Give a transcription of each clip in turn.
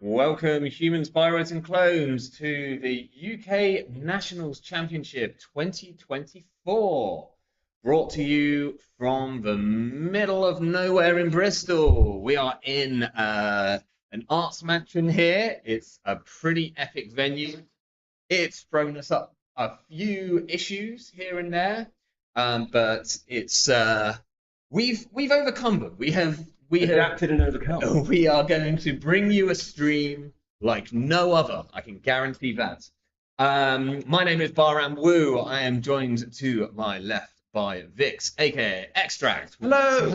Welcome, human spyros and clones, to the UK Nationals Championship 2024. Brought to you from the middle of nowhere in Bristol. We are in an arts mansion here. It's a pretty epic venue. It's thrown us up a few issues here and there, but it's we've overcome them. We have Adapted and overcome. we are going to bring you a stream like no other. I can guarantee that. My name is R1-4. I am joined to my left by Vix, aka Extract. Hello.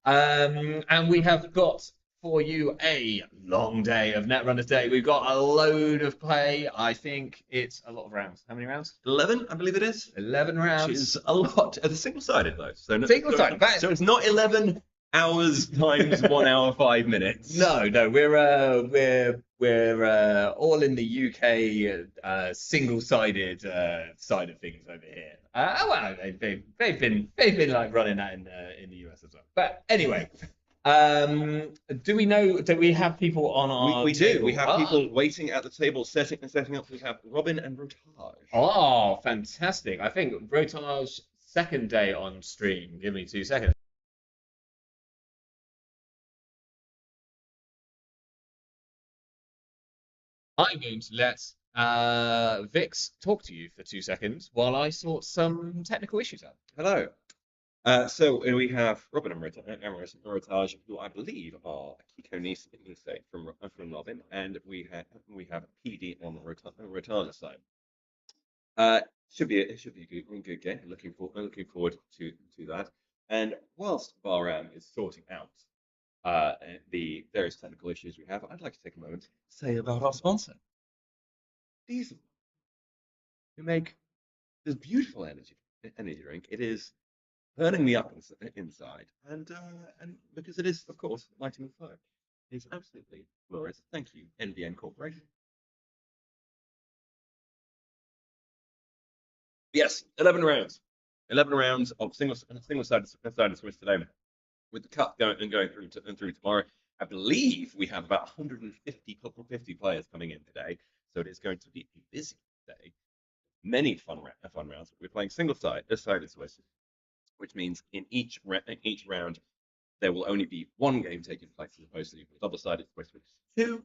Hello. And we have got for you a long day of Netrunners Day. We've got a load of play. I think it's a lot of rounds. How many rounds? 11, I believe it is. 11 rounds. Which is a lot. It's single-sided though. Single-sided. So it's not 11 hours times 1 hour 5 minutes. No, we're all in the UK single-sided side of things over here. Well, they've been like running that in the US as well. But anyway, do we have people on our We do. table? We have people waiting at the table, setting up. We have Robin and Rotage. Oh, fantastic! I think Rotage's second day on stream. Give me 2 seconds. I'm going to let Vix talk to you for 2 seconds while I sort some technical issues out. Hello. So we have Robin and Rotage, who I believe are Akiko Nise from Robin, and we have PD on Rotage's side. Should be a good game. Looking forward to that. And whilst Baram is sorting out the various technical issues we have, I'd like to take a moment to say about our sponsor, Diesel, who make this beautiful energy drink. It is burning me up inside, and because it is, of course, vitamin 5. It's absolutely glorious. Thank you, NVN Corporation. Yes, 11 rounds. 11 rounds of single-sided Swiss today, with the cup going through tomorrow. I believe we have about 150 players coming in today, so it is going to be a busy day. Many fun rounds. We're playing single-sided Swiss, which means in each round there will only be one game taking place as opposed to double-sided Swiss, which is 2.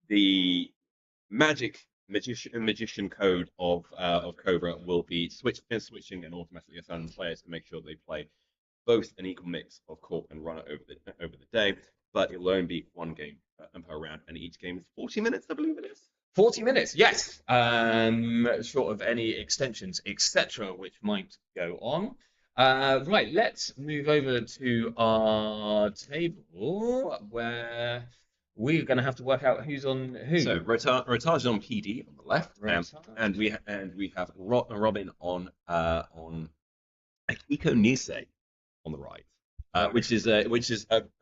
The magician code of Cobra will be switching and automatically assigning players to make sure they play both an equal mix of corp and runner over the day, but it will only be one game per round, and each game is 40 minutes, I believe it is. 40 minutes, yes. Short of any extensions, etc., which might go on. Right, let's move over to our table where we're going to have to work out who's on who. So Rotage is on PD on the left, and we have Robin on Akiko Nise on the right, which is an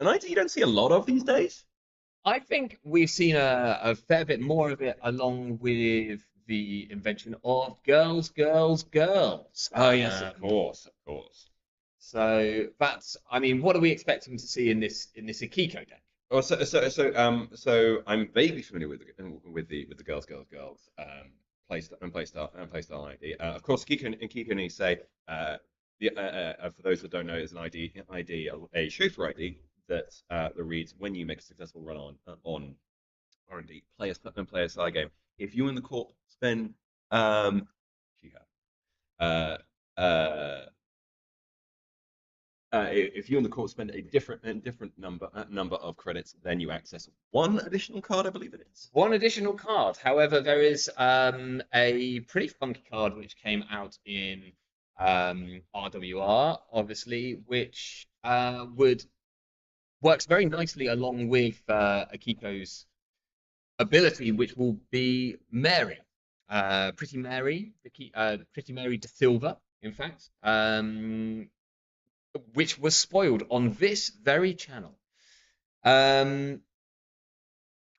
idea you don't see a lot of these days. I think we've seen a fair bit more of it along with the invention of girls. Oh yes, of course. So that's, I mean, what are we expecting to see in this Akiko deck? Well, so I'm vaguely familiar with the girls playstyle ID. Of course, Akiko Nise, for those that don't know, is an a chauffeur ID that reads when you make a successful run on R&D play a side game. If you and the corp spend if you and the corp spend a different number of credits, then you access one additional card, I believe it is. One additional card. However, there is a pretty funky card which came out in RWR, obviously, which works very nicely along with Akiko's ability, which will be Mary, Pretty Mary, Pretty Mary de Silva, in fact, which was spoiled on this very channel.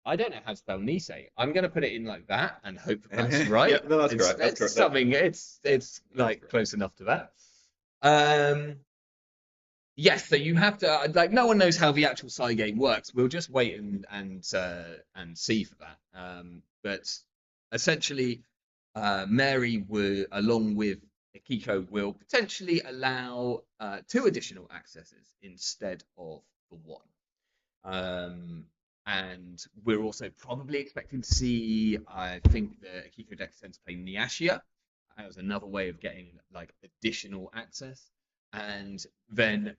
I don't know how to spell Nise. I'm going to put it in like that and hope that's right. Yeah, no, that's correct. That's correct. Something. It's like close enough to that. Yes, so you have to like no one knows how the actual side game works. We'll just wait and see for that. But essentially, Mary will, along with Akiko, will potentially allow two additional accesses instead of the one. Um, and we're also probably expecting to see, I think the Akiko deck tends to play Niashia as another way of getting like additional access, and then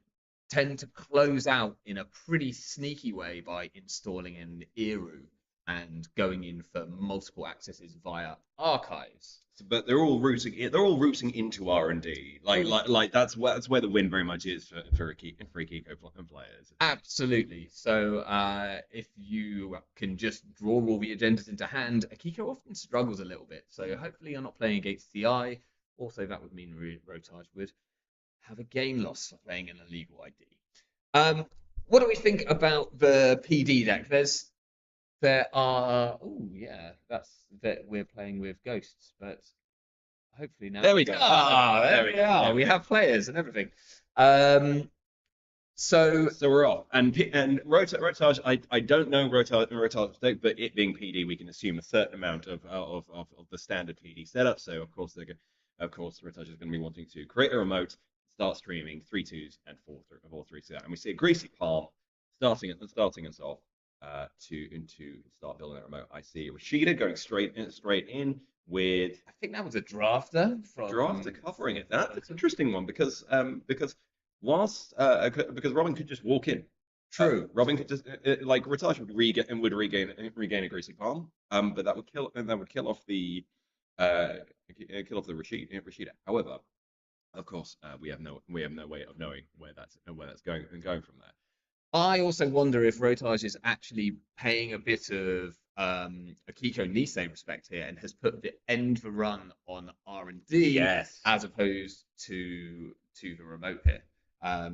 tend to close out in a pretty sneaky way by installing an Eru and going in for multiple accesses via archives. But they're all routing into R&D. Like that's where the win very much is for Akiko players. Absolutely. So if you can just draw all the agendas into hand, Akiko often struggles a little bit. So hopefully you're not playing against CI. Also, that would mean Rotage would have a game loss for playing an illegal ID. What do we think about the PD deck? We're playing with ghosts, but hopefully now. There we go. There we are. We have players and everything. So we're off. And Rotage, I don't know Rotage deck, but it being PD, we can assume a certain amount of the standard PD setup. So of course Rotage is going to be wanting to create a remote, start streaming 3-2s and 4-3s to that. And we see a Greasy Palm starting us off to start building that remote. I see Rashida going straight in with, I think that was a drafter covering it. That's an interesting one because whilst because Robin could just walk in. True. Robin could just like Rotage would regain a Greasy Palm. But that would kill off the Rashida. However, of course, we have no way of knowing where that's going from there. I also wonder if Rotage is actually paying a bit of Akiko Nisei respect here and has put the end the run on R&D Yes. as opposed to the remote here.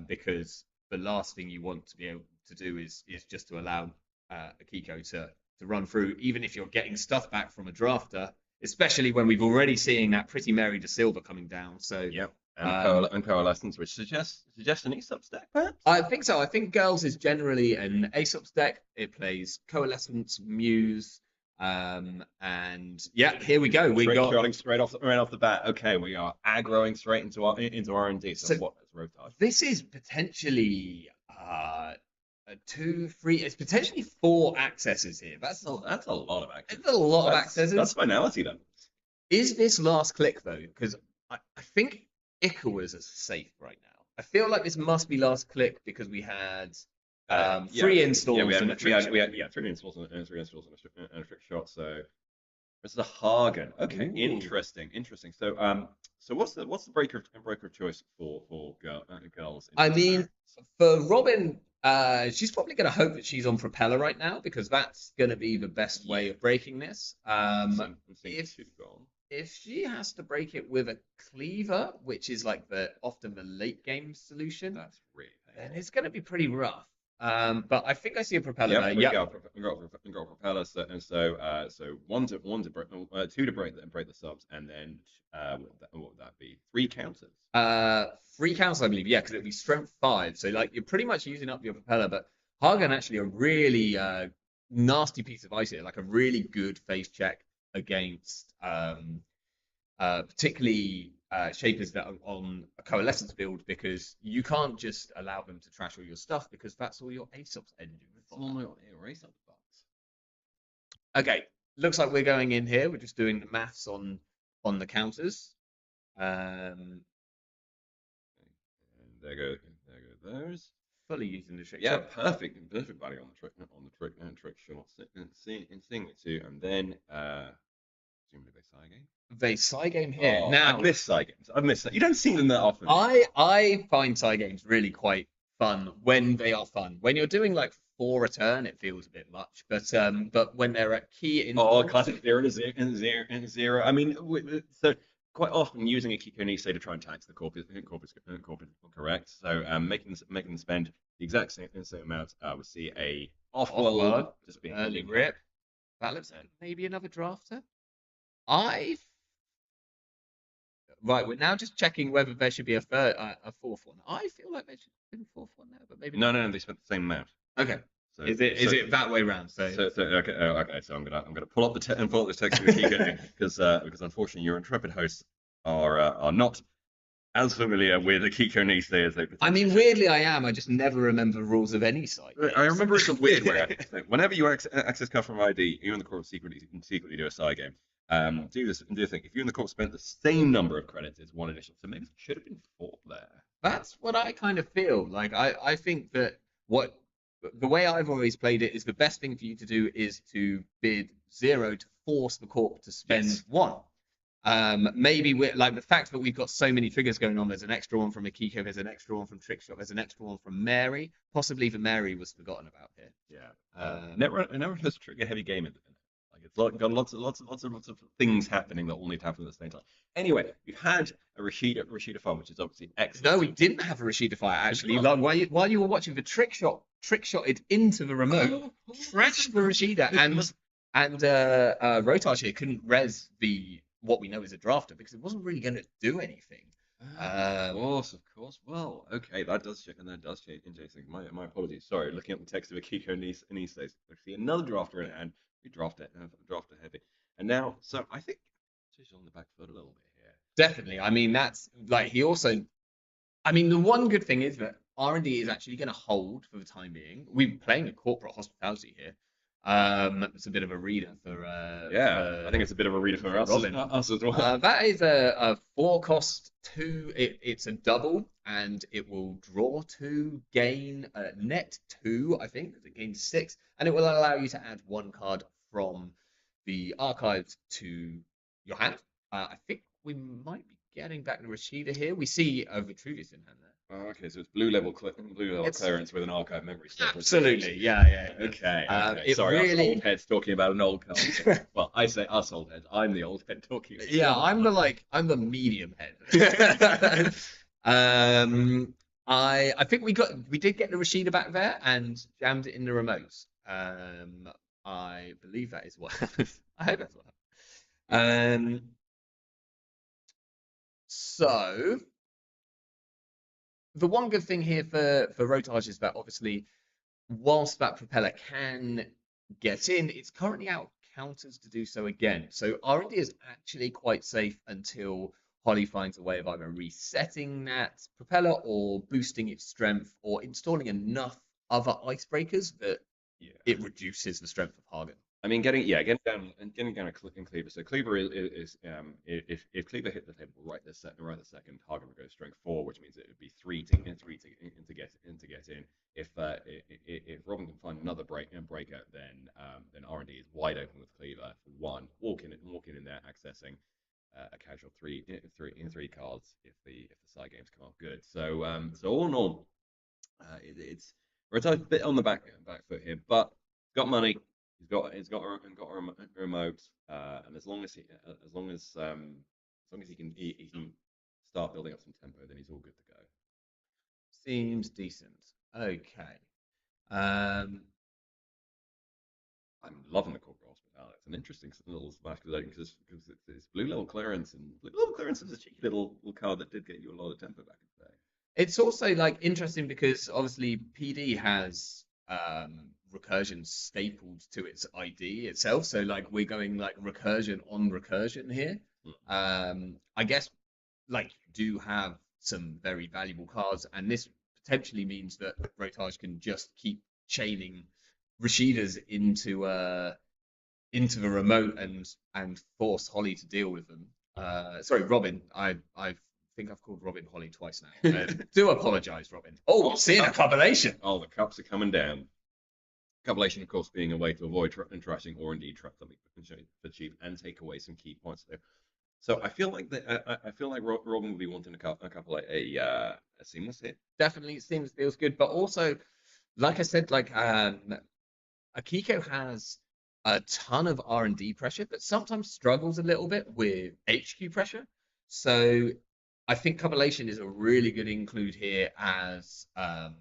Because the last thing you want to be able to do is just to allow Akiko to run through, even if you're getting stuff back from a drafter, especially when we've already seen that Pretty Mary De Silva coming down. So yep. And Coalescence, which suggests an Aesop's deck, perhaps? I think so. I think Girls is generally an Aesop's deck. It plays Coalescence, Muse, and yeah, here we go. We got shotting straight off the bat. Okay, we are aggroing straight into R&D. So what is Rotage? This is potentially a 2, 3. It's potentially 4 accesses here. That's a lot of accesses. It's a lot of accesses. That's finality then. Is this last click though? Because I think Icarus is safe right now. I feel like this must be last click because we had 3 installs. Yeah, we had 3 installs and a trick shot. So this is a Hagen. Okay, ooh. Interesting. So what's the breaker of choice for girls? I mean, for Robin, she's probably going to hope that she's on Propeller right now because that's going to be the best way of breaking this. If she has to break it with a Cleaver, which is like often the late game solution, that's really then it's going to be pretty rough. But I think I see a Propeller there. We got Propeller, so 2 to break the subs, and then what would that be? 3 counters. 3 counters, I believe. Yeah, because it'd be strength 5. So like you're pretty much using up your Propeller. But Hagen actually a really nasty piece of ice here, like a really good face check against particularly shapers that are on a Coalescence build, because you can't just allow them to trash all your stuff because that's all your Aesop's engine. Okay, looks like we're going in here. We're just doing the maths on the counters. And there go those. Fully using the trick. Yeah, perfect value on the trick shot. Seeing it too, and then presumably they side game here. Oh, now I miss side games. I miss that. You don't see them that often. I find side games really quite fun when they are fun. When you're doing like 4 a turn, it feels a bit much. But when they're at key intervals, classic 0 and 0. I mean, so quite often using a Akiko Nisei to try and tax the corpus correct. So making them spend the exact same amount. We see a off-world just being early rip. That looks like maybe another drafter. right, we're now just checking whether there should be a fourth one. I feel like there should be a fourth one there, but maybe No, not. no, they spent the same amount. Okay. So, Is it that way round? So okay, okay. So I'm gonna pull up the pull up this text with Kiko because unfortunately your intrepid hosts are not as familiar with the Kiko Nice as they. I mean, weirdly, I am. I just never remember the rules of any site. I remember it's a weird way. Whenever you access customer ID, you and the corp secretly do a side game. Do you think if you and the corp spent the same number of credits as one initial, so maybe it should have been 4 there. That's what I kind of feel. Like I think that the way I've always played it is the best thing for you to do is to bid 0 to force the corp to spend 1. Maybe we're like the fact that we've got so many triggers going on. There's an extra one from Akiko. There's an extra one from Trickshot. There's an extra one from Mary. Possibly the Mary was forgotten about here. Yeah. Never has a trigger heavy game in it. Like it's got lots of things happening that all need to happen at the same time. Anyway, we've had a Rashida farm, which is obviously excellent. No, we didn't have a Rashida fire actually. Like, while you were watching the trickshotted into the remote, trashed the Rashida, and Rotage here couldn't res what we know is a drafter because it wasn't really going to do anything. Of course. Well, okay, that does change things. My apologies. Sorry, looking at the text of Akiko Nice says we see another drafter in it, and we drafter heavy. And now, so I think she's on the back foot a little bit here. Definitely. I mean, that's like he also. I mean, the one good thing is that R&D is actually going to hold for the time being. We're playing a corporate hospitality here. It's a bit of a reader for I think it's a bit of a reader for us as well. That is a 4-cost 2. It's a double, and it will draw 2, gain net 2. I think it gains 6, and it will allow you to add 1 card from the archives to your hand. I think we might be getting back to Rashida here. We see a Vitruvius in hand there. Oh, okay, so it's blue level clearance with an archive memory stick. Absolutely, yeah. Okay. Sorry, us old heads talking about an old card. Well, I say us old heads. I'm the old head talking. Yeah, I'm the medium head. I think we did get the Rashida back there and jammed it in the remotes. I believe that is what I hope that's what happened. So the one good thing here for Rotage is that obviously, whilst that propeller can get in, it's currently out counters to do so again. So R&D is actually quite safe until Holly finds a way of either resetting that propeller or boosting its strength or installing enough other icebreakers that it reduces the strength of Hagen. I mean, getting down a cleaver. So cleaver is if cleaver hit the table right this second, Hagen would go strength 4, which means it would be 3 to get in. If Robin can find another breakout, then R&D is wide open with cleaver for 1. Walk in there, accessing a casual 3 cards if the side games come off good. So all in all, we're a bit on the back foot here, but got money. He's got a remote, and as long as he can start building up some tempo, then he's all good to go. Seems decent. Okay. I'm loving the corporate hospitality. It's an interesting little smash because it's blue level clearance, and blue level clearance is a cheeky little card that did get you a lot of tempo back in the day. It's also like interesting because obviously PD has recursion stapled to its ID itself, so like we're going like recursion on recursion here. I guess like you do have some very valuable cards, and this potentially means that Rotage can just keep chaining Rashidas into the remote and force Holly to deal with them. Sorry, Robin. I think I've called Robin Holly twice now. Do apologise, Robin. Oh, I'm seeing a copulation. Oh, the cups are coming down. Copulation, of course, being a way to avoid trashing or indeed trap something for cheap and take away some key points there. So I feel like Robin will be wanting to couple a seamless hit. Definitely, seems feels good, but also, like I said, like Akiko has a ton of R&D pressure, but sometimes struggles a little bit with HQ pressure. So I think copulation is a really good include here as an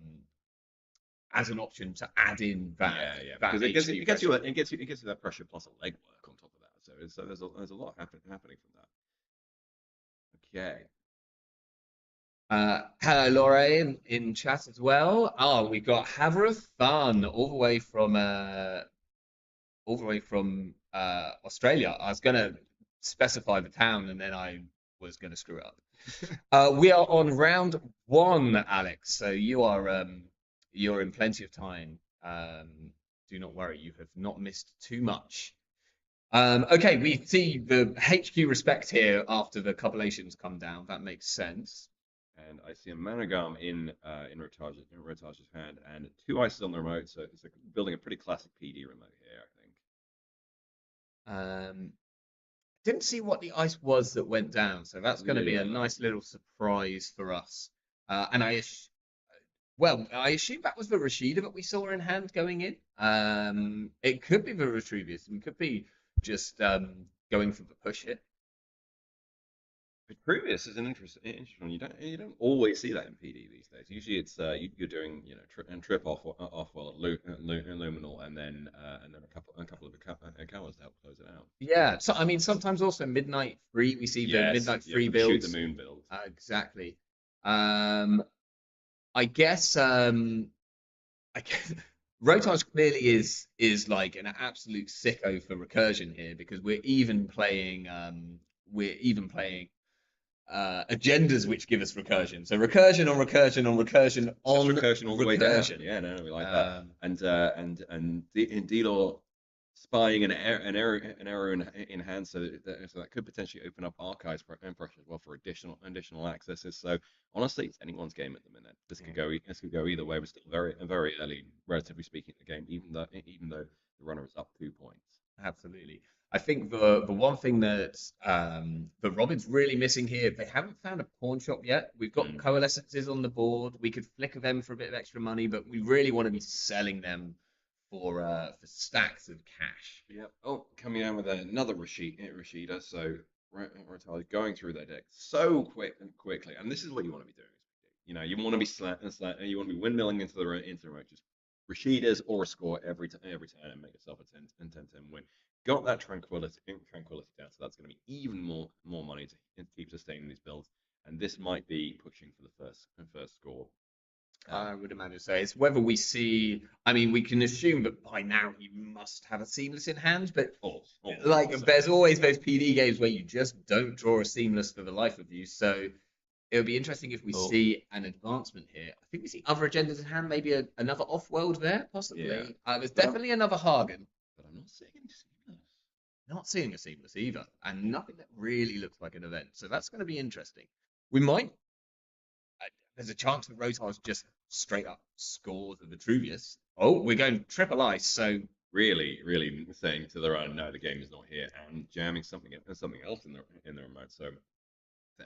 option to add in that. Because it gets you that pressure plus a legwork on top of that. So there's a lot happening from that. Okay. Hello, Laura, in chat as well. Oh, we've got Havereth Fun all the way from Australia. I was gonna specify the town, and then I was gonna screw it up. We are on round one, Alex. So you're in plenty of time. Do not worry, you have not missed too much. Okay, we see the HQ respect here after the copullations come down. That makes sense. And I see a Managam in Rotage's hand, and 2 ices on the remote. So it's like building a pretty classic PD remote here, I think. Didn't see what the ice was that went down, so that's going to be a Yeah. nice little surprise for us. And I assume that was the Rashida that we saw in hand going in. It could be the Vitruvius, and could be just going for the push hit. Vitruvius is an interesting one. You don't always see that in PD these days. Usually it's you're doing trip off luminal and then a couple of cowers to help close it out. Yeah, so I mean sometimes also midnight free. We see the Yes, midnight yeah, free shoot builds. the moon build. Exactly. I guess I guess Rotage clearly is like an absolute sicko for recursion here because we're even playing agendas which give us recursion. So recursion on recursion on recursion on Just recursion all the way down. recursion. Yeah, no, we like that. And Delor spying an error in hand, so that could potentially open up archives and pressure as well for additional accesses. So honestly, it's anyone's game at the minute. This could go either way. We're still very early, relatively speaking, in the game, even though the runner is up 2 points. Absolutely. I think the one thing that the Robin's really missing here, they haven't found a pawn shop yet. We've got coalescences on the board. We could flicker them for a bit of extra money, but we really want to be selling them for stacks of cash. Yep. Oh, coming down with another Rashida. So Rattali going through their deck so quickly, and this is what you want to be doing. You want to be you want to be windmilling into the remote, just Rashidas or a score every time and make yourself a 10-10 win. Got that tranquility down, so that's going to be even more money to keep sustaining these builds, and this might be pushing for the first score. I would imagine so. It's whether we see. I mean, we can assume that by now he must have a seamless in hand, but there's always those PD games where you just don't draw a seamless for the life of you. So it would be interesting if we see an advancement here. I think we see other agendas in hand, maybe another off-world there, possibly. Yeah. There's definitely another Hagen. But I'm not seeing any seamless. Not seeing a seamless either, and nothing that really looks like an event. So that's going to be interesting. We might. There's a chance that Rotar's just straight up scores the Vitruvius. Oh, we're going triple ice. So really saying to the runner, no, the game is not here, and jamming something else in the remote. So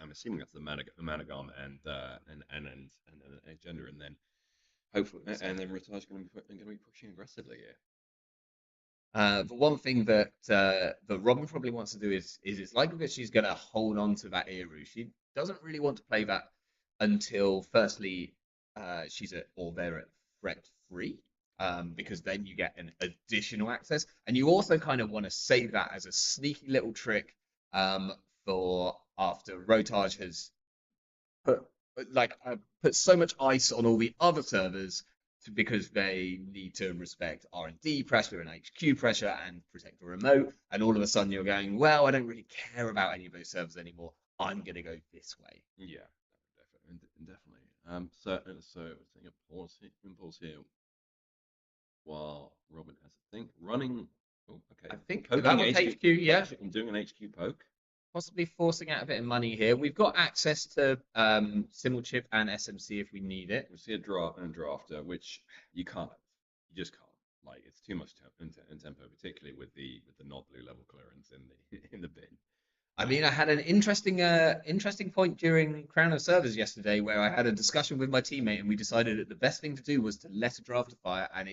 I'm assuming that's the Managam and agenda, and then hopefully, and then Rotar's going to be pushing aggressively here. The one thing that Robin probably wants to do is it's likely that she's going to hold on to that Eru. She doesn't really want to play that until firstly she's they're at threat 3, because then you get an additional access, and you also kind of want to save that as a sneaky little trick for after Rotage has put so much ice on all the other servers because they need to respect R&D pressure and HQ pressure and protect the remote, and all of a sudden you're going, well, I don't really care about any of those servers anymore. I'm gonna go this way. Yeah, definitely. So taking a pause here while Robin has a think. Running. Oh, okay. I think that was HQ. Yeah, I'm doing an HQ poke. Possibly forcing out a bit of money here. We've got access to Simulchip and SMC if we need it. We see a drafter, which you just can't. Like, it's too much in tempo, particularly with the not blue level clearance in the bin. I mean, I had an interesting point during Crown of Servers yesterday where I had a discussion with my teammate and we decided that the best thing to do was to let a drafter fire, and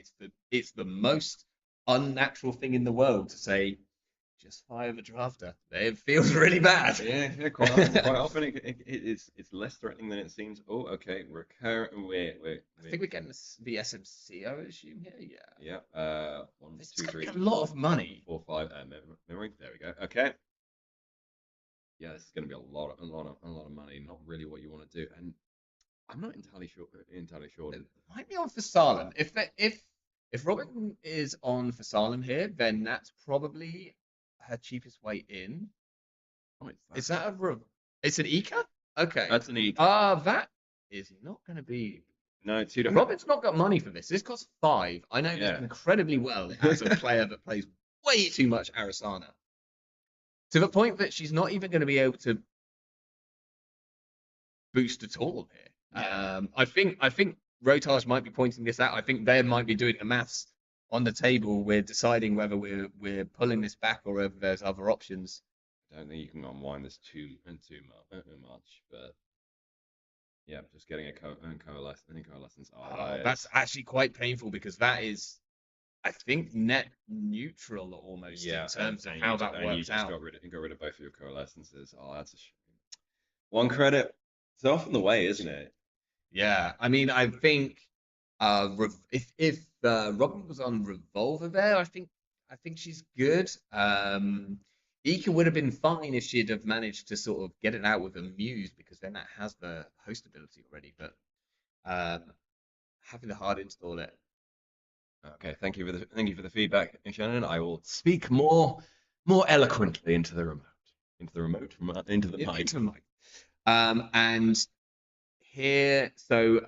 it's the most unnatural thing in the world to say, just fire the drafter. It feels really bad. Yeah, quite often it's less threatening than it seems. Oh, okay, I think we're getting the SMC, I would assume here. Yeah. Yeah. 1, 2, 3. A lot of money. 4, 5. Memory. There we go. Okay. Yeah, this is going to be a lot of money. Not really what you want to do, and I'm not entirely sure. It might be on for Salem. If Robin is on for Salem here, then that's probably her cheapest way in. Oh, Is that it's an Eka? Okay. That's an E. That is not going to be. No, it's 2 Robin's not got money for this. This costs 5. I know this Yeah. incredibly well as a player that plays way too much Arasana. To the point that she's not even going to be able to boost at all here. Yeah. I think Rotage might be pointing this out. I think they might be doing the maths on the table. We're deciding whether we're pulling this back or whether there's other options. I don't think you can unwind this too much, but yeah, just getting a coalescence. Oh, That's actually quite painful because that is, I think, net neutral almost in terms of how that works you just out. got rid of both of your coalescences. Oh, that's a shame. 1 credit. It's often the way, isn't it? Yeah, I mean, I think if Robin was on Revolver there, I think she's good. Ika would have been fine if she'd have managed to sort of get it out with a Muse because then that has the host ability already. But having to hard install it. Okay, thank you for the feedback, Shannon. I will speak more eloquently into the mic. Into the mic. And here, so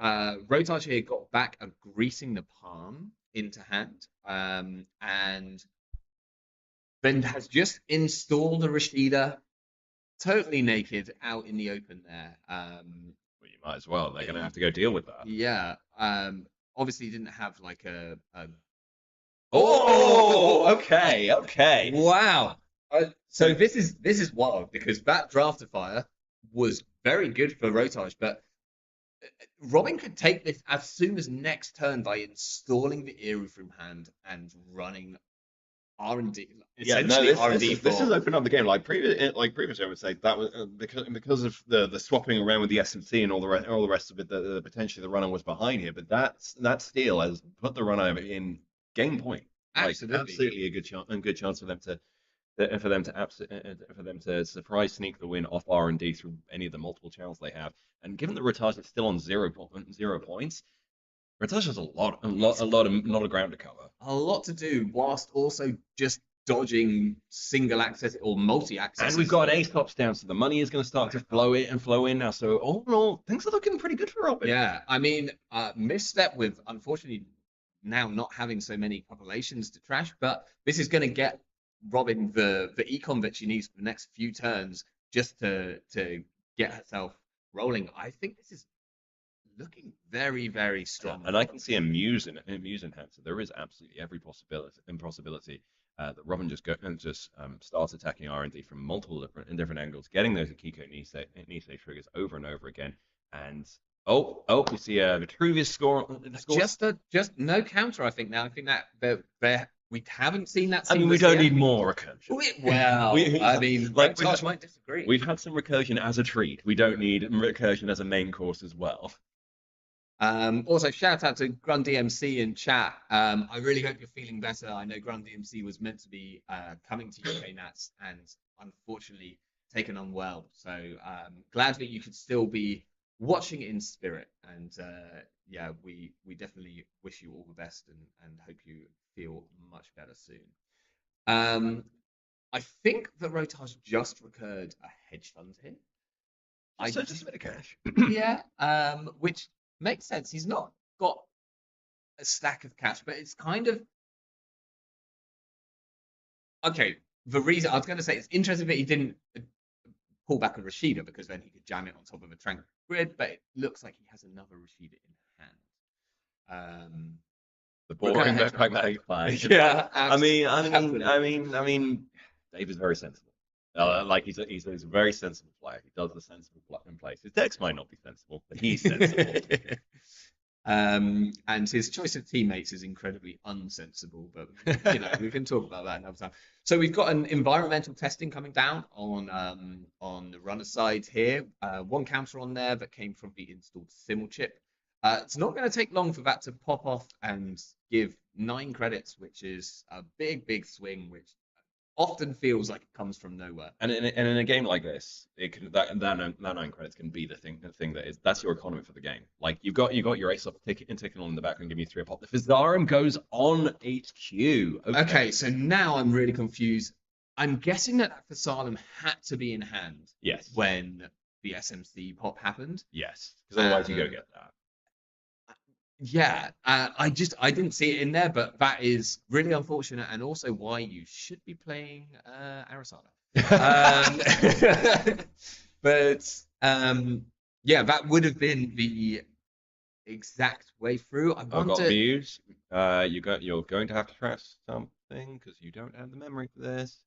Rotage here got back a Greasing the Palm into hand, and then has just installed a Rashida totally naked out in the open there. Well, you might as well. They're going to have to go deal with that. Yeah. Obviously didn't have like a Oh, okay. Wow. So this is wild because that Draftifier was very good for Rotage, but Robin could take this as soon as next turn by installing the Eru from hand and running R&D. Essentially R&D. This has opened up the game. Like previously, I would say that was because of the swapping around with the SMC and all the rest of it. Potentially the runner was behind here, but that steal has put the runner in game point. Absolutely a good chance for them to surprise sneak the win off R&D through any of the multiple channels they have. And given that Rotage is still on 0 points, Rotage has a lot of ground to cover. A lot to do, whilst also just dodging single access or multi access. And we've got ace tops down, so the money is going to start to flow in now. So all in all, things are looking pretty good for Robin. Yeah, I mean, misstep with unfortunately now not having so many populations to trash, but this is going to get Robin the econ that she needs for the next few turns just to get herself rolling. I think this is looking very, very strong. And I can see a Muse in hand, so there is absolutely every possibility that Robin just starts attacking R&D from multiple different angles, getting those Akiko Nisei triggers over and over again. And we see a Vitruvius score. Just no counter, I think now. I think that we haven't seen that. I mean, we don't need more recursion. I mean, Rotage might disagree. We've had some recursion as a treat. We don't need recursion as a main course as well. Also, shout out to Grun DMC in chat. I really hope you're feeling better. I know Grun DMC was meant to be coming to UK Nats and unfortunately taken unwell. So glad that you could still be watching in spirit. And yeah, we definitely wish you all the best and hope you feel much better soon. I think that Rotage just recurred a hedge fund here. Just a bit of cash. Yeah, which makes sense. He's not got a stack of cash, but it's kind of okay. The reason I was going to say it's interesting that he didn't pull back a Rashida because then he could jam it on top of a Trank grid, but it looks like he has another Rashida in hand. The boring pragmatic play. Yeah, I mean, Dave is very sensible. He's a very sensible player. He does the sensible plays. His decks might not be sensible, but he's sensible. And his choice of teammates is incredibly unsensible, but we can talk about that another time. So we've got an environmental testing coming down on the runner side here. 1 counter on there that came from the installed Simul chip. It's not going to take long for that to pop off and give 9 credits, which is a big swing, which often feels like it comes from nowhere. And in a game like this, it can that 9 credits can be the thing that's your economy for the game. Like you got your ace up ticking on in the back and give you 3 a pop. The Fizarum goes on HQ. Okay, so now I'm really confused. I'm guessing that Salem had to be in hand Yes. when the SMC pop happened. Yes. Because otherwise you go get that. Yeah, I didn't see it in there, but that is really unfortunate, and also why you should be playing Arasada. But yeah, that would have been the exact way through. I I've got wonder. views. You're going to have to press something because you don't have the memory for this.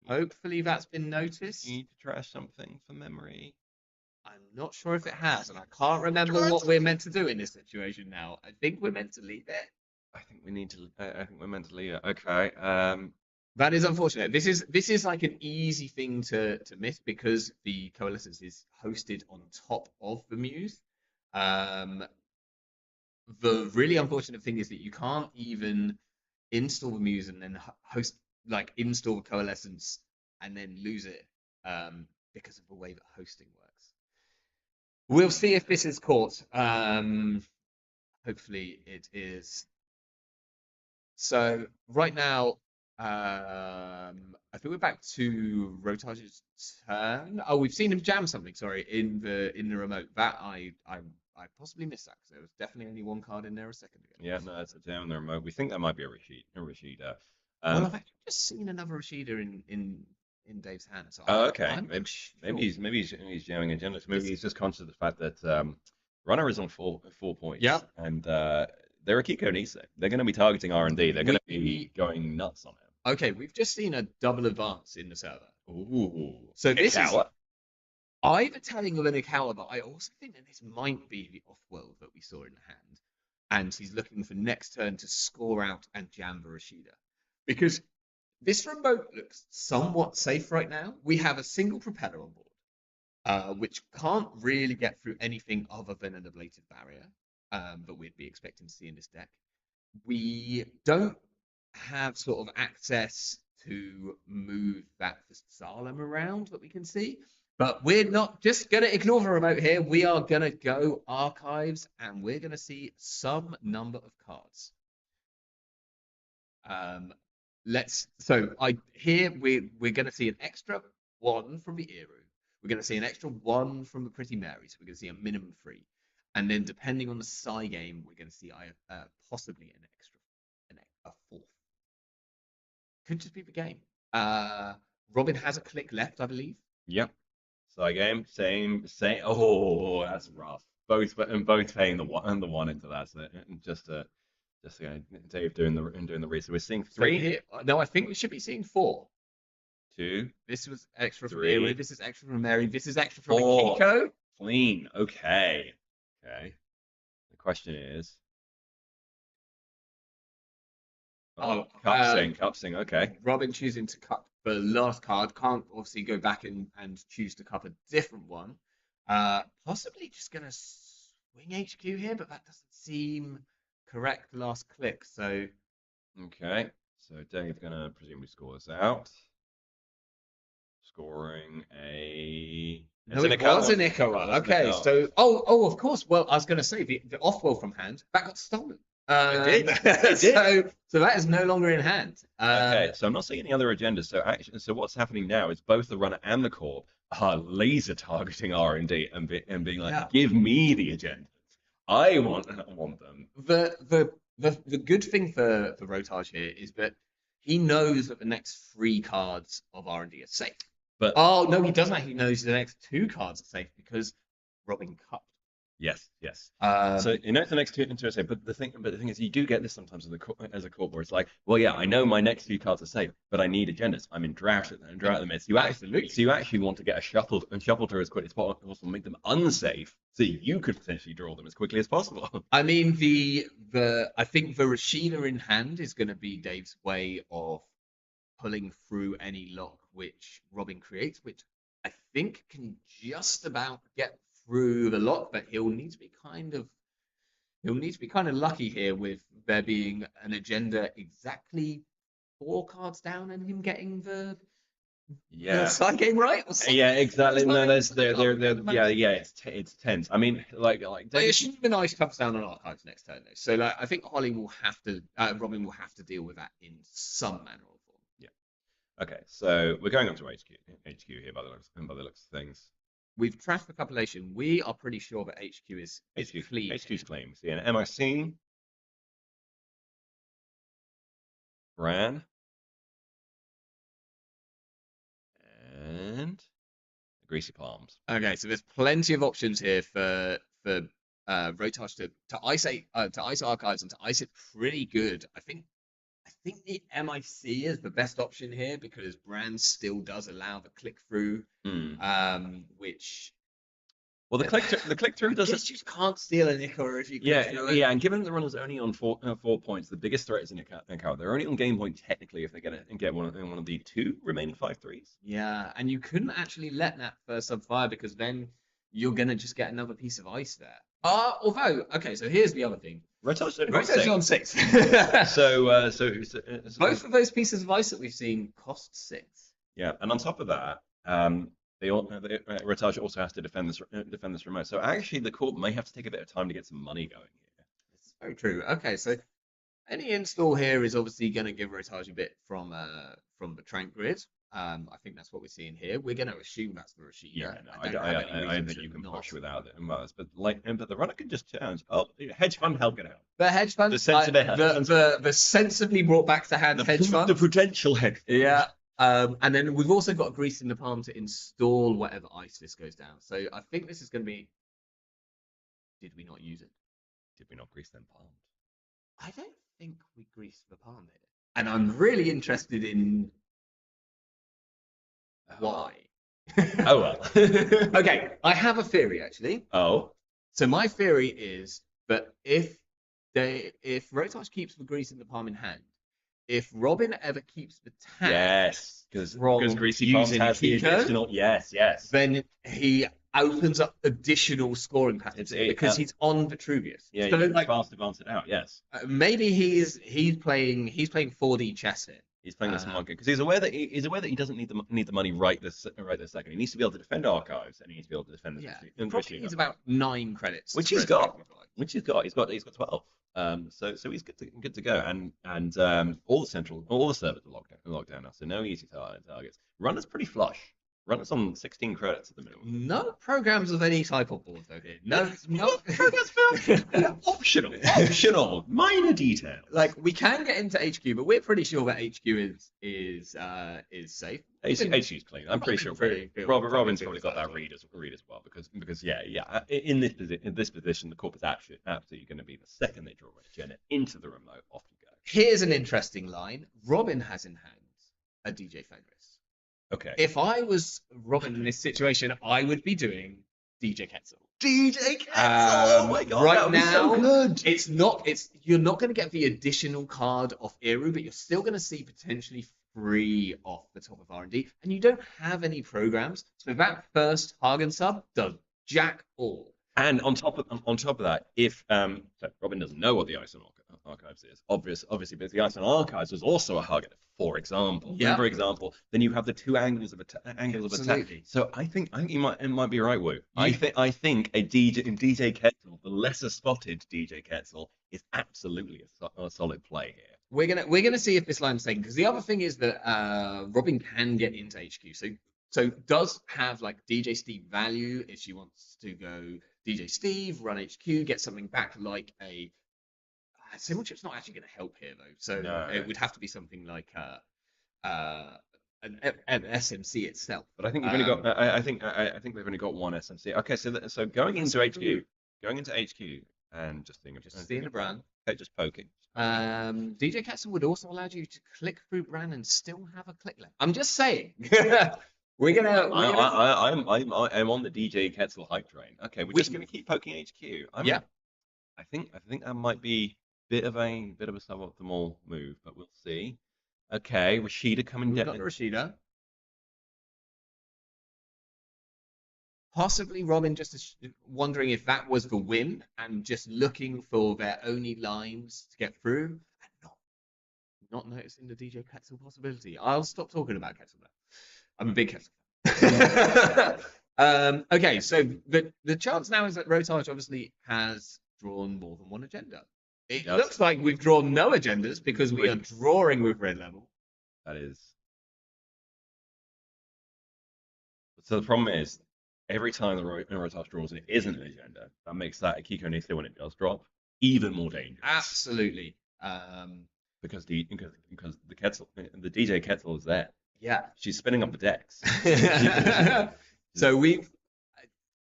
Hopefully, that's been noticed. You need to trash something for memory. I'm not sure if it has, and I can't remember what we're meant to do in this situation now. I think we're meant to leave it. I think we need to. I think we're meant to leave it. Okay. That is unfortunate. This is like an easy thing to miss because the Coalescence is hosted on top of the Muse. The really unfortunate thing is that you can't even install the Muse and then install the Coalescence and then lose it because of the way that hosting works. We'll see if this is caught. Hopefully it is. So right now, I think we're back to Rotage's turn. Oh, we've seen him jam something. Sorry, in the remote. That I possibly missed that because there was definitely only one card in there a second ago. Yeah, no, it's a jam in the remote. We think that might be a Rashida. Well, I've actually just seen another Rashida in Dave's hand. So okay. Maybe he's jamming agendas. Maybe he's just conscious of the fact that Runner is on 4 points. Yeah. And they're a Kiko Nise. They're going to be targeting R&D. They're going to be going nuts on him. Okay, we've just seen a double advance in the server. Ooh. So this Ikawa. is either telling of an Ikawa, but I also think that this might be the off-world that we saw in the hand. And he's looking for next turn to score out and jam the Rashida. Because this remote looks somewhat safe right now. We have a single propeller on board, which can't really get through anything other than an ablative barrier that we'd be expecting to see in this deck. We don't have sort of access to move that Salem around that we can see, but we're not just going to ignore the remote here. We are going to go archives, and we're going to see some number of cards. We're going to see an extra 1 from the Eru. We're going to see an extra 1 from the Pretty Mary, so we're going to see a minimum 3. And then depending on the Psy game, we're going to see possibly an extra a 4th. Could just be the game. Robin has a click left, I believe. Yep. Psy game, same. Oh, that's rough. Both paying the one into that. So just Dave doing the read. So we're seeing 3 here. No, I think we should be seeing 4. 2. This was extra from 3. Eru. This is extra from Mary. This is extra from Kiko. Clean. Okay. The question is. Cupsing. Okay. Robin choosing to cup the last card. Can't obviously go back and choose to cup a different one. Possibly just going to swing HQ here, but that doesn't seem correct last click. So. Okay. So Dave's going to presumably score this out. Scoring a. No, it was an Ikawa. Okay, so of course. Well, I was going to say the off-world from hand that got stolen. It did. So that is no longer in hand. Okay, so I'm not seeing any other agendas. So what's happening now is both the runner and the core are laser targeting R&D and being like, give me the agendas. I want them. The good thing for Rotage here is that he knows that the next 3 cards of R&D are safe. But no, he doesn't actually know the next 2 cards are safe because Robin cupped. Yes. So you know the next 2 are safe, but the thing is, you do get this sometimes as a core board. It's like, well, yeah, I know my next few cards are safe, but I need agendas. I'm in drought at the minute. So you actually want to get a shuffle through as quickly as possible, make them unsafe, so you could potentially draw them as quickly as possible. I mean, I think the Rashida in hand is going to be Dave's way of pulling through any lock which Robin creates, which I think can just about get through the lock, but he'll need to be kind of lucky here with there being an agenda exactly 4 cards down and him getting the Yeah. side game right. Or something. Yeah, exactly. No, there's I can't remember. yeah, it's tense. I mean, like I David, assume the ice comes down on archives next turn though. So like I think Holly will have to Robin will have to deal with that in some manner or form. yeah. Okay, so we're going on to HQ here by the looks of things. We've trashed the population. We are pretty sure that HQ is clean. HQ's clean. See an MIC, Bran, and Greasy Palms. Okay, so there's plenty of options here for Rotage to ice archives and to ice it pretty good. I think the MIC is the best option here because Brand still does allow the click through, which well, the click through doesn't. You can't steal a Nick or if you Yeah, and given the runner's only on 4 points, the biggest threat is in a card. They're only on game point technically if they get one of the 2 remaining 5/3s. Yeah, and you couldn't actually let that first sub fire because then you're gonna just get another piece of ice there. Although, okay, so here's the other thing. Rotage's on 6. so Both of those pieces of ice that we've seen cost 6. Yeah, and on top of that, Rotage also has to defend this remote. So actually, the court may have to take a bit of time to get some money going here. It's very true. Okay, so any install here is obviously going to give Rotage a bit from the Trank grid. I think that's what we're seeing here. We're going to assume that's the Rashida. Yeah, no, I don't think you can push without it. But the runner can just challenge. Oh, hedge fund help it out. The hedge fund, the sensibly brought back to hand hedge fund, the potential hedge fund. Yeah. And then we've also got Grease in the palm to install whatever ice this goes down. So I think this is going to be. Did we not use it? Did we not grease them palms? I don't think we greased the palm here. And I'm really interested in why. Oh well. Okay, I have a theory actually. Oh. So my theory is that if Rotage keeps the grease in the palm in hand, if Robin ever keeps the tag, yes, because Greasy Palms has the additional, yes, then he opens up additional scoring patterns because he's on Vitruvius. Yeah, so like fast advance it out. Yes, maybe he's playing 4D chess here. He's playing this market because he's aware that he doesn't need the money right this second. He needs to be able to defend archives and he needs to be able to defend this. Yeah, he's about 9 credits, which he's got. He's got 12. So he's good to go, and all the servers are locked down now, so no easy targets. Runner's pretty flush. Runner's on 16 credits at the minute. No programs of any type of board though here. No programs. Optional. Minor detail. Like we can get into HQ, but we're pretty sure that HQ is safe. HQ's clean. I'm pretty sure. Robin's probably got that read as well because in this position the corp is absolutely going to be the second they draw a Janet into the remote. Off you go. Here's an interesting line. Robin has in hand a DJ Fenris. Okay. If I was Robin in this situation, I would be doing DJ Quetzal. DJ Quetzal! Oh my god! Right now, so good. You're not going to get the additional card off Eru, but you're still going to see potentially 3 off the top of R&D, and you don't have any programs, so that first Hagen sub does jack all. And on top of that, if Robin doesn't know what the ISO archives is, obviously, but the ISO archives was also a Hagen, for example. Yeah. For example, then you have the 2 angles of attack. So I think you might be right, Wu. I think a DJ Quetzal, the lesser spotted DJ Quetzal, is absolutely a solid play here. We're gonna see if this line's taken, because the other thing is that Robin can get into HQ. So does have like DJ Steve value if she wants to go DJ Steve, run HQ, get something back like a Symbol Chip's not actually going to help here though. So it would have to be something like an SMC itself. But I think you've only got. I think they've only got 1 SMC. Okay, so going into HQ and just seeing the brand. Okay, just poking. DJ Quetzal would also allow you to click through brand and still have a click left. I'm just saying. I'm on the DJ Quetzal hype train. Okay, we're just gonna keep poking HQ. I think that might be bit of a suboptimal move, but we'll see. Okay, Rashida coming down. We've got Rashida. Possibly Robin just wondering if that was the win and just looking for their only lines to get through, and not noticing the DJ Kettle possibility. I'll stop talking about Kettle now. I'm a big Kettle fan. Okay, so the chance now is that Rotage obviously has drawn more than one agenda. It Yes. looks like we've drawn no agendas because we are drawing with red level. That is. So the problem is, every time the Rotage draws, it isn't an agenda. That makes that Akiko Nisa when it does drop even more dangerous. Absolutely. Because the Kettle, the DJ Kettle is there. Yeah. She's spinning up the decks. So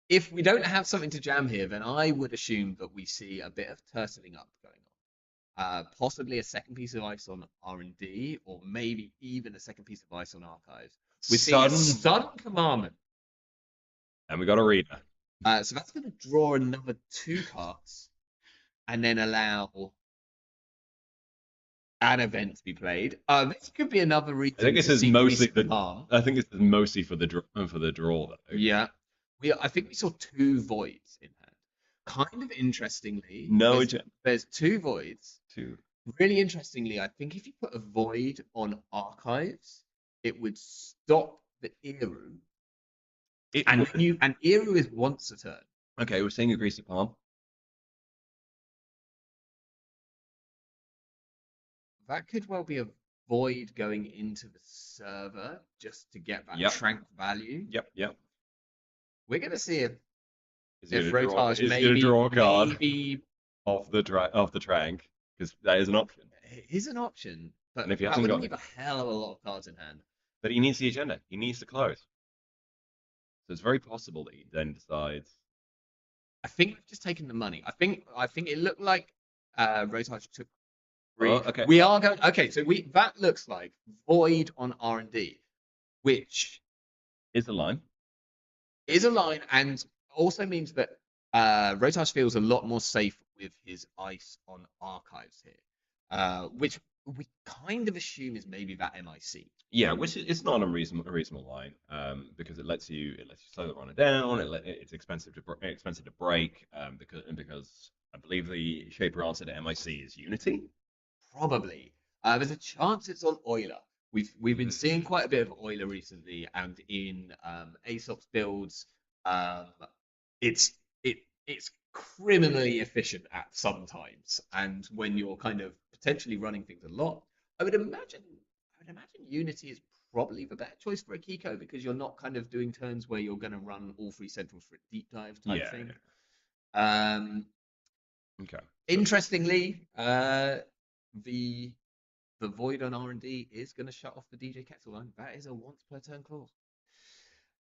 if we don't have something to jam here, then I would assume that we see a bit of turtling up going on. Possibly a second piece of ice on R&D, or maybe even a second piece of ice on Archives. We're seeing sudden commandment. And we got Arena. So that's going to draw another 2 cards, and then allow an event to be played. This could be another reason. I think this is mostly I think this is mostly for the draw though. Yeah, I think we saw 2 voids in hand. Kind of interestingly, there's 2 voids. 2. Really interestingly, I think if you put a void on Archives, it would stop the Eru. And Eru is once a turn. Okay, we're seeing a greasy palm. That could well be a void going into the server just to get that trank value. Yep. We're going to see if Rotage maybe draw a card maybe off the trank, because that is an option. It is an option, but and if he that hasn't would got leave a hell of a lot of cards in hand. But he needs the agenda. He needs to close. So it's very possible that he then decides. I think we've just taken the money. I think it looked like Rotage took. Okay. We are going. Okay, so that looks like void on R&D, which is a line. And also means that Rotage feels a lot more safe with his ice on Archives here, which we kind of assume is maybe that MIC. Yeah, which it's not a reasonable line, because it lets you slow the runner down. It's expensive to break, because I believe the shaper answer to MIC is Unity. Probably. There's a chance it's on Euler. We've been seeing quite a bit of Euler recently, and in Aesop's builds, it's criminally efficient at sometimes. And when you're kind of potentially running things a lot, I would imagine Unity is probably the better choice for Akiko, because you're not kind of doing turns where you're going to run all 3 centrals for a deep dive type thing. Okay. Interestingly, the void on R&D is going to shut off the DJ Kettle line. That is a once per turn clause.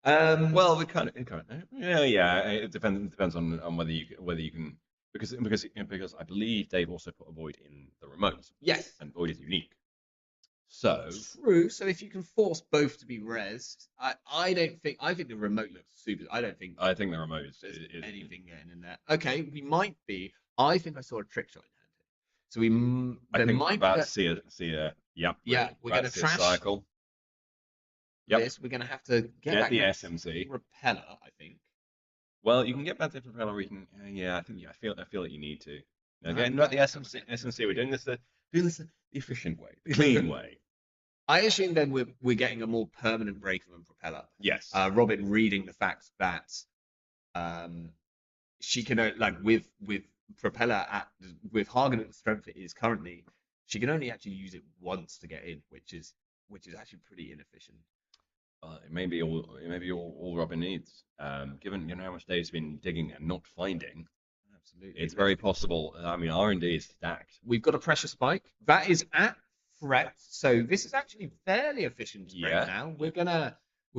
Well, we kind of yeah. It depends on whether you can, because I believe Dave also put a void in the remote. Yes, and void is unique. So true. So if you can force both to be rezzed, I think the remote looks super. I think the remote is anything getting in there. Okay, we might be. I think I saw a trick shot in hand here. So we're going to trash cycle. This. We're going to have to get the SMC repeller. I think. Well, you can get back to repeller. We can. I feel that you need to. Again, not the SMC. We're doing this the efficient way, the clean way. I assume then we're getting a more permanent breaker than propeller. Yes. Robin reading the fact that she can with propeller with Hagen at the strength it is currently, she can only actually use it once to get in, which is actually pretty inefficient. It may be all Robin needs, given how much Dave's been digging and not finding. Absolutely, it's very possible. I mean, R&D is stacked. We've got a pressure spike that is at threat, so this is actually fairly efficient right now. We're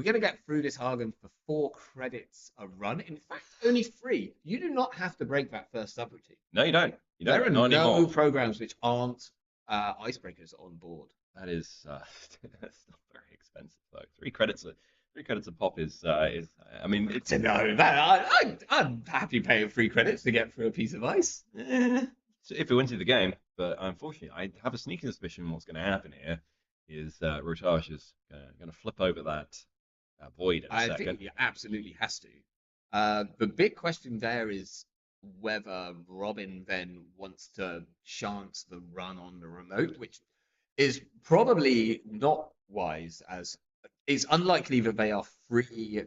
gonna get through this Hagen for 4 credits a run. In fact, only 3. You do not have to break that first subroutine. No, you don't. There are no programs which aren't icebreakers on board. That is that's not very expensive though. 3 credits a pop is I mean, it's no. I'm happy paying 3 credits to get through a piece of ice. So if we went through the game, but unfortunately, I have a sneaking suspicion what's going to happen here is Rotage is going to flip over that void in a second. I think he absolutely has to. The big question there is whether Robin then wants to chance the run on the remote, which is probably not wise, as it's unlikely that they are 3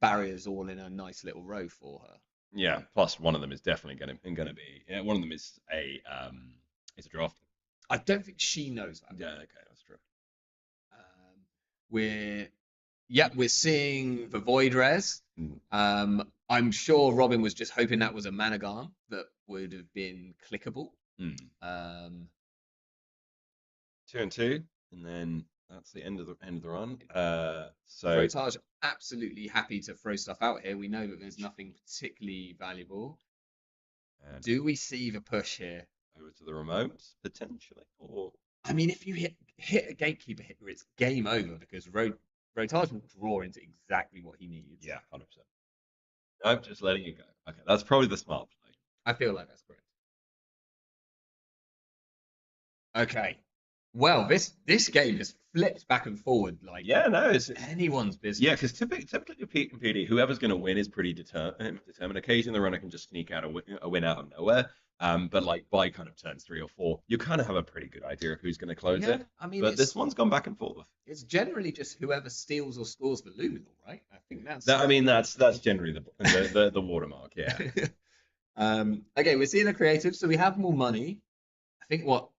barriers all in a nice little row for her. Yeah. Plus, one of them is definitely going to be. Yeah, one of them is a draft. I don't think she knows that. Yeah. Okay, that's true. We're seeing the Void Res. Mm. I'm sure Robin was just hoping that was a Managarm that would have been clickable. 2 and 2, and then that's the end of the run. So Rotage absolutely happy to throw stuff out here. We know that there's nothing particularly valuable. Do we see the push here? Over to the remote, potentially. Or I mean, if you hit a gatekeeper hitter, it's game over because Rotage will draw into exactly what he needs. Yeah, 100%. I'm just letting you go. Okay, that's probably the smart play. I feel like that's correct. Okay. Well, this game has flipped back and forward like it's anyone's business. Yeah, because typically PD, whoever's going to win is pretty determined. Occasionally, the runner can just sneak out a win out of nowhere. But like by kind of turns 3 or 4, you kind of have a pretty good idea of who's going to close it. I mean, but this one's gone back and forth. It's generally just whoever steals or scores the Luminal, right? I think that's. That's generally the watermark. Yeah. Okay, we're seeing the creative, so we have more money. I think what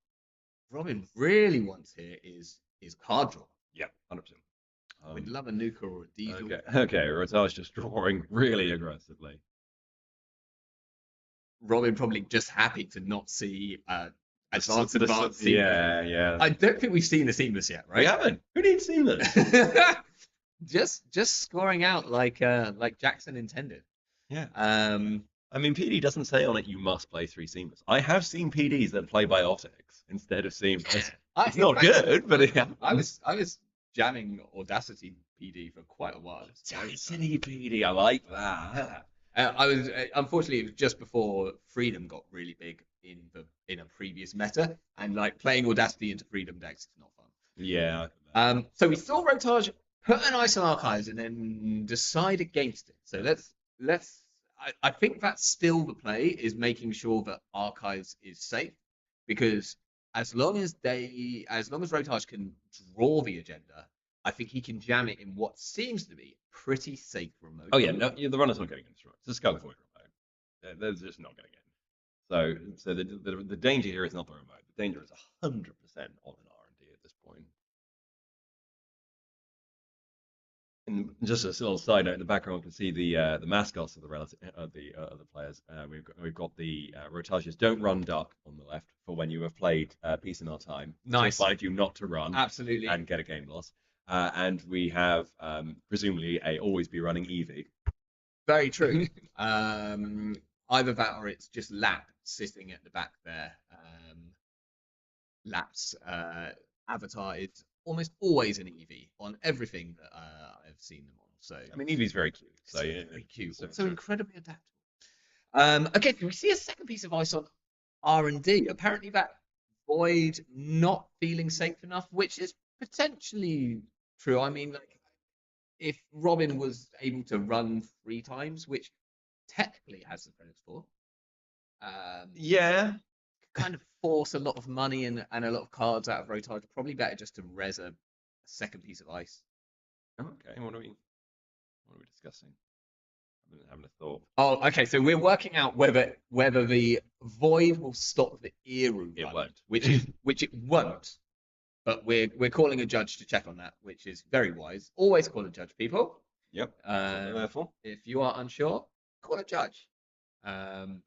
Robin really wants here is card draw. Yeah, 100%. We'd love a Nuka or a Diesel. Okay. Rotage's just drawing really aggressively. Robin probably just happy to not see advanced. Yeah. I don't think we've seen the seamless yet, right? We haven't. Who needs seamless? just scoring out like Jackson intended. Yeah. I mean, PD doesn't say on it you must play 3 seamless. I have seen PDs that play biotics instead of seamless. It's not good, but I was jamming Audacity PD for quite a while. Audacity PD, I like that. I was unfortunately it was just before Freedom got really big in a previous meta, and like playing Audacity into Freedom decks is not fun. Yeah. So we saw Rotage put an ice on Archives and then decide against it. So let's. I think that's still the play, is making sure that Archives is safe, because as long as Rotage can draw the agenda, I think he can jam it in what seems to be pretty safe remote. Oh yeah, no, the runner's not getting in. It's a Skull Void remote. They're just not going to get in. So the danger here is not the remote. The danger is 100% on an R&D at this point. And just a little side note, in the background you can see the mascots of the players. We've got the Rotages don't run duck on the left for when you have played Peace in Our Time. Nice. To find you not to run. Absolutely. And get a game loss. And we have presumably a always be running Eevee. Very true. Either that or it's just Lap sitting at the back there. Lap's avatar is almost always an Eevee on everything that I've seen them on. So I mean, Eevee's very cute. So yeah, very cute. So incredibly adaptable. Okay, can we see a second piece of ice on R&D? Apparently that Void not feeling safe enough, which is potentially true. I mean, like, if Robin was able to run 3 times, which technically has the credits for, yeah, kind of force a lot of money and a lot of cards out of Rotage. Probably better just to res a second piece of ice. Okay, what are we discussing? I've been having a thought. Oh, okay. So we're working out whether the Void will stop the Eru. It won't. Which it won't. But we're calling a judge to check on that, which is very wise. Always call a judge, people. Yep. Therefore, if you are unsure, call a judge. But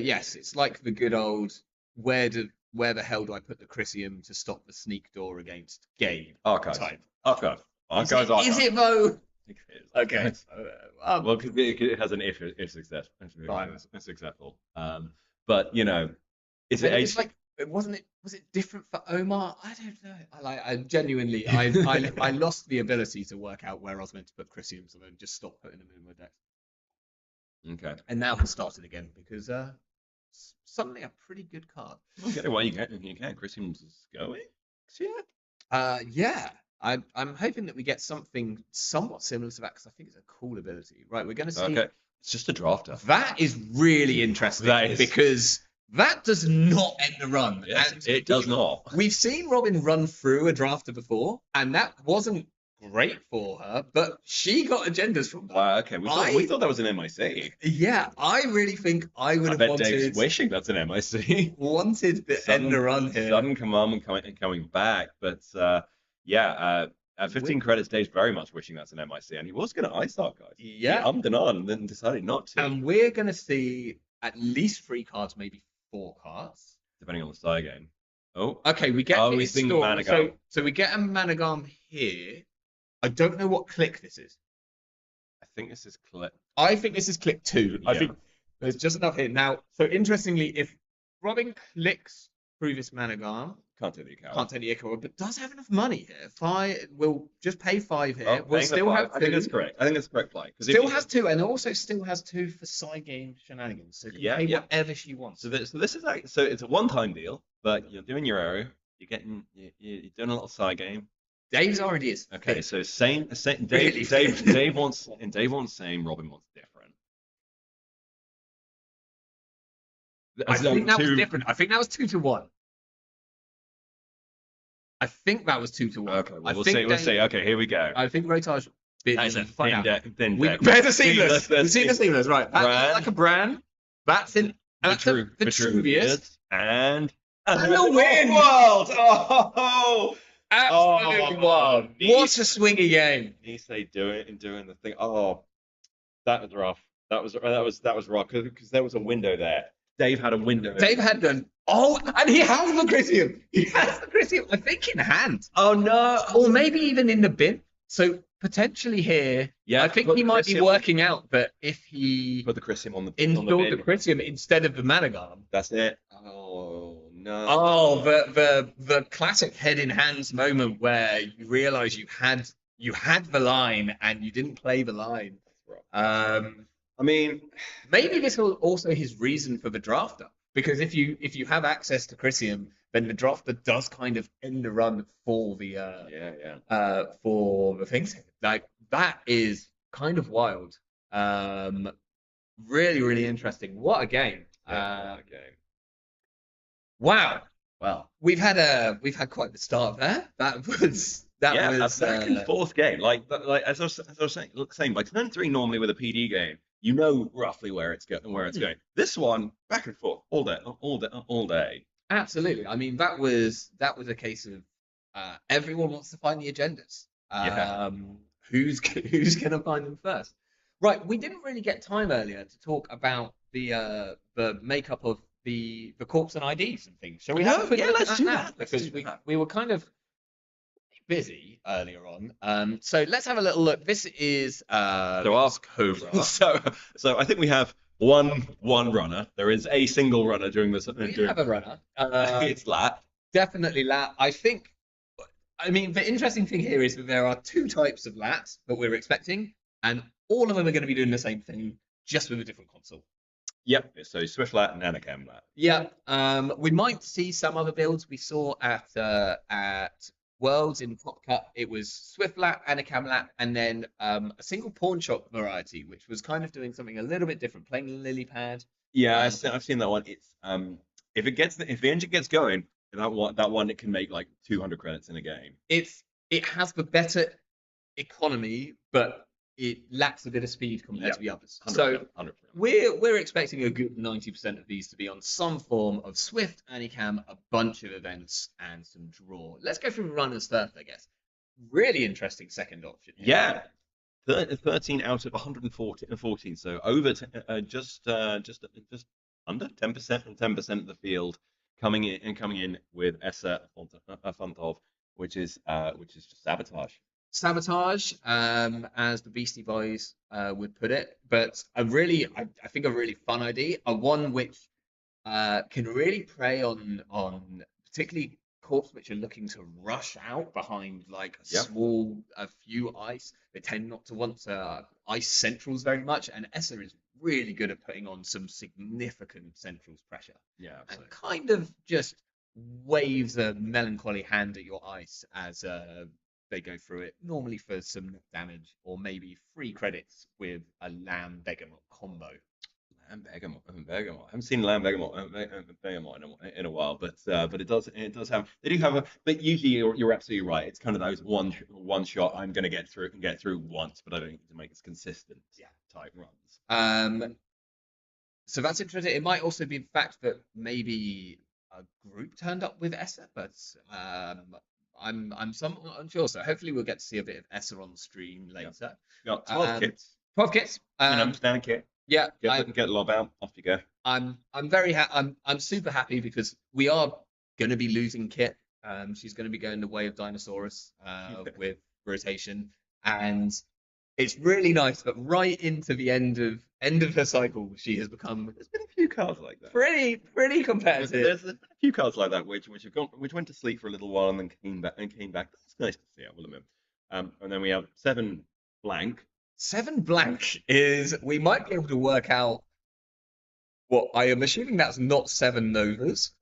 yes, it's like the good old where the hell do I put the Chrysium to stop the sneak door against Gabe? Archive. Archive. Is it though? It is. Okay. Well, it has an if successful. But you know, was it different for Omar? I don't know. I genuinely I lost the ability to work out where I was meant to put Chrysiums and then just stopped putting them in my deck. Okay. And now it started again because suddenly a pretty good card. I get it. Why you can. Chrysiums is going. Yeah. I'm hoping that we get something somewhat similar to that because I think it's a cool ability. Right, we're going to see. Okay. It's just a drafter. That is really interesting because That does not end the run. Yes, And it does not. We've seen Robin run through a drafter before, and that wasn't great for her, but she got agendas from that. Wow, okay. We thought that was an MIC. Yeah, I really think I would I have bet wanted Dave's wishing that's an MIC. wanted the end the run here. Sudden command and coming back. But yeah, at 15 credits, Dave's very much wishing that's an MIC. And he was going to ice that, guys. Yeah. He ummed and on and then decided not to. And we're going to see at least 3 cards, maybe 4 cards. Depending on the side game. Oh. Okay, we get we think Managam. So we get a Managam here. I don't know what click this is. I think this is click. I think this is click 2. Yeah. I think there's just enough here. Now, so interestingly, if Robin clicks through this Managam, Can't take the account. can't take the Echo, but does have enough money here. 5, we'll just pay 5 here. Oh, we'll still have 2. I think that's correct. I think that's the correct play. Still has 2, and also still has 2 for side game shenanigans. So can pay whatever she wants. So this is like, so it's a one-time deal, but you're doing your arrow. You're doing a little side game. Dave's already is. Okay, so same. Dave, Really? Dave wants same. Robin wants different. I think that was different. I think that was 2 to 1. I think that was 2 to 1. Okay, well, we'll see. Okay, here we go. I think Rotage bit. That is a thin deck. Better seamless. We've seen the seamless, right? That Brand. looks like a brand. That's in. That's the Vitruvius. And the win! World! Oh! Absolute one. What a swingy game. Nisei doing the thing. Oh, that was rough. That was rough because there was a window there. Dave had a window. Dave had done. Oh, and he has the Critium. He has the Critium, I think, in hand. Oh no! Or maybe even in the bin. So potentially here, Yeah, I think he might be working out that if he put the Critium on the installed the Critium instead of the Managam. That's it. Oh no! Oh, the classic head in hands moment where you realise you had the line and you didn't play the line. I mean, maybe this was also his reason for the drafter, because if you have access to Critium, then the drafter does kind of end the run for the for the things. Like that is kind of wild. Really, really interesting. What a game. Wow. Well, we've had quite the start there. That was a back and forth game. Like as I was saying, by turn 3 normally with a PD game, you know roughly where it's going. This one, back and forth all day. Absolutely. I mean, that was a case of everyone wants to find the agendas. Who's gonna find them first? Right. We didn't really get time earlier to talk about the makeup of the corpse and IDs and things. Shall we have a quick look at that now? Because we were kind of busy earlier on. So let's have a little look. This is Cobra. So I think we have one runner. There is a single runner during this. We have a runner. It's Lat. Definitely Lat. I mean, the interesting thing here is that there are 2 types of Lats that we're expecting, and all of them are going to be doing the same thing, just with a different console. Yep. So Swift Lat and Anacam Lat. Yeah. We might see some other builds. We saw at Worlds in Top Cut, it was Swift Lat, Anacam Lat, and then a single pawn shop variety, which was kind of doing something a little bit different, playing Lily Pad. Yeah, I've seen that one. It's if the engine gets going, that one it can make like 200 credits in a game. It has the better economy, but it lacks a bit of speed compared to the others. 100%, so 100%. we're expecting a good 90% of these to be on some form of Swift, Anycam, a bunch of events, and some draw. Let's go through runners first, I guess. Really interesting second option. Yeah. 13 out of 114, so over just under 10% and 10% of the field coming in with Essa Fontov, which is just sabotage. Sabotage, as the Beastie Boys would put it, but I think a really fun idea, one which can really prey on particularly corps which are looking to rush out behind like a few ice. They tend not to want ice centrals very much, and Essa is really good at putting on some significant centrals pressure. Yeah, absolutely. And kind of just waves a melancholy hand at your ice as they go through it, normally for some damage or maybe 3 credits with a Lamb Begamot combo. Bergamo. I haven't seen lamb Bergamo in a while, but it does have. They do have a. But usually you're absolutely right. It's kind of those one shot. I'm going to get through once, but I don't need to make it consistent. Yeah. Type runs. So that's interesting. It might also be the fact that maybe a group turned up with Essa, but I'm somewhat unsure. So hopefully we'll get to see a bit of Essa on the stream later. Got 12 kits. 12 kits. Standard kit. Yeah, Get the lob out. Off you go. I'm very happy. I'm super happy because we are going to be losing Kit. She's going to be going the way of Dinosaurus with rotation, and it's really nice that right into the end of her cycle, she has become. There's been a few cards like that. Pretty competitive. There's a few cards like that which went to sleep for a little while and then came back. That's nice to see. I will admit. And then we have 7 blank. 7 blank is we might be able to work out what I am assuming that's not 7 Novas.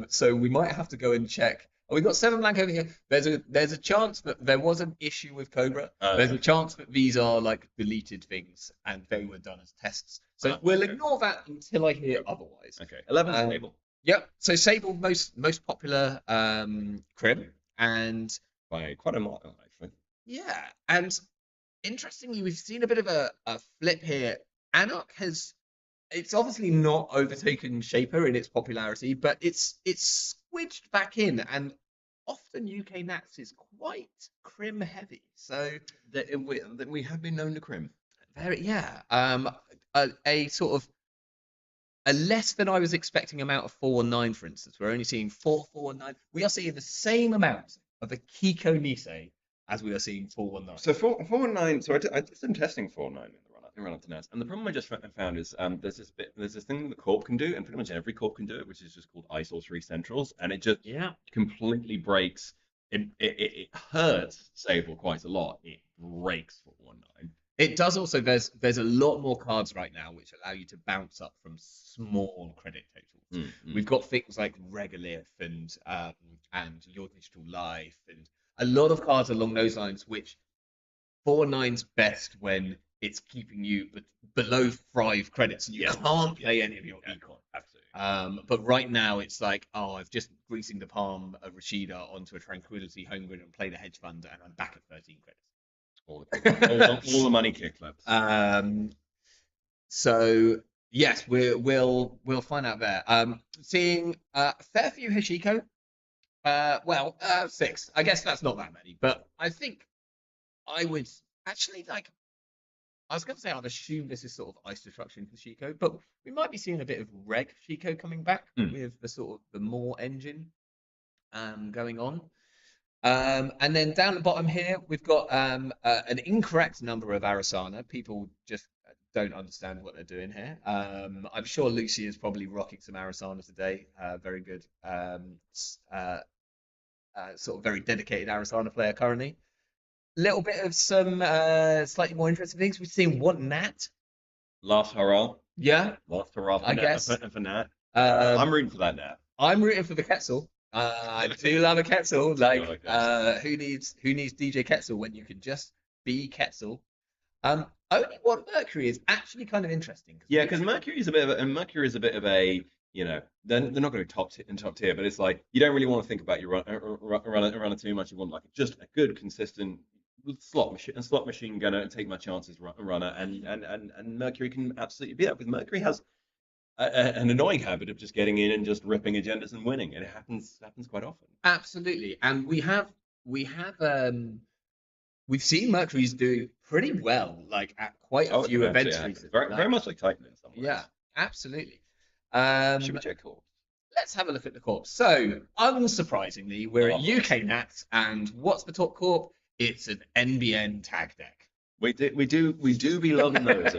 So we might have to go and check. Oh, we've got 7 blank over here. There's a chance that there was an issue with Cobra. There's a chance that these are like deleted things and they were done as tests. So we'll ignore that until I hear otherwise. Okay. 11 Sable. Yep. So Sable most popular crim and By quite a lot, actually. yeah, and interestingly, we've seen a bit of a flip here. Anarch it's obviously not overtaken Shaper in its popularity, but it's squidged back in, and often UK Nats is quite crim heavy. So that we have been known to crim. A sort of a less than I was expecting amount of 419, for instance. We're only seeing 449. We are seeing the same amount of the Kiko Nisei as we are seeing 419. So 419. So I did some testing 419 in the run up to Nats, and the problem I just found is there's this thing the Corp can do, and pretty much every Corp can do it, which is just called ISO 3 centrals, and it just completely breaks. It hurts Sable quite a lot. It breaks 419. It does also. There's a lot more cards right now which allow you to bounce up from small credit totals. We've got things like Regolith and Your Digital Life and a lot of cards along those lines, which 4-9's best when it's keeping you below 5 credits and you can't play any of your econ. Absolutely. But right now it's like, I've just greasing the palm of Rashida onto a Tranquility home grid and play the hedge fund, and I'm back at 13 credits. All the money kickflips. So yes, we'll find out there. Seeing a fair few Hashiko. 6. I guess that's not that many, but I think I would actually like. I was going to say I'd assume this is sort of Ice Destruction Hashiko, but we might be seeing a bit of Reg Shiko coming back with the sort of the more engine going on. And then down the bottom here, we've got an incorrect number of Arasana. People just don't understand what they're doing here. I'm sure Lucy is probably rocking some Arasana today. Very good. Sort of very dedicated Arasana player currently. Little bit of some slightly more interesting things. We've seen one Nat. Last hurrah. Yeah. Last hurrah for I guess. For Nat. I'm rooting for that Nat. I'm rooting for the Quetzal. I do love a Quetzal. Like, who needs DJ Quetzal when you can just be Quetzal? Only one Mercury is actually kind of interesting. Yeah, because Mercury is a bit of a they're not going to be top tier, but it's like you don't really want to think about your runner too much. You want like just a good consistent slot machine gunner and take my chances runner, and Mercury can absolutely be that. Because Mercury has an annoying habit of just getting in and just ripping agendas and winning, and it happens quite often. Absolutely, and we've seen Mercury's do pretty well, like at quite a few events recently. Very much like Titan in some ways. Yeah, absolutely. Should we check Corps? Let's have a look at the Corps. So, unsurprisingly, we're at UK Nats, and what's the top Corp? It's an NBN tag deck. We do be loving those,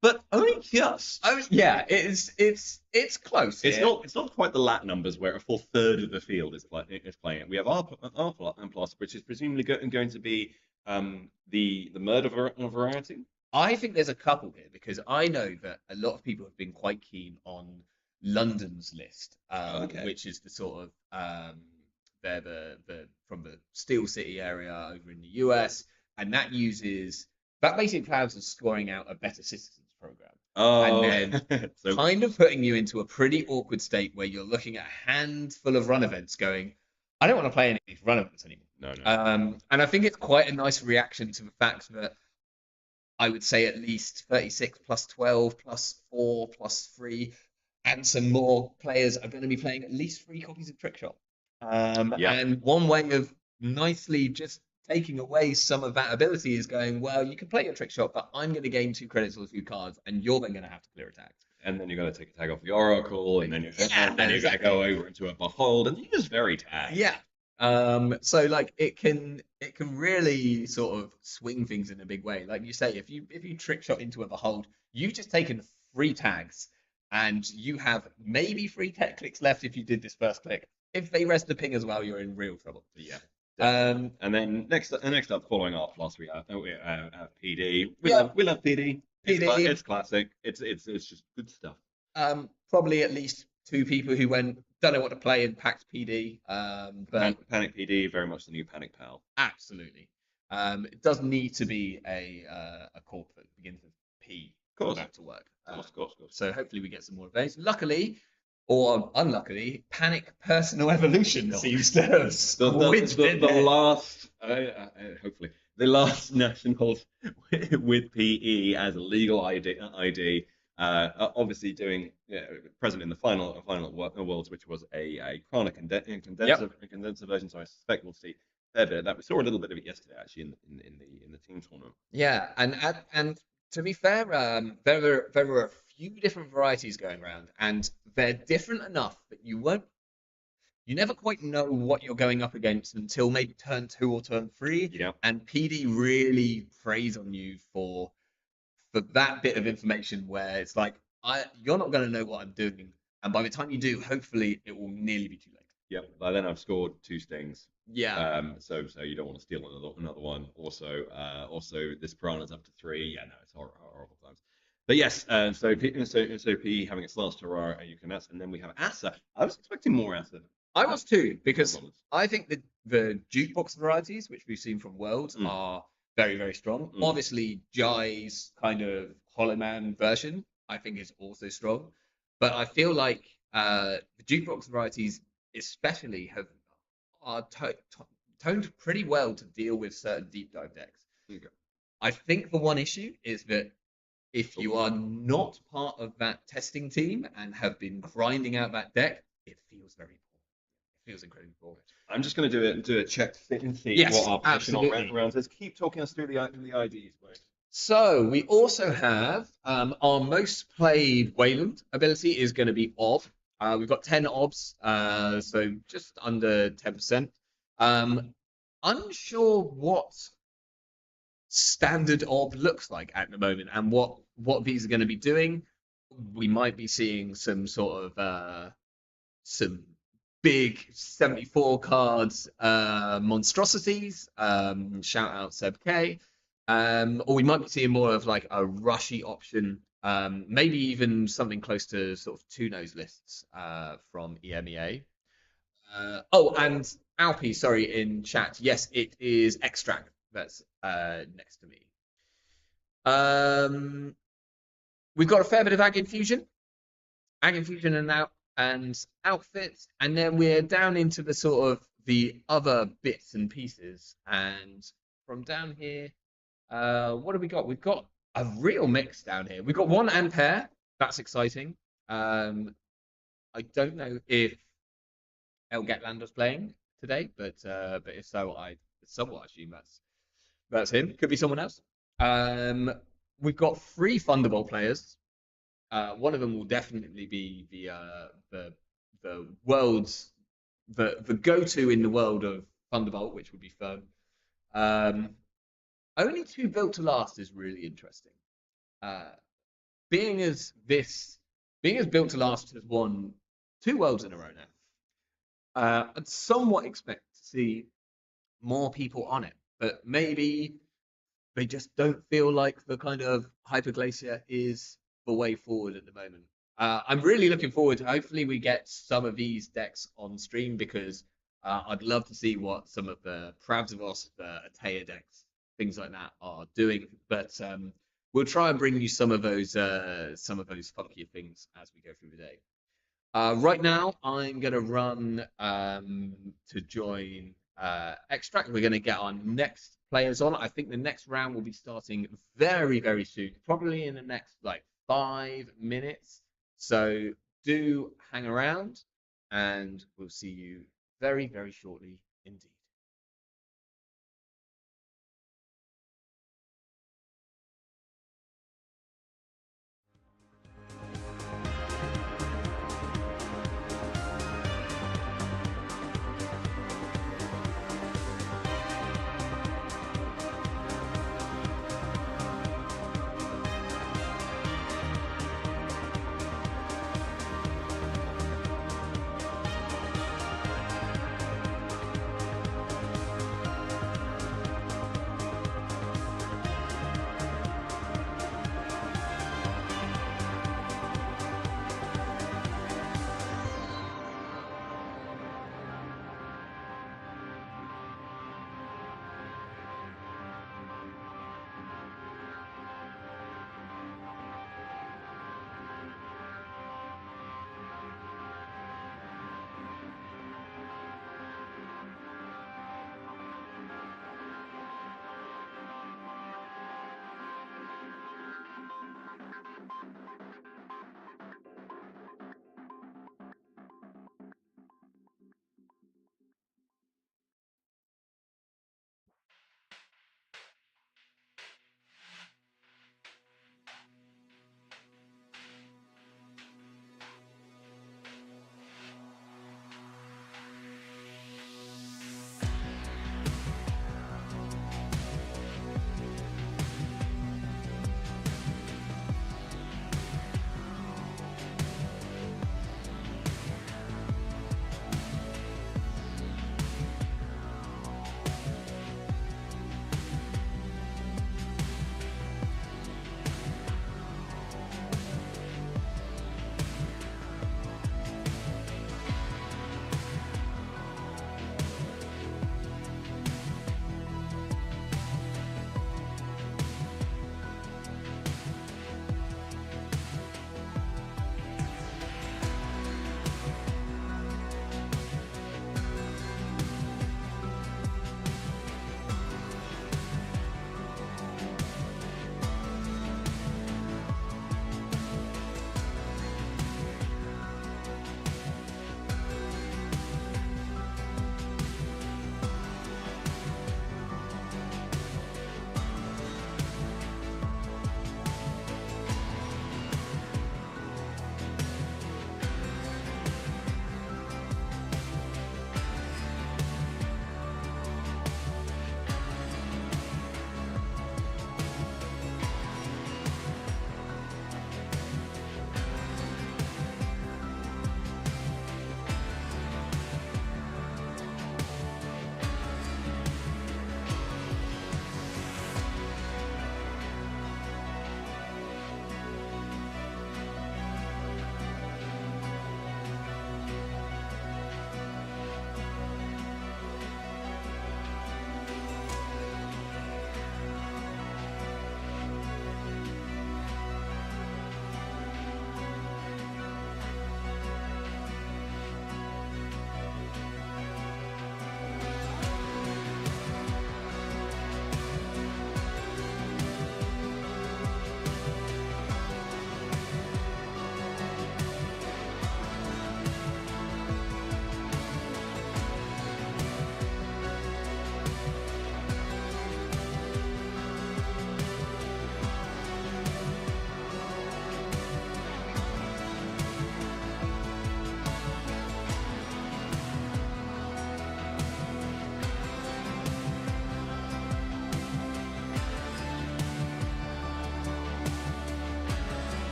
but only just. Yeah, it's close. It's not quite the lat numbers where a full third of the field is playing it. We have R plus, which is presumably going to be the murder variety. I think there's a couple here because I know that a lot of people have been quite keen on London's list, which is the sort of they're the from the Steel City area over in the US. And that basically plans on scoring out a better citizens program. And Oh, then so kind of putting you into a pretty awkward state where you're looking at a handful of run events going, I don't want to play any of these run events anymore. no, no. And I think it's quite a nice reaction to the fact that I would say at least 36 plus 12 plus 4 plus 3 and some more players are going to be playing at least 3 copies of Trick Shot. Yeah, And one way of nicely just taking away some of that ability is going, well, you can play your Trick Shot, but I'm going to gain 2 credits or 2 cards, and you're then going to have to clear a tag. and then you're going to take a tag off the Oracle, and then you're going to go over into a Behold, and you just very tag. Yeah. So like it can really sort of swing things in a big way. Like you say, if you trick shot into a Behold, you've just taken 3 tags and you have maybe 3 tech clicks left if you did this first click. If they rest the ping as well, you're in real trouble. Yeah. And then next up, following our plus, we have PD. We Yeah. love PD. PD. It's classic. It's just good stuff. Probably at least 2 people who don't know what to play and packed PD. But Panic PD, very much the new Panic Pal. absolutely. It does need to be a corp that begins with P for that to work. Of course. So hopefully we get some more of those. Luckily, or unluckily, Panic Personal Evolution seems to have squidged in the there. last, hopefully, the last nationals with PE as a legal ID. Obviously doing present in the final worlds, which was a Chrono condenser version. So I suspect we'll see a fair bit of that. We saw a little bit of it yesterday, actually, in the team tournament. Yeah, and to be fair, there were a few different varieties going around, and they're different enough that you never quite know what you're going up against until maybe turn 2 or turn 3. Yeah. And PD really preys on you for that bit of information where it's like, you're not going to know what I'm doing, and by the time you do, hopefully it will nearly be too late. Yep. By then I've scored 2 stings. Yeah. So you don't want to steal another one. Also this piranha's up to 3. Yeah, no, it's horrible times. But yes, so P having its last hurrah, you can and then we have Asa. I was expecting more Asa. I was too, because I think that the jukebox varieties, which we've seen from Worlds, are very, very strong. Obviously, Jai's kind of Hollow Man version, I think, is also strong. But I feel like the jukebox varieties, especially, are toned pretty well to deal with certain deep dive decks. Okay. I think the one issue is that if you are not part of that testing team and have been grinding out that deck, it feels very poor. It feels incredibly poor. I'm just going to do a check and see Yes, what our position on absolutely. rounds is. Keep talking us through the IDs, please. So we also have our most played Wayland ability is going to be Ob. We've got 10 Obs, so just under 10%. Unsure what standard Ob looks like at the moment and what these are going to be doing. We might be seeing some sort of some big 74 cards monstrosities. Shout out Seb K. Or we might be seeing more of like a rushy option, maybe even something close to sort of 2-nose lists from EMEA. And Alpi, sorry, in chat. Yes, it is Extract that's next to me. We've got a fair bit of Ag Infusion and outfits, and then we're down into the sort of the other bits and pieces. And from down here, what have we got? We've got a real mix down here. We've got 1 Ampere. That's exciting. I don't know if El Gatlander's playing today, but if so, I somewhat assume that's him. Could be someone else. We've got 3 Thunderbolt players. One of them will definitely be the world's the go-to in the world of Thunderbolt, which would be Firm. Only 2 built to last is really interesting. Being as built to last has won 2 worlds in a row now. I'd somewhat expect to see more people on it, but maybe they just don't feel like the kind of Hyperglacier is the way forward at the moment. I'm really looking forward to hopefully we get some of these decks on stream, because I'd love to see what some of the Pravzivos, the Atien decks, things like that are doing. But we'll try and bring you some of those funkier things as we go through the day. Right now, I'm going to run to join Extract. We're going to get our next players on. I think the next round will be starting very, very soon, probably in the next like 5 minutes. So do hang around, and we'll see you very, very shortly indeed.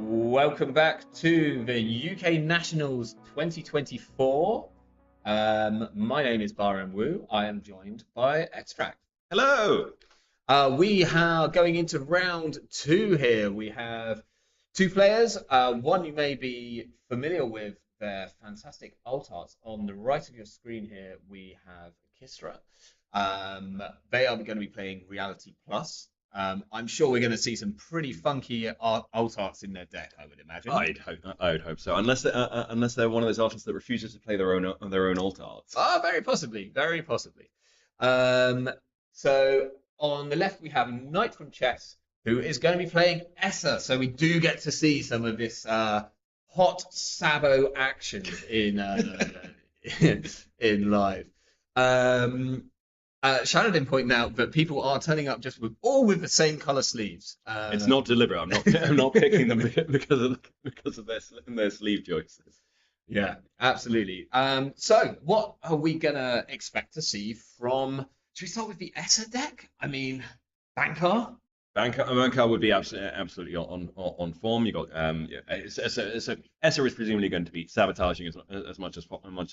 Welcome back to the UK Nationals 2024. My name is Baran Wu. I am joined by Extract. Hello. We are going into round two here. We have two players. One you may be familiar with their fantastic alt arts. On the right of your screen here, we have Kisra. They are going to be playing Reality Plus. I'm sure we're going to see some pretty funky alt arts in their deck, I would imagine. I would hope so, unless they're one of those artists that refuses to play their own alt arts. Very possibly, very possibly. So on the left we have Knight from Chess, who is going to be playing Essa. So we do get to see some of this hot Sabo action in in live. Shannon pointing out that people are turning up just with the same color sleeves. It's not deliberate. I'm not picking them because of their sleeve choices. Yeah, absolutely. So what are we gonna expect to see from? Should we start with the Essa deck? I mean, Bankar. Bankar would be absolutely on form. You got so Essa is presumably going to be sabotaging as much as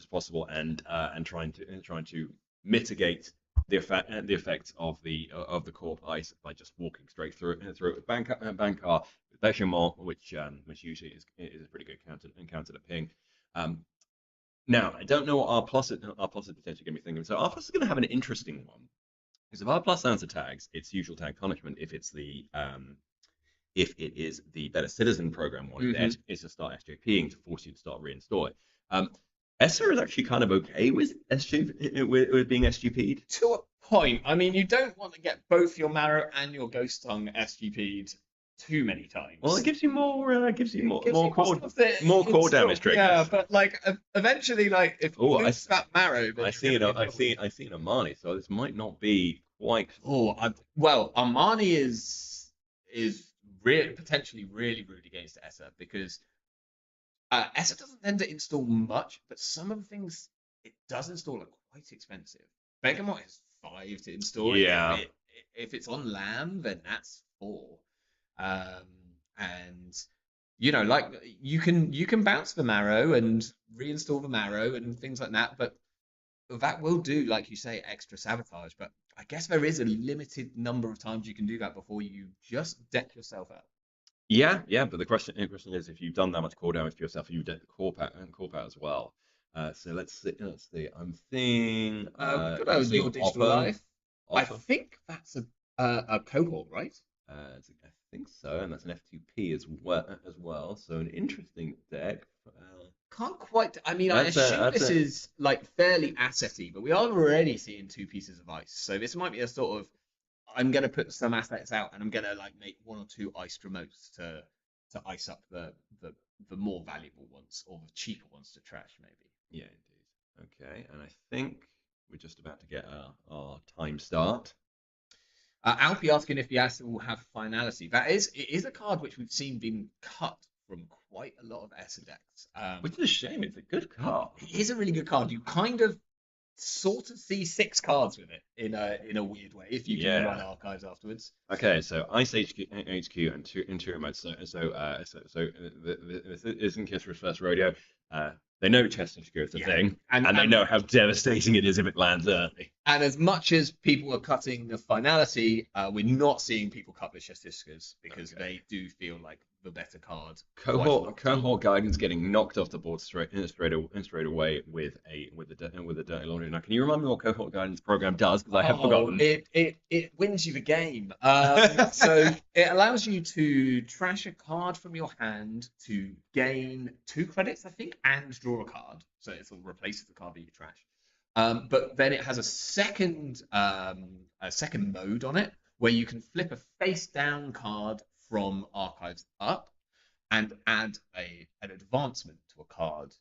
possible and trying to mitigate the effects of the Corp ice by just walking straight through it. Bankar with Bechamel, which usually is a pretty good counter to ping. Now I don't know what R plus is potentially going to be thinking. So R plus is going to have an interesting one. Because if R plus answer tags, its usual tag punishment, if it is the Better Citizen program one, is to start SJPing to force you to start reinstall it. Essa is actually kind of okay with with being SGP'd. To a point. I mean, you don't want to get both your Marrow and your Ghost Tongue SGP'd too many times. Well, it gives you more core damage triggers. Yeah, but like eventually, like if you lose that Marrow, then I see an Armani, so this might not be quite. Well, Armani is potentially really rude against Essa because Essa doesn't tend to install much, but some of the things it does install are quite expensive. Bergamot is 5 to install. Yeah. If it's on Lamb, then that's 4. And you know, like you can bounce the Marrow and reinstall the Marrow and things like that, but that will do, like you say, extra sabotage. But I guess there is a limited number of times you can do that before you just deck yourself out. Yeah, but the question is, if you've done that much core damage to yourself, you deck the Corp out as well. So let's see. I'm thinking. Your Digital Life. I think that's a cohort, right? I think so, and that's an F2P as well. So an interesting deck. Can't quite. I mean, I assume this is like fairly assety, but we are already seeing 2 pieces of ice. So this might be a sort of. I'm going to put some assets out, and I'm going to like make 1 or 2 iced remotes to ice up the more valuable ones or the cheaper ones to trash, maybe. Yeah, indeed. Okay, and I think we're just about to get our time start. Alfie asking if the asset will have finality. It is a card which we've seen being cut from quite a lot of Essa decks. Which is a shame. It's a good card. It is a really good card. You kind of sort of see 6 cards with it in a weird way if you can run archives afterwards. Okay, so Ice HQ and two remotes. So this isn't Kisra's first rodeo. They know chest HQ is a thing, and they know how devastating it is if it lands early. And as much as people are cutting the finality, we're not seeing people cut the chest HQs because they do feel like the better card. Cohort guidance getting knocked off the board straight away with the dirty laundry. Now, can you remind me what cohort guidance program does? Because I have forgotten. It wins you the game. So it allows you to trash a card from your hand to gain 2 credits, I think, and draw a card. So it sort of replaces the card that you trash. But then it has a second mode on it where you can flip a face down card from archives up and add an advancement to a card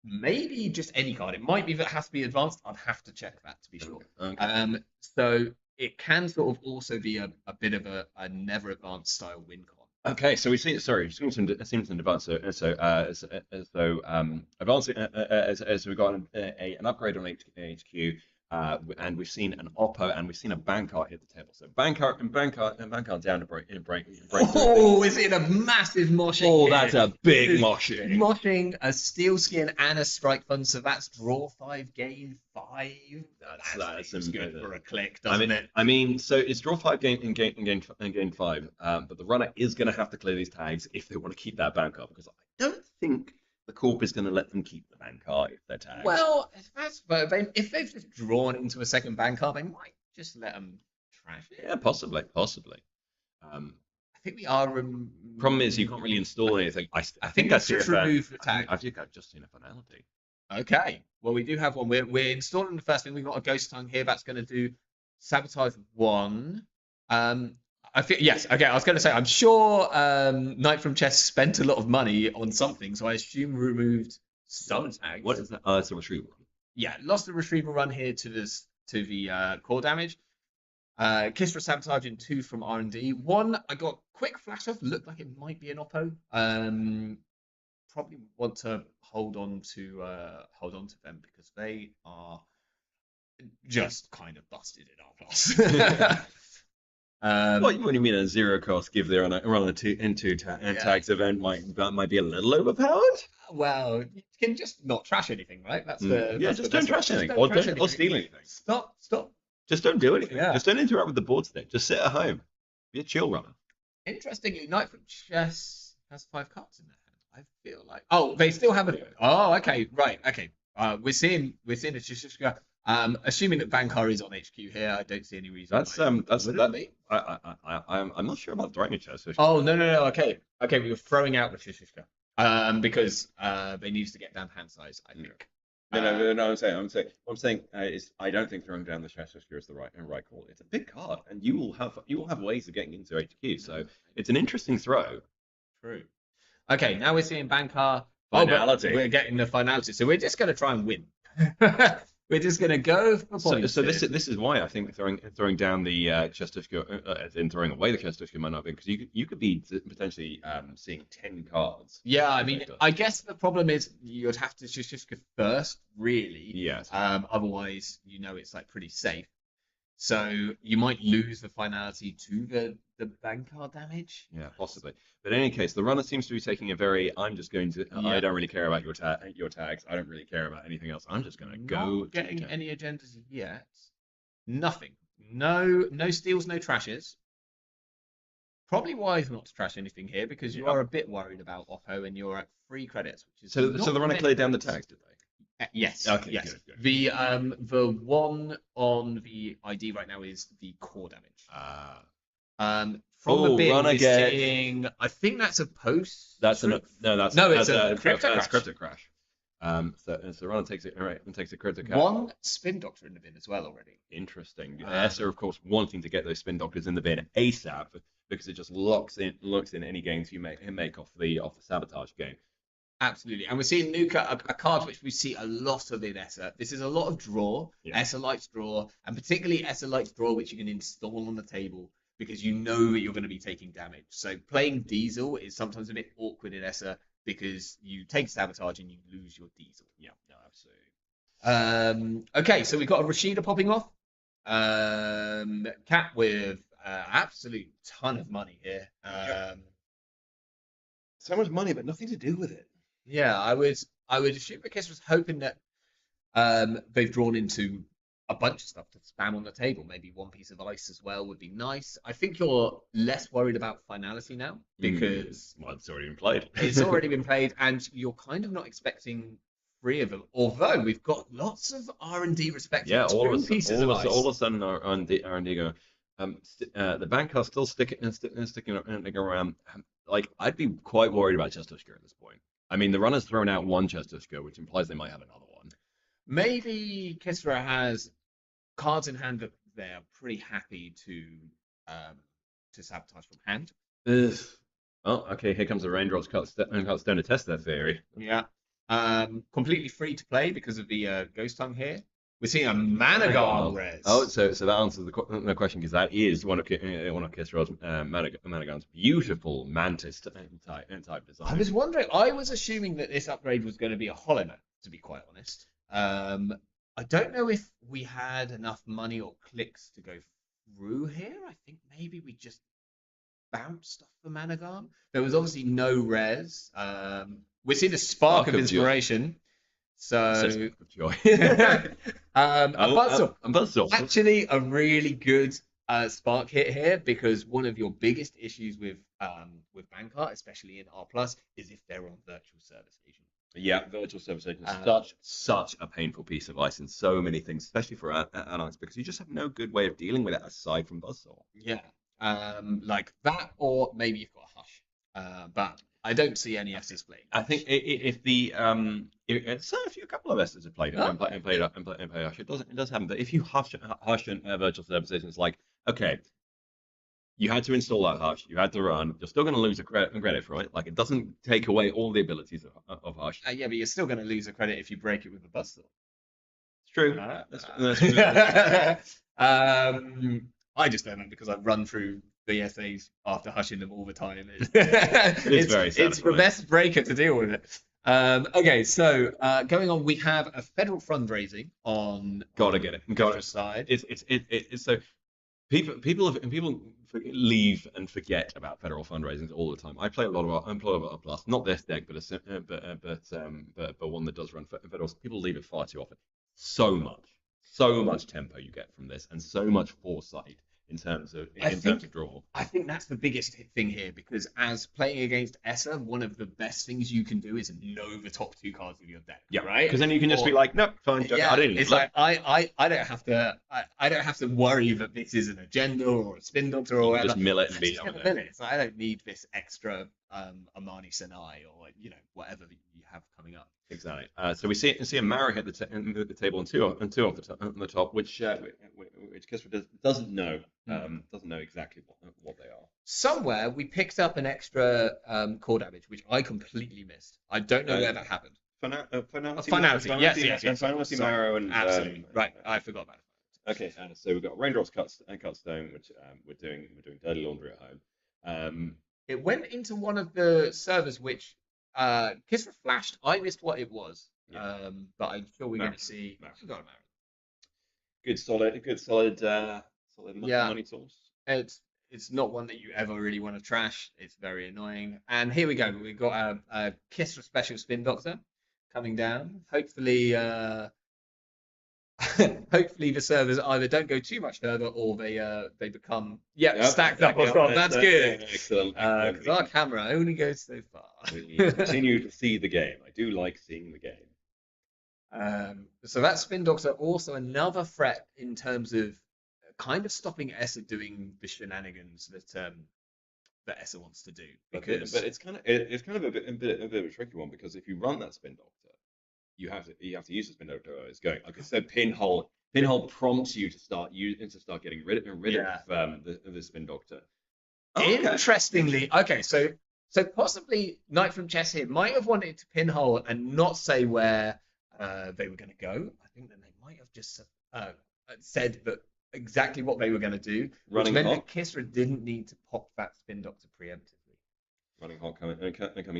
maybe just any card. It might be that it has to be advanced. I'd have to check that to be sure. Okay. So it can sort of also be a bit of a never advanced style win con. Okay, so we've seen. Sorry, we've seen some advance. As though advancing as we've got an upgrade on HQ, and we've seen an Oppo, and we've seen a Bankart hit the table. So Bankart down to break. Oh, is it a massive moshing? Oh, here? that's a big This is moshing. Moshing, a steel skin, and a strike fund. So that's draw 5, gain 5. That's seems good for a click, I doesn't mean, it? I mean, so it's draw 5, gain 5. But the runner is going to have to clear these tags if they want to keep that Bankart, because I don't think the Corp is going to let them keep the Bankart if they're tagged. Well, if they've just drawn into a second bank card, they might just let them trash it. Yeah, possibly. I think we are. Problem is, you can't really install anything. I think it's just remove the tag. I think I've just seen a finality. Okay. Well, we do have one. We're installing the first thing. We've got a ghost tongue here. That's going to do sabotage 1. I think yes. Okay. I was going to say I'm sure Knight from Chess spent a lot of money on something, so I assume removed some tags. What is that? Oh, it's a retrieval. Yeah, lost the retrieval run here to the core damage. Kistra sabotaging 2 from R&D. 1 I got quick flash off. Looked like it might be an Oppo. Probably want to hold on to them because they are just kind of busted in R+. What do you mean a 0 cost give there on a 2 tags event might be a little overpowered? Well, you can just not trash anything, right? That's the just don't trash anything or steal anything. Stop. Just don't do anything. Yeah. Just don't interact with the board state. Just sit at home. Be a chill runner. Interestingly, Knight from Chess has 5 cards in their hand. I feel like they still have it. Oh, okay, right, okay. We're seeing a Shishishka. Assuming that Bankar is on HQ here, I don't see any reason. I'm not sure about Dragon Chess. Oh no. Okay, we were throwing out the Shishishka because they needs to get down hand size. I think. No. I'm saying is I don't think throwing down the Chester is the right call. It's a big card, and you will have ways of getting into HQ. So it's an interesting throw. True. Okay, now we're seeing Bankar Finality. We're getting the finality, so we're just going to try and win. We're just going to go for points. So this is why I think throwing down the Chestushka, and throwing away the Chestushka might not be, because you could be potentially seeing 10 cards. Yeah, I mean, I guess the problem is you'd have to Chestushka first, really. Yes. Otherwise, it's like pretty safe. So you might lose the finality to the Bankar damage. Yeah, possibly. But in any case, the runner seems to be taking a very, I'm just going to, I don't really care about your tags. I don't really care about anything else. I'm just going to go. Not getting any agendas yet. Nothing. No steals, no trashes. Probably wise not to trash anything here because you are a bit worried about Oppo and you're at 3 credits, which is so the runner cleared down the tags, did they? Yes. Okay. Yes. Good. The one on the ID right now is the core damage. From the bin, we're seeing. I think that's a post. It's a crypto crash. So the runner takes it and takes a crypto crash. 1 spin doctor in the bin as well already. Interesting. Esther, of course, wanting to get those spin doctors in the bin ASAP because it just locks in any gains you make off the sabotage game. Absolutely. And we're seeing Nuka, a card which we see a lot of in Essa. This is a lot of draw. Yeah. Essa likes draw, and particularly Essa likes draw, which you can install on the table because you know that you're going to be taking damage. So playing Diesel is sometimes a bit awkward in Essa because you take sabotage and you lose your Diesel. Yeah, no, absolutely. Okay, so we've got a Rashida popping off. Cat with absolute ton of money here. So much money, but nothing to do with it. Yeah, I would assume the Kiss was hoping that they've drawn into a bunch of stuff to spam on the table. Maybe 1 piece of ice as well would be nice. I think you're less worried about finality now because it's already been played. It's already been played, and you're kind of not expecting 3 of them. Although we've got lots of R&D respecting 2 pieces of ice. All of a sudden, R&D go. The bank are still sticking around. Like, I'd be quite worried about Chestushka at this point. I mean, the runner's thrown out 1 Chestushka, which implies they might have another one. Maybe Kisra has cards in hand that they're pretty happy to sabotage from hand. Oh, okay. Here comes the raindrops. Cut stone to test their theory. Yeah. Completely free to play because of the Ghost Tongue here. We're seeing a Managarm res. Oh, so that answers the question, because that is one of Kisra's Managarm's beautiful mantis type design. I was wondering, I was assuming that this upgrade was going to be a Hollow Man, to be quite honest. I don't know if we had enough money or clicks to go through here. I think maybe we just bounced off the Managarm. There was obviously no res. We're seeing a spark of inspiration. So, joy. a Buzzsaw. Actually, a really good spark hit here, because one of your biggest issues with Bankart, especially in R+, is if they're on virtual service agent. Yeah, virtual service agent is such a painful piece of ice in so many things, especially for allies, because you just have no good way of dealing with it aside from Buzzsaw. Yeah, like that, or maybe you've got a Hush, but I don't see any S's played. I think if a couple of S's have played it and played Hush, it does happen. But if you Hush and virtual service agent, it's like, okay, you had to install that Hush, you had to run. You're still going to lose a credit for it. Like, it doesn't take away all the abilities of Hush. Yeah, but you're still going to lose a credit if you break it with a Buzzsaw. It's true. I just don't know, because I've run through the essays after hushing them all the time. It's very satisfying. It's the best breaker to deal with it. Okay, so going on, we have a federal fundraising on. Gotta get it. Got it. Side. It's so people leave and forget about federal fundraisings all the time. I play a lot of Plus, not this deck, but one that does run federal. People leave it far too often. So much tempo you get from this, and so much foresight in terms of draw. I think that's the biggest thing here, because as playing against Essa, one of the best things you can do is know the top two cards of your deck. Yeah, right. Because then you can just be like, nope, fine. Yeah, I didn't. It's like I don't have to. I don't have to worry that this is an agenda or a spin doctor or whatever. Just mill it and be on it. It's like, I don't need this extra Amani Senai or whatever you have coming up. Exactly. So we see a Mara hit the table and two off the top, which Kisra doesn't know exactly what they are. Somewhere we picked up an extra core damage, which I completely missed. I don't know where that happened. Finality. Yes. Finality Mara and absolutely right. I forgot about it. Okay, so we've got Raindrops Cutstone, which we're doing dirty laundry at home. It went into one of the servers, which Kisra flashed. I missed what it was, but I'm sure we're going to see. Good solid money source. It's not one that you ever really want to trash. It's very annoying. And here we go. We've got a Kisra special spin doctor coming down. Hopefully, hopefully the servers either don't go too much further, or they become stacked up on top. That's good. Excellent. Because our camera only goes so far. We continue to see the game. I do like seeing the game. So that spin doctor also another threat in terms of kind of stopping Essa doing the shenanigans that Essa wants to do. Because but it's kind of a bit of a tricky one, because if you run that spin doctor, you have to use the spin doctor as going. Like I said, pinhole prompts you to start getting rid of the spin doctor. Interestingly, okay, so possibly Knight from Chess here might have wanted to pinhole and not say where they were going to go. I think that they might have just said that exactly what they were going to do, which meant that Kisra didn't need to pop that spin doctor preemptively. Running hot coming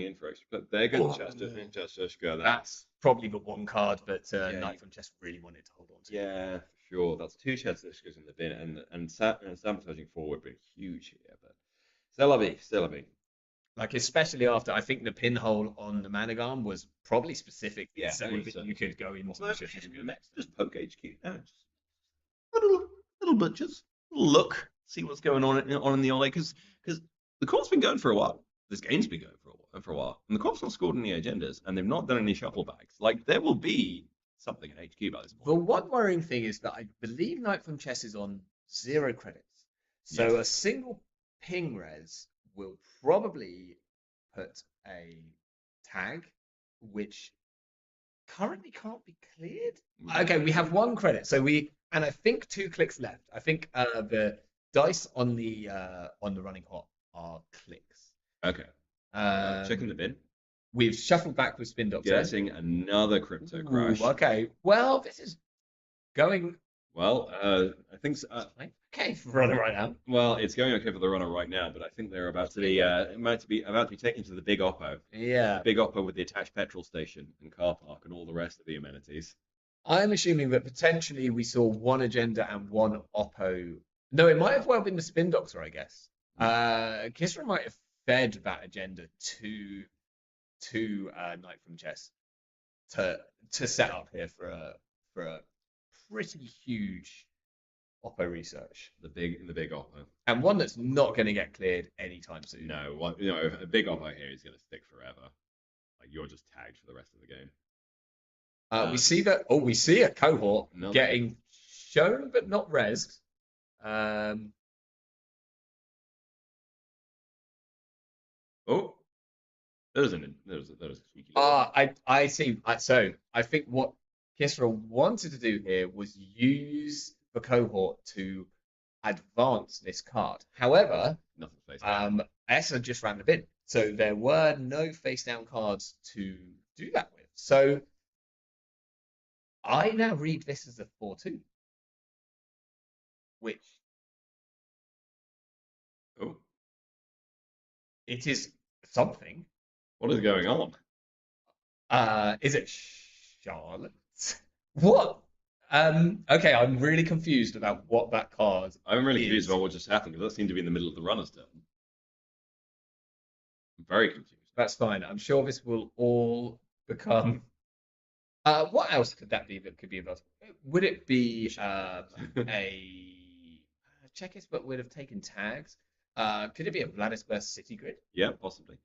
in for extra, but they're good. Just go. That's probably the one card that Knight from Chess really wanted to hold on to. Yeah, for sure. That's two chess goes in the bin, and sabotaging forward would be huge here, but c'est la vie. Like, especially after, I think the pinhole on the Managarm was probably specific. Yeah, so that you could go into just poke HQ. Little bit, just look, see what's going on in the Ollie, because the court's been going for a while. This game's been going for a while, and the court's not scored any agendas, and they've not done any shuffle backs. Like, there will be something in HQ by this point. The one worrying thing is that I believe Knight from Chess is on 0 credits, so a single ping res will probably put a tag, which currently can't be cleared. Okay, we have 1 credit, and I think 2 clicks left. I think the dice on the running hot are clicks. Okay. Checking the bin. We've shuffled back with Spin Doctor. Getting another crypto crash. Ooh, okay. Well, this is going. Well, I think so, okay for runner right now. well, it's going okay for the runner right now, but I think they're about to be taken to the big Oppo. Yeah. Big Oppo with the attached petrol station and car park and all the rest of the amenities. I'm assuming that potentially we saw one agenda and one Oppo. No, it might have well been the Spin Doctor, I guess. Kisra might have fed that agenda to Knight from Chess to set up here for a pretty huge Oppo research. The big Oppo. And one that's not going to get cleared anytime soon. No, a big Oppo here is going to stick forever. Like you're just tagged for the rest of the game. We see that. Oh, we see a cohort Another. getting shown but not rezzed. Oh, there's a sneaky. I see. So I think what Kisra wanted to do here was use the cohort to advance this card. However, nothing face down. Essa just ran the bin, so there were no face down cards to do that with. So I now read this as a 4-2, which it is something. What is going on? Is it Charlotte? What? Okay, I'm really confused about what that card I'm really is. confused about what just happened because that seemed to be in the middle of the runner's turn. I'm very confused. That's fine. I'm sure this will all become. What else could that be that could be involved? Would it be a checklist but would have taken tags? Could it be a Vladisburg City Grid? Yeah, possibly.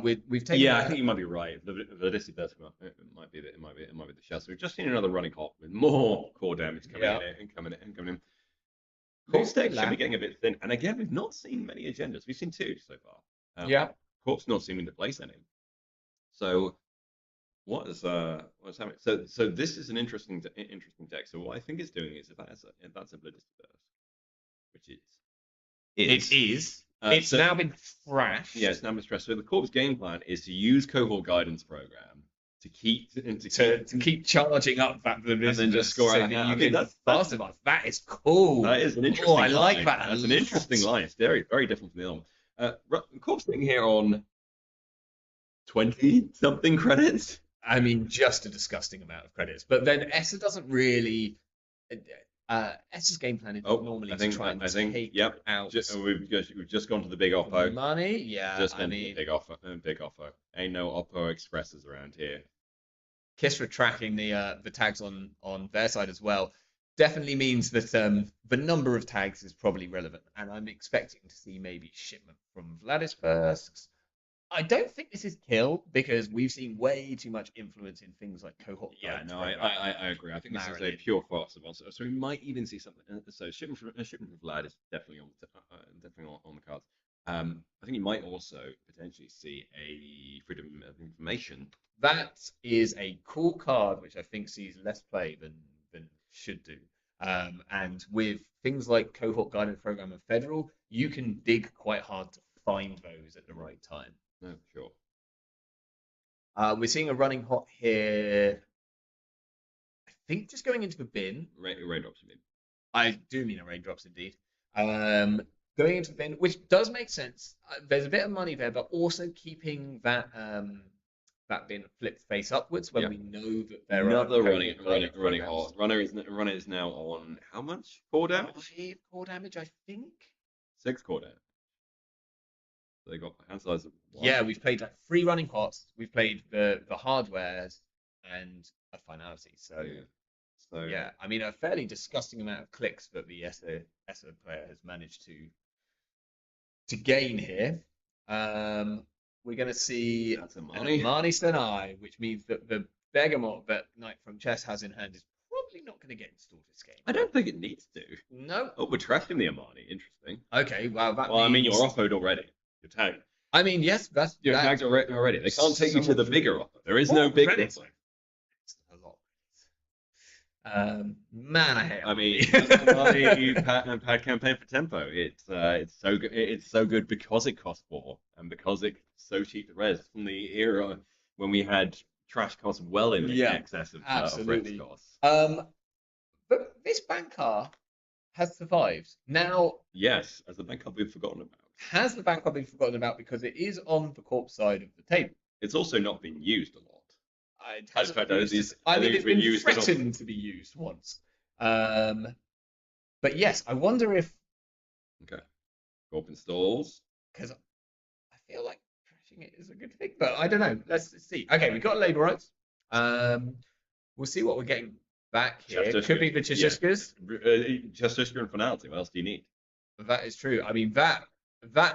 We've taken. Yeah, I think you might be right. Vladisburg it might be the shell. So we've just seen another running hop with more core damage coming in. Corpse deck should be getting a bit thin, and again, we've not seen many agendas. We've seen 2 so far. Corpse not seeming to place any. So what's happening? So this is an interesting deck. So what I think it's doing is if that's a Vladisburg, which it is. It's now been thrashed. Yeah, it's now been thrashed. So the Corpse game plan is to use Cohort Guidance Program to keep charging up that and then just score out. You can that's fast enough. That is cool. That is an interesting. I like line. that. That's an interesting line. It's very, very different from the other one. Corpse sitting here on 20-something credits. I mean, just a disgusting amount of credits. But then Essa doesn't really. Essa's game plan is normally to try and take out. We've just gone to the big Oppo. Money, yeah. Just gone to the big Oppo. Ain't no Oppo Expresses around here. Kisra tracking the tags on their side as well definitely means that the number of tags is probably relevant, and I'm expecting to see maybe shipment from Vladisburgs. I don't think this is kill because we've seen way too much influence in things like cohort. Yeah, no, I agree. I think this is a pure force of also. So we might even see something. So shipment from Vlad is definitely on the cards. I think you might also potentially see a freedom of information. That is a cool card, which I think sees less play than should do. And with things like cohort guidance program and federal, you can dig quite hard to find those at the right time. No, sure. We're seeing a running hot here. I think just going into the bin. Raindrops, you mean? I do mean a raindrops indeed. Going into the bin, which does make sense. There's a bit of money there, but also keeping that bin flipped face upwards when we know that there another are running hot. Runner is now on how much core damage? 5 core damage, I think. 6 core damage. So they got hand size of 1. Yeah, we've played like 3 running hots. We've played the hardwares and a finality. So yeah, I mean a fairly disgusting amount of clicks that the ESA player has managed to gain here. We're going to see an Amani Senai, which means that the Bergamot that Knight from Chess has in hand is probably not going to get installed this game. I don't think it needs to. No. Oh, we're tracking the Amani. Interesting. Okay, well, that means... I mean, you're offered already. You're tagged. I mean, yes, you're tagged already. They can't take you to the bigger offer. There is no bigger offer. A lot. Man, I hate I mean, Harvey. pad campaign for Tempo. It's so good. It's so good because it costs more and because it's so cheap to res from the era when we had trash costs well in Yeah, excess of res absolutely. costs. But this bank car has survived. Now, Yes, as the bank can't be forgotten about. has the bank car been forgotten about because it is on the corpse side of the table? It's also not been used a lot. It In hasn't fact, been used. I I mean, think it's it's been been used enough. threatened to be used once. Um, but yes, I wonder if Okay, Corbin stalls. because I feel like crashing it is a good thing, but I don't know. Let's see. Okay, we've got labor rights. Um, we'll see what we're getting back here. Could be the Yeah, Chishishkas. Chesterfield and finality. What else do you need? That is true. I mean that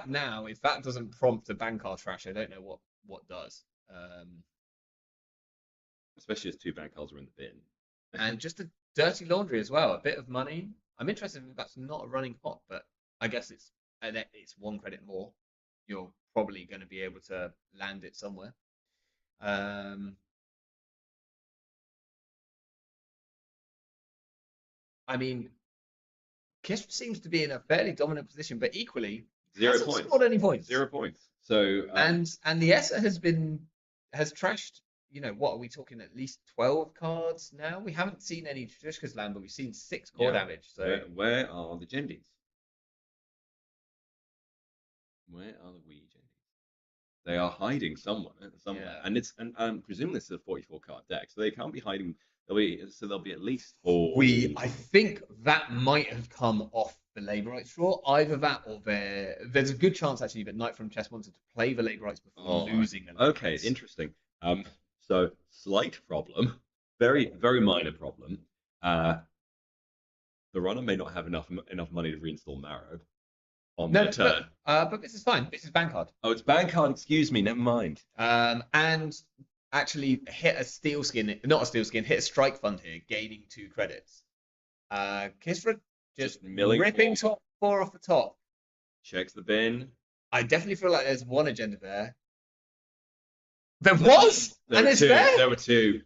now, if that doesn't prompt a Bankar trash, I don't know what does. Especially as two bank cards are in the bin. And just a dirty laundry as well. A bit of money. I'm interested if that's not a running hot, but I guess it's 1 credit more. You're probably going to be able to land it somewhere. Um, I mean, Kisp seems to be in a fairly dominant position, but equally 0 hasn't points. scored any points. 0 points. So and the ESSA has trashed. You know, what are we talking? At least 12 cards now. We haven't seen any Trishka's land, but we've seen 6 core damage. So where are the Gendies? Where are the wee Gendies? They are hiding somewhere, yeah. and presumably this is a 44 card deck, so they can't be hiding. There'll be at least I think that might have come off the labor rights draw. Either that or there's a good chance actually that Knight from Chess wanted to play the labor rights before losing the labor Okay, rights. interesting. So slight problem, very minor problem. The runner may not have enough money to reinstall Marrow on their turn. But this is fine. This is Bankard. Oh, it's Bankard. Excuse me. Never mind. And actually hit a steel skin, not a steel skin, hit a strike fund here, gaining 2 credits. Kisra just milling ripping top 4 off the top. Checks the bin. I definitely feel like there's one agenda there. There was, There and were it's two. there. There were 2.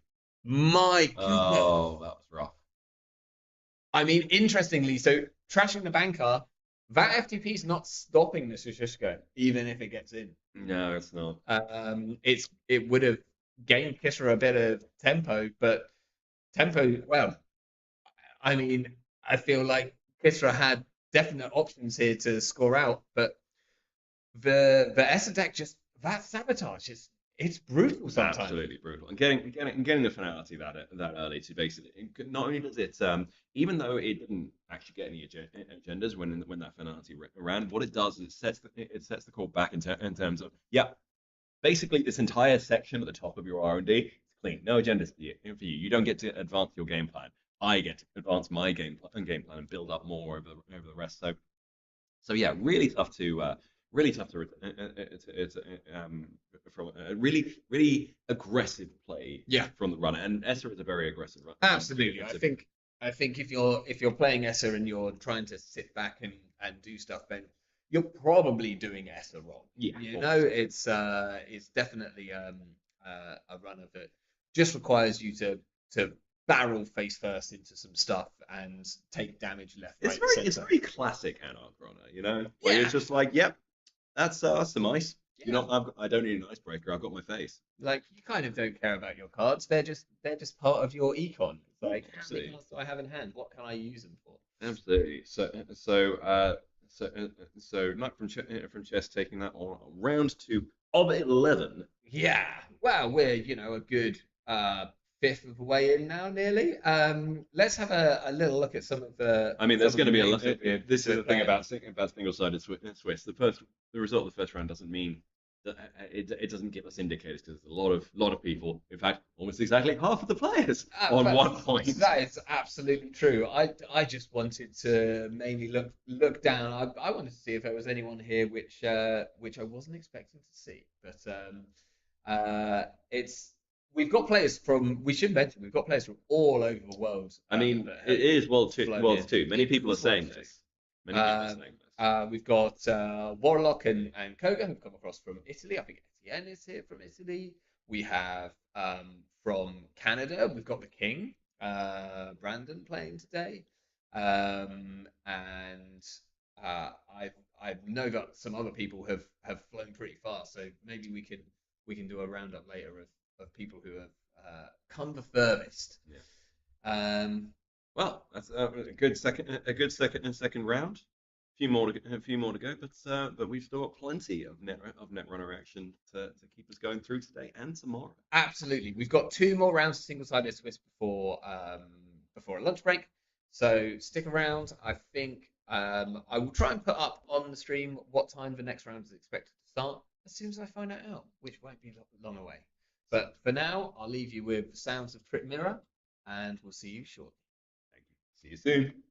My goodness. Oh, that was rough. I mean, interestingly, so trashing the banker, that FTP is not stopping the Shishishko, even if it gets in. No, it's not. It would have gained Kisra a bit of tempo, but tempo, well, I mean, I feel like Kisra had definite options here to score out, but the Essa deck just that sabotage is it's brutal sometimes. Absolutely brutal. And getting the finality that early to basically not only does it even though it didn't actually get any agendas when that finality ran, what it does is it sets the call back in terms of basically this entire section at the top of your R&D is clean. No agendas for you. You don't get to advance your game plan. I get to advance my game plan and build up more over the rest. So yeah, really tough to from a really aggressive play from the runner, and Essa is a very aggressive runner. Absolutely, I think if you're playing Essa and you're trying to sit back and do stuff, then you're probably doing Essa wrong. Yeah, you know, it's definitely a runner that just requires you to barrel face first into some stuff and take damage left, right, center. It's very classic Anarch runner, you know, where it's just like, yep, that's some ice. Yeah. You know, I don't need an icebreaker. I've got my face. Like you kind of don't care about your cards. They're just part of your econ. It's like how many cards do I have in hand? What can I use them for? Absolutely. So Knight from Chess taking that on round 2 of 11. Yeah. Well, we're a good fifth of the way in now, nearly. Let's have a little look at some of the. I mean, there's going to be a lot. This is the thing about single-sided Swiss. The result of the first round doesn't mean that it doesn't give us indicators because there's a lot of people. In fact, almost exactly half of the players on 1 point. That is absolutely true. I just wanted to mainly look down. I wanted to see if there was anyone here which I wasn't expecting to see, but we've got players from. We should mention we've got players from all over the world. I mean, it is World 2. Many people are saying this. We've got Warlock and Koga who've come across from Italy. I think Atien is here from Italy. We have from Canada. We've got the King. Brandon playing today, and I know that some other people have flown pretty fast, so maybe we can do a roundup later of people who have come the furthest. Yeah. Um, Well, that's a good second round. A few more to go, but we've still got plenty of Netrunner action to keep us going through today and tomorrow. Absolutely, we've got 2 more rounds of single-sided Swiss before a lunch break, so stick around. I think I will try and put up on the stream what time the next round is expected to start as soon as I find that out, which won't be long away. But for now, I'll leave you with the sounds of Trip Mirror, and we'll see you shortly. Thank you. See you soon.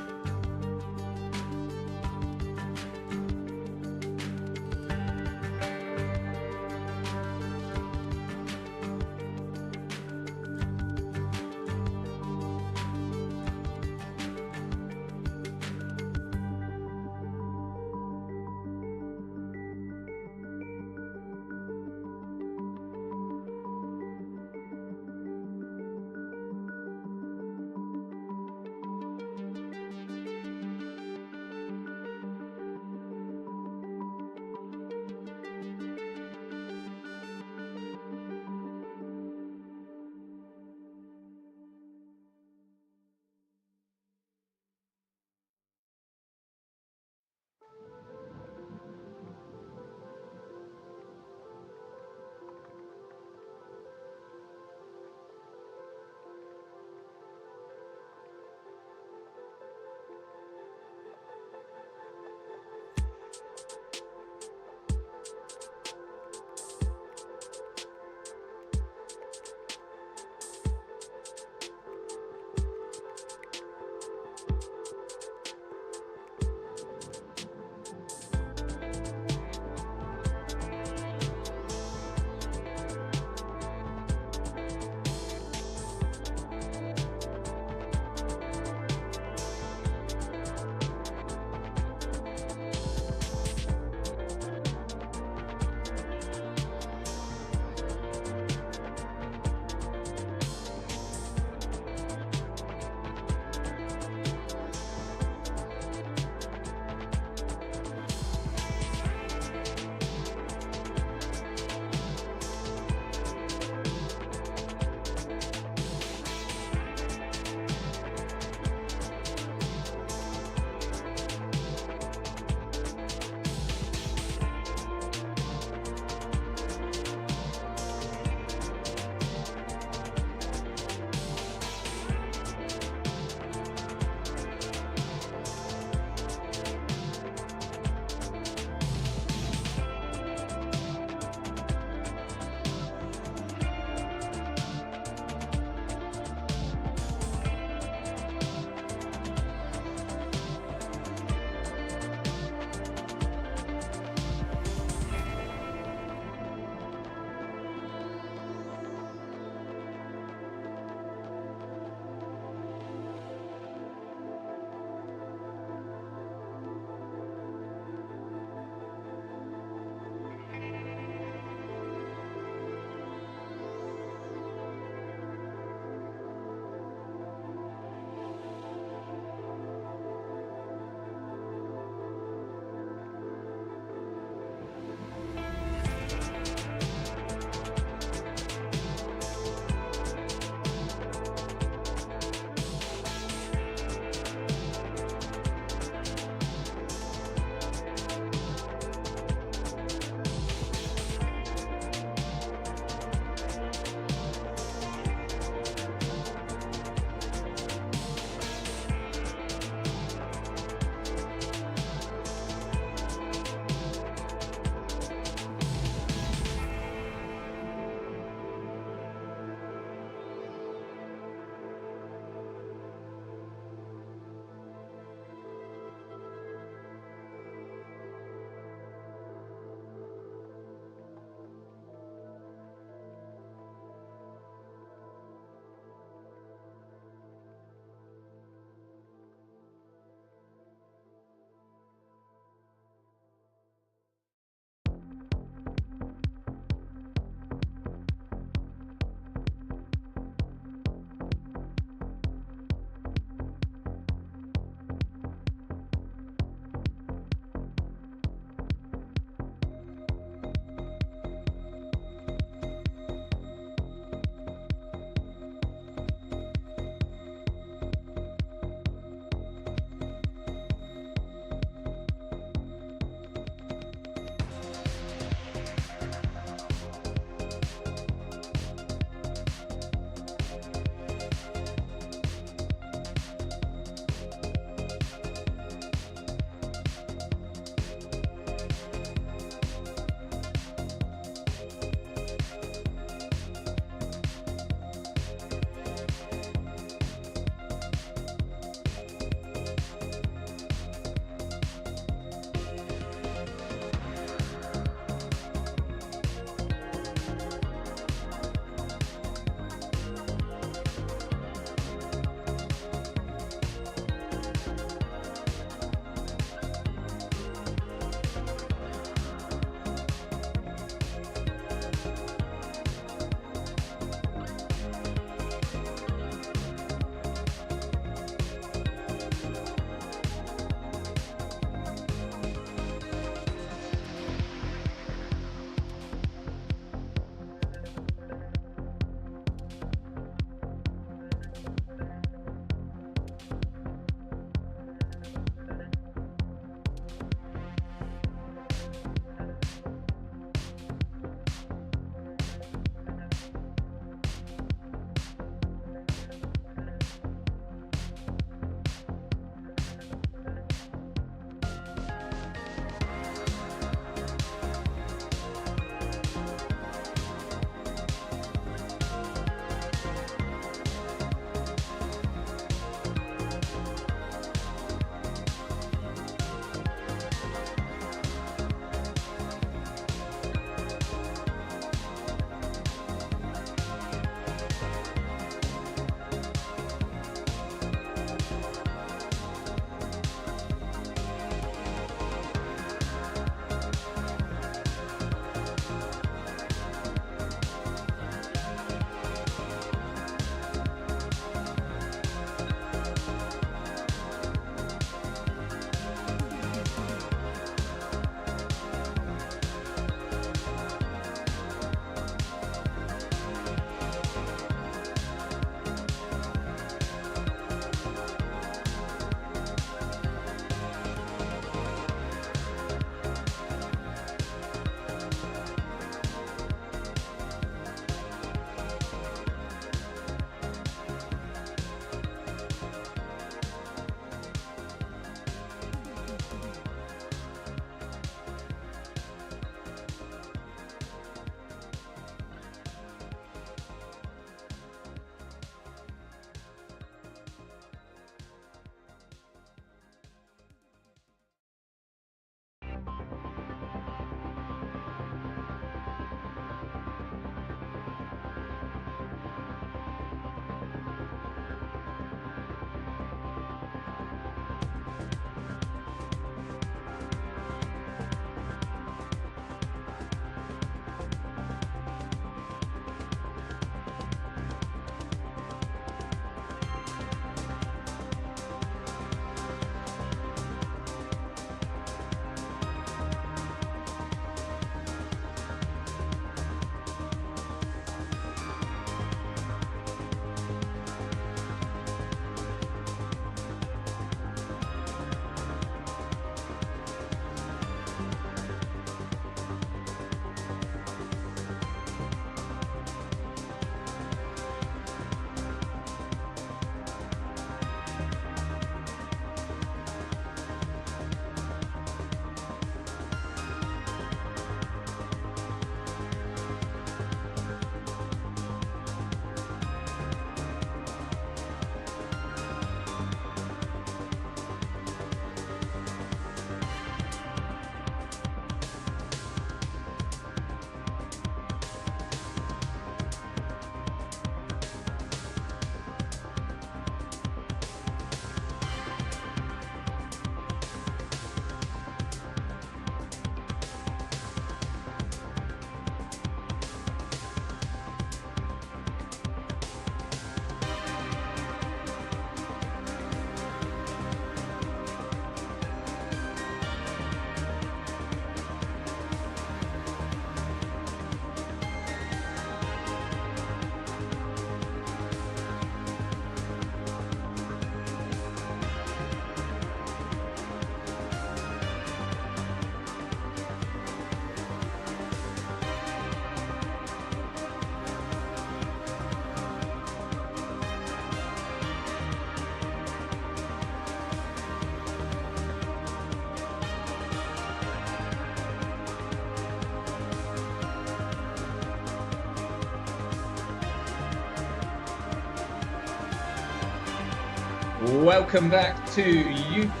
Welcome back to UK.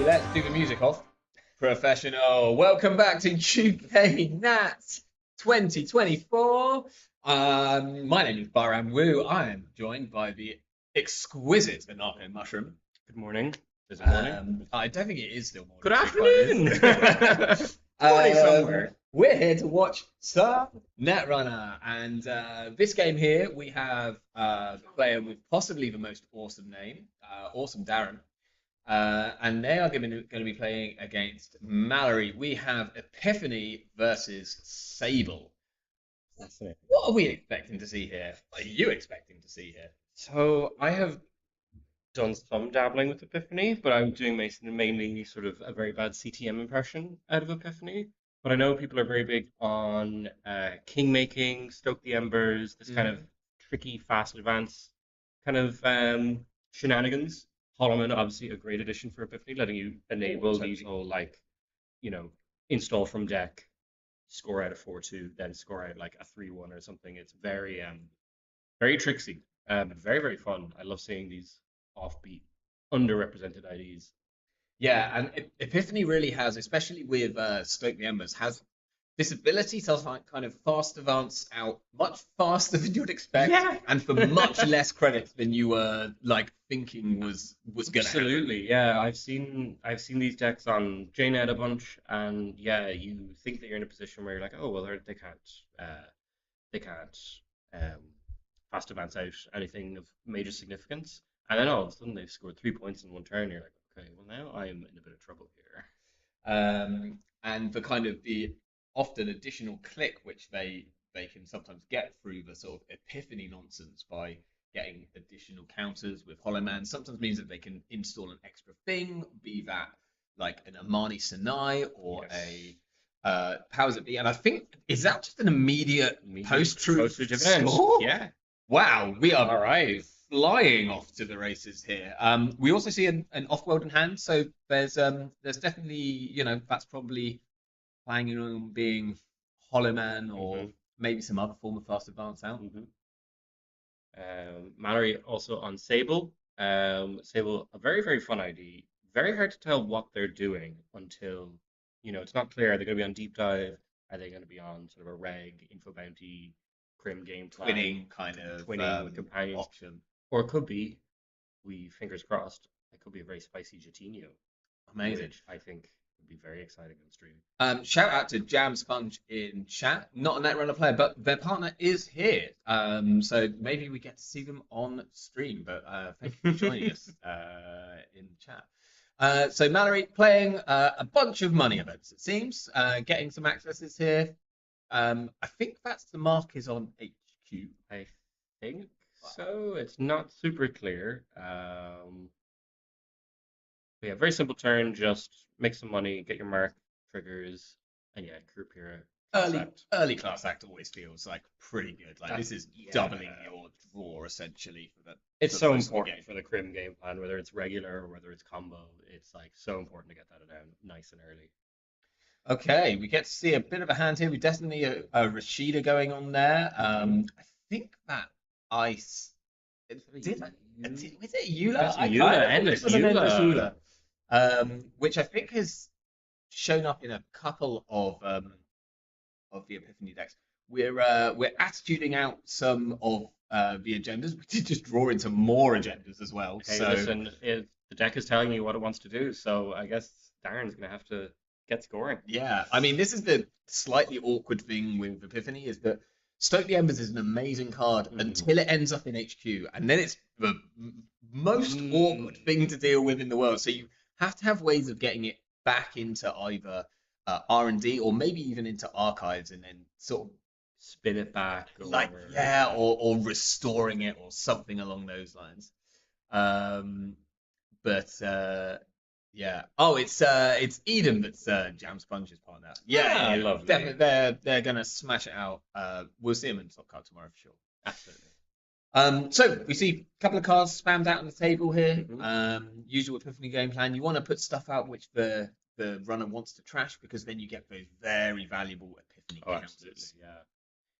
Let's do the music off. Professional. Welcome back to UK Nats 2024. My name is Baran Wu. I am joined by the exquisite Anarcho Mushroom. Good morning. Is it morning? I don't think it is still morning. Good afternoon. Morning somewhere. We're here to watch some Netrunner, and this game here we have the player with possibly the most awesome name, Awesome Darren, and they are going to be playing against Mallory. We have Epiphany versus Sable. Fascinating. What are we expecting to see here? What are you expecting to see here? So I have done some dabbling with Epiphany, but I'm doing mainly sort of a very bad CTM impression out of Epiphany. But I know people are very big on king making, stoke the embers, this kind of tricky fast advance kind of shenanigans. Holloman, obviously a great addition for Epiphany, letting you enable these whole install from deck, score out a 4-2, then score out like a 3-1 or something. It's very very tricksy, but very, very fun. I love seeing these offbeat, underrepresented IDs. Yeah, and Epiphany really has, especially with Stoke the Embers, has this ability to kind of fast advance out much faster than you would expect, and for much less credits than you were thinking was gonna happen. Absolutely, yeah. I've seen these decks on JNet a bunch, and yeah, you think that you're in a position where you're like, oh well, they can't fast advance out anything of major significance, and then all of a sudden they've scored 3 points in one turn. You're like, okay, well now I am in a bit of trouble here. And the kind of the often additional click which they can sometimes get through the sort of Epiphany nonsense by getting additional counters with Hollow Man sometimes means that they can install an extra thing, be that like an Amani Sinai or a powers that be. And I think, is that just an immediate post-truth event? score? Yeah. Wow, we are All right. flying off to the races here. We also see an off-world in hand, so there's definitely, that's probably planning on being Hollow Man or maybe some other form of fast advance out. Mallory also on Sable. Sable, a very, very fun ID. Very hard to tell what they're doing until, it's not clear. Are they going to be on Deep Dive? Are they going to be on sort of a reg, info bounty, crim game plan? Twinning with companions option. Or it could be, fingers crossed, it could be a very spicy Jatinho. Amazing. Which I think would be very exciting on stream. Shout out to Jam Sponge in chat. Not a Netrunner player, but their partner is here. So maybe we get to see them on stream. But thank you for joining us in chat. So Mallory playing a bunch of money events, it seems. Getting some accesses here. I think that's the mark is on HQ. I think so. It's not super clear. But yeah, very simple turn. Just make some money, get your mark, triggers, and yeah, group here. Early class act always feels like pretty good. Like this is doubling your draw essentially for that. It's so important for the crim game plan, whether it's regular or whether it's combo. It's like so important to get that down nice and early. Okay, we get to see a bit of a hand here. We definitely a Rashida going on there. I think that ice. Was it Eula? Endless Eula. Which I think has shown up in a couple of the Epiphany decks. We're attituding out some of the agendas. We did just draw into more agendas as well. Hey, so listen, the deck is telling me what it wants to do, so I guess Darren's gonna have to get scoring. Yeah, I mean, this is the slightly awkward thing with Epiphany is that Stoke the Embers is an amazing card until it ends up in HQ, and then it's the most awkward thing to deal with in the world. So you have to have ways of getting it back into either R&D or maybe even into archives, and then sort of spin it back, or restoring it or something along those lines. Yeah. Oh, it's Eden that's Jam Sponge's partner. Yeah, I love definitely. They're gonna smash it out. We'll see them in top card tomorrow for sure. Absolutely. So we see a couple of cards spammed out on the table here. Usual Epiphany game plan. You want to put stuff out which the runner wants to trash because then you get those very valuable Epiphany counters. Absolutely, yeah.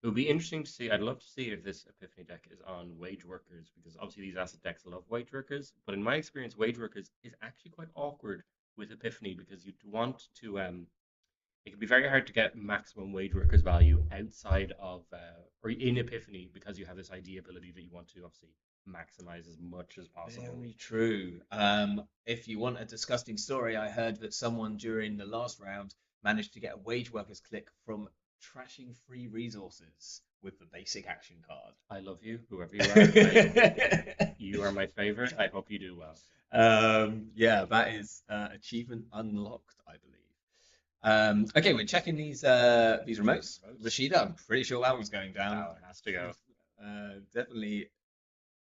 It would be interesting to see. I'd love to see if this Epiphany deck is on wage workers, because obviously these asset decks love wage workers. But in my experience, wage workers is actually quite awkward with Epiphany because you'd want to it can be very hard to get maximum wage workers value outside of or in Epiphany, because you have this idea ability that you want to obviously maximize as much as possible. Very true. If you want a disgusting story, I heard that someone during the last round managed to get a wage workers click from trashing free resources with the basic action card. I love you, whoever you are. You are my favorite. I hope you do well. Yeah, that is achievement unlocked, I believe. Okay, we're checking these remotes. Rashida, I'm pretty sure that one's going down. Oh, it has to go. Definitely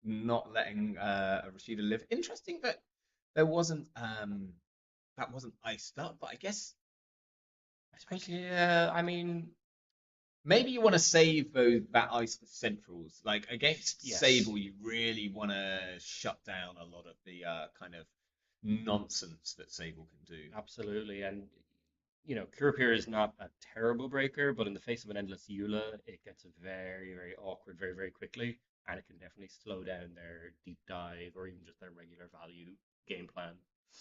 not letting Rashida live. Interesting that there wasn't that wasn't iced up, but I guess Yeah, I mean, maybe you want to save that ice for centrals. Like against Yes. Sable, you really want to shut down a lot of the kind of nonsense that Sable can do. absolutely. And, Kurapir is not a terrible breaker, but in the face of an Endless Eula, it gets very, very awkward very, very quickly. And it can definitely slow down their deep dive or even just their regular value game plan.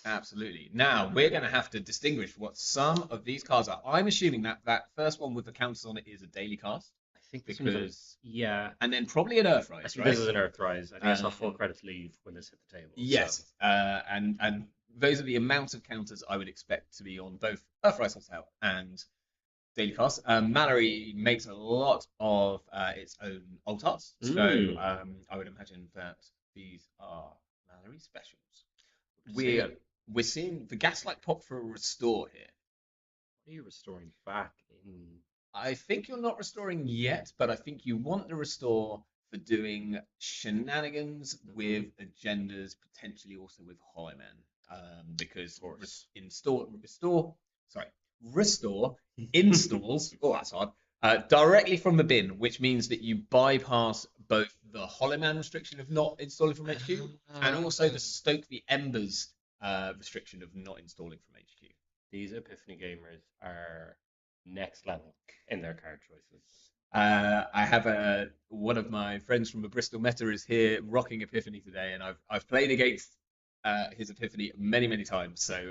Absolutely. Now we're going to have to distinguish what some of these cards are. I'm assuming that first one with the counters on it is a daily cast, I think this one's because yeah. and then probably an Earthrise, I right? think this is an Earthrise. I think I saw full credits leave when this hit the table. Yes, So, and those are the amounts of counters I would expect to be on both Earthrise Hotel and Daily Cast. Mallory makes a lot of its own alt arts, so I would imagine that these are Mallory specials. We're seeing the Gaslight pop for a restore here. what are you restoring back in? I think you're not restoring yet, but I think you want the restore for doing shenanigans with agendas, potentially also with Hollow Man, because restore installs. Oh, that's hard. Directly from the bin, which means that you bypass both the Hollow Man restriction of not installing from HQ and also the Stoke the Embers restriction of not installing from HQ. These Epiphany gamers are next level in their card choices. I have one of my friends from the Bristol Meta is here rocking Epiphany today, and I've played against his Epiphany many times, so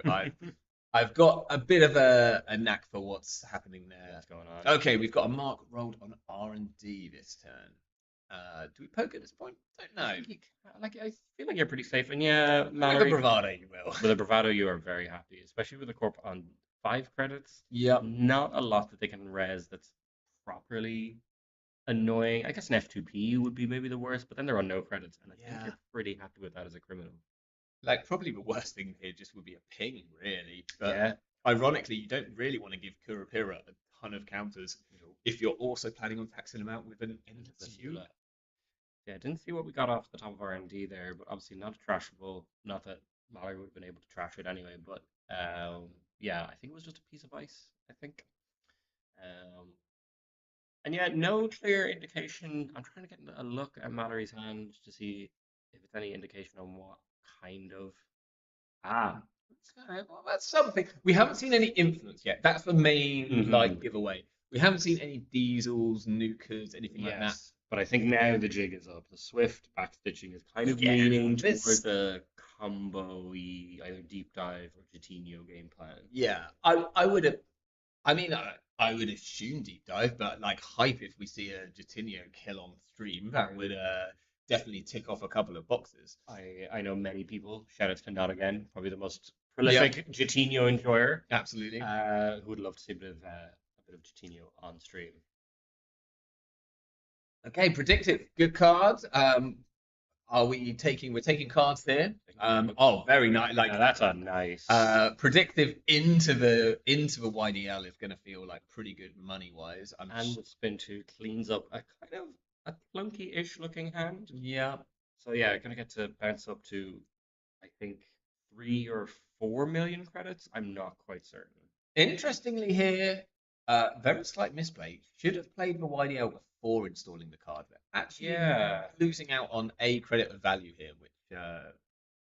I've got a bit of a knack for what's happening there. What's going on? Okay, we've got a mark rolled on R&D this turn. Do we poke at this point? Don't know. I feel like you're pretty safe, and yeah, With Mallory, a bravado, you will. with a bravado, you are very happy, especially with a corp on 5 credits. Yep. Not a lot that they can res that's properly annoying. I guess an F2P would be maybe the worst, but then they're on no credits, and I think Yeah. you're pretty happy with that as a criminal. Like probably the worst thing here just would be a ping, really. But Yeah. ironically, you don't really want to give Kurapira a ton of counters if you're also planning on taxing them out with an endless Eula. Yeah, didn't see what we got off the top of R&D there, but obviously not trashable. Not that Mallory would have been able to trash it anyway, but yeah, I think it was just a piece of ice, I think. And yeah, no clear indication. I'm trying to get a look at Mallory's hand to see if it's any indication on what kind of. Well, that's something. We haven't seen any influence yet. That's the main Mhm. giveaway. We haven't seen any diesels, nukers, anything like that. Yes, but I think now the jig is up. The Swift backstitching is kind of Yeah, leaning this- towards a combo-y, either deep dive or Jatinho game plan. Yeah, I would have. I mean, I would assume deep dive, but like hype if we see a Jatinho kill on stream, that would definitely tick off a couple of boxes. I know many people, shout out to Not Again, probably the most prolific Jatinho enjoyer, Absolutely. who would love to see a bit of Jatinho on stream. Okay, predictive. Good cards. We're taking cards here. Oh, very nice. Like Now that's a nice. predictive into the YDL is going to feel like pretty good money wise. And the spin 2 cleans up a kind of a clunky-ish looking hand. Yeah. So yeah, gonna get to bounce up to, I think, 3 or 4 million credits. I'm not quite certain. Interestingly here, very slight misplay. Should have played the YDL before installing the card. But actually, Yeah. losing out on a credit of value here,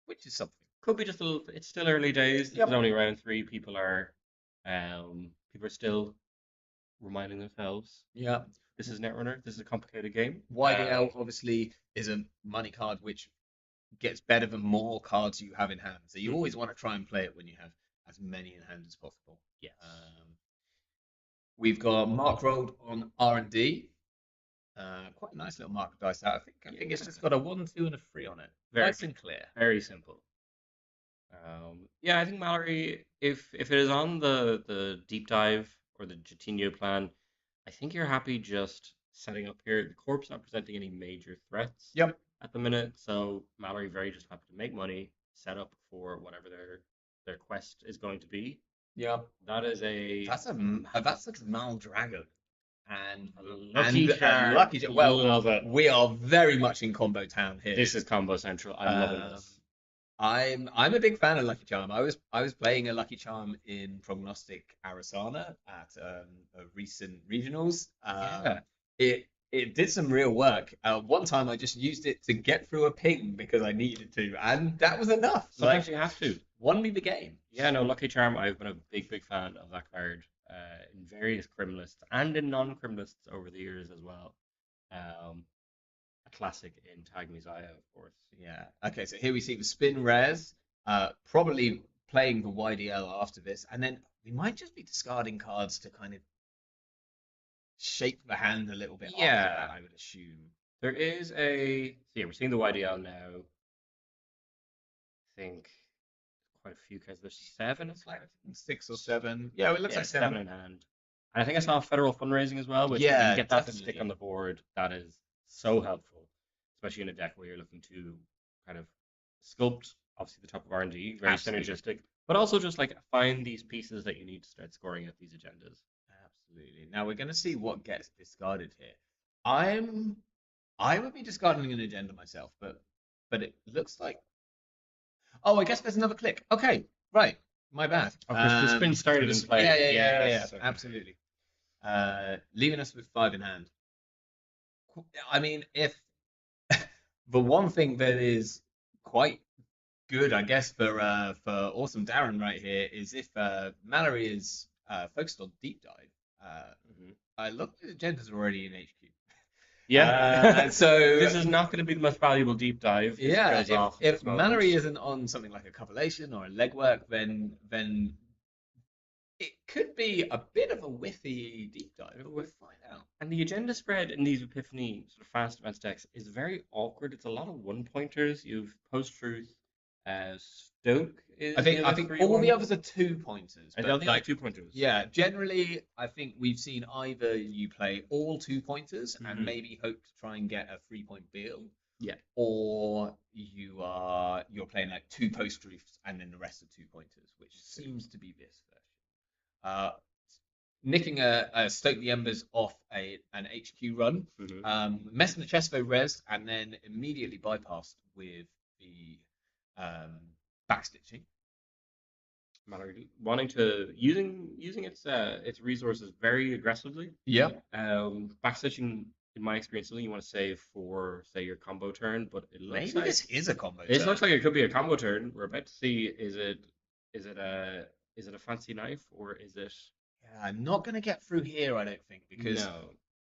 which is something. Could be just a little. It's still early days. Yep. It's only round 3. People are still reminding themselves, Yeah. this is Netrunner, this is a complicated game. YDL obviously is a money card which gets better the more cards you have in hand. So you always want to try and play it when you have as many in hand as possible. Yes. We've got Mark rolled on R&D. Quite a nice little mark dice out. I think it's just got a 1, 2, and a 3 on it. Very Nice and clear. Very simple. Yeah, I think Mallory, if it is on the deep dive or the Jatinho plan, I think you're happy just setting up here. The corp's not presenting any major threats Yep. at the minute, so Mallory very just happy to make money, set up for whatever their quest is going to be. Yeah. That is That's a Maldragon. And lucky charm. Lucky Charm. Well, Love it. we are very much in combo town here. This is combo central. I'm loving this. I'm a big fan of Lucky Charm. I was playing a Lucky Charm in Prognostic Arasana at a recent regionals. It did some real work. One time I just used it to get through a ping because I needed to, and that was enough. Sometimes you have to. Won me the game. Yeah, no, Lucky Charm. I've been a big fan of that card in various crim lists and in non-crim lists over the years as well. A classic in Tag Messiah, of course. Yeah. Okay, so here we see the spin rares. Probably playing the YDL after this, and then we might just be discarding cards to kind of shape the hand a little bit. Yeah, after that, I would assume. There is a. So yeah, we're seeing the YDL now. I think quite a few cards. There's 7. It's like 6 or 7. Yeah, it looks like 7 in hand. And I think I saw federal fundraising as well, which if you can get that to stick on the board, that is so helpful, especially in a deck where you're looking to kind of sculpt, obviously the top of R&D, very synergistic, but also just like find these pieces that you need to start scoring at these agendas. Absolutely. Now we're going to see what gets discarded here. I would be discarding an agenda myself, but it looks like. Oh, I guess there's another click. Okay, right. My bad. The spin started in play. Yeah. Absolutely. Leaving us with 5 in hand. I mean, if the one thing that is quite good, I guess, for awesome Darren right here is if Mallory is focused on deep dive. I look at the agendas already in HQ. Yeah. So this is not going to be the most valuable deep dive. Yeah. If Mallory isn't on something like a copulation or a legwork, then it could be a bit of a whiffy deep dive. We'll find out. And the agenda spread in these Epiphany sort of fast advanced decks is very awkward. It's a lot of 1-pointers. You've post-truth, Stoke is. I think all the others are 2-pointers. I don't think like 2-pointers. Yeah, generally, I think we've seen either you play all 2-pointers and maybe hope to try and get a 3-point bill. Yeah. Or you're playing like 2 post-truths and then the rest are 2-pointers, which seems to be this version. Nicking a Stoke the Embers off an HQ run, messing the Chesvo res, and then immediately bypassed with the backstitching. Mallory wanting to using its resources very aggressively. Yeah. Backstitching, in my experience, something you want to save for, say, your combo turn, but it looks like this is a combo. It looks like it could be a combo turn. We're about to see is it a fancy knife or is it? Yeah, I'm not gonna get through here, I don't think, because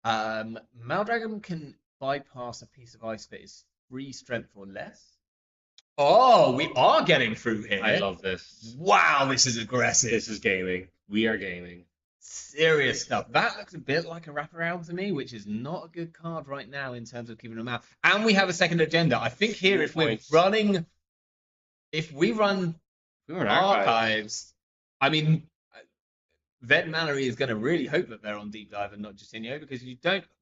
Maldragon can bypass a piece of ice that is 3 strength or less. Oh, we are getting through here. I love this. Wow, this is aggressive. This is gaming. We are gaming. Serious stuff. That looks a bit like a wraparound to me, which is not a good card right now in terms of keeping them out. And we have a second agenda. I think here, if we run archives, I mean, then Mallory is going to really hope that they're on deep dive and not Jatinho, because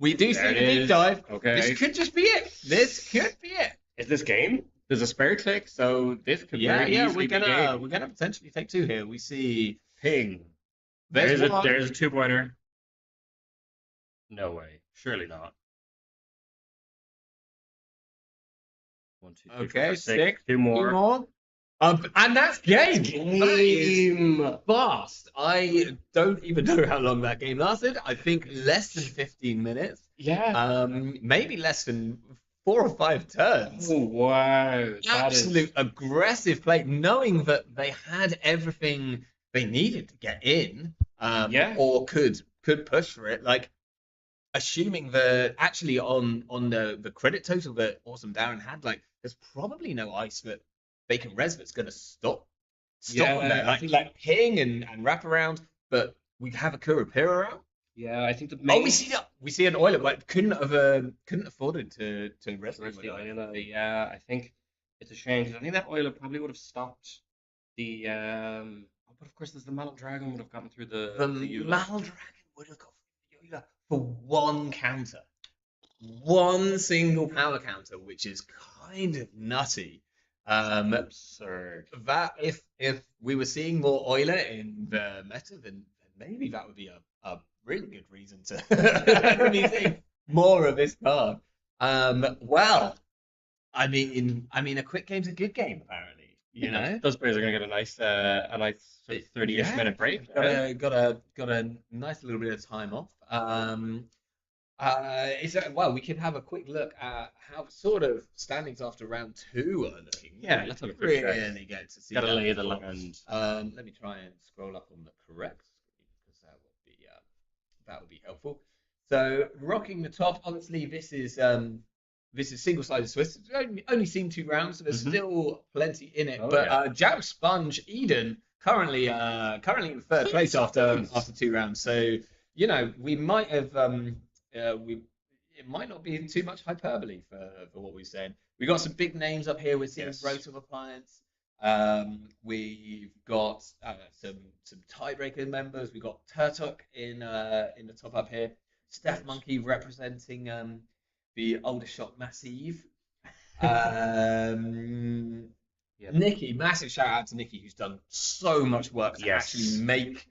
we do see the deep dive. Okay. This could just be it. This could be it. Is this game? There's a spare click, so this could very easily be game. We're gonna potentially take 2 here. We see ping. There's a 2-pointer. No way. Surely not. 1, 2, 3, 4, 5, 6. 2 more. And that's game. That is fast. I don't even know how long that game lasted. I think less than 15 minutes. Yeah. Maybe less than 4 or 5 turns. Oh, wow. Absolute aggressive play, knowing that they had everything they needed to get in, or could could push for it. Like, assuming that actually on the credit total that Awesome Darren had, like, there's probably no ice that Bacon Res that's going to stop Yeah, them there. I Like, think- ping and wrap around, but we have a Kurapira out. Yeah, I think the Oh, main. we see an Oiler, but couldn't afford to rescue Where's the with it. Oiler? Yeah, I think it's a shame because I think that Oiler probably would have stopped the. But of course, there's the Mallet Dragon would have gotten through the The Eula. Mal Dragon would have got the Oiler for one counter, one single power counter, which is kind of nutty. Absurd. That if we were seeing more Euler in the meta, then maybe that would be a really good reason to be seeing more of this card. Well, I mean, a quick game's a good game, apparently. You know, Those players are going to get a nice sort of 30-ish Yeah. minute break. got a nice little bit of time off. Well, we could have a quick look at how sort of standings after round 2 are looking. Yeah, let's have a quick check. really get to see Got to that lay the before. land. Let me try and scroll up on the correct screen because that would be helpful. So rocking the top, obviously this is single-sided Swiss. It's only seen 2 rounds, so there's Mhm. still plenty in it. Oh, But yeah. Jack Sponge Eden currently in third place after 2 rounds. So you know we might have it might not be too much hyperbole for what we're saying. We got some big names up here. We're seeing Yes. Rotom Appliance. We've got some tiebreaker members. We've got Turtok in the top up here. Steph Yes. Monkey representing the older shot Massive. Yep. Nikki, massive shout out to Nikki, who's done so much work to Yes. actually make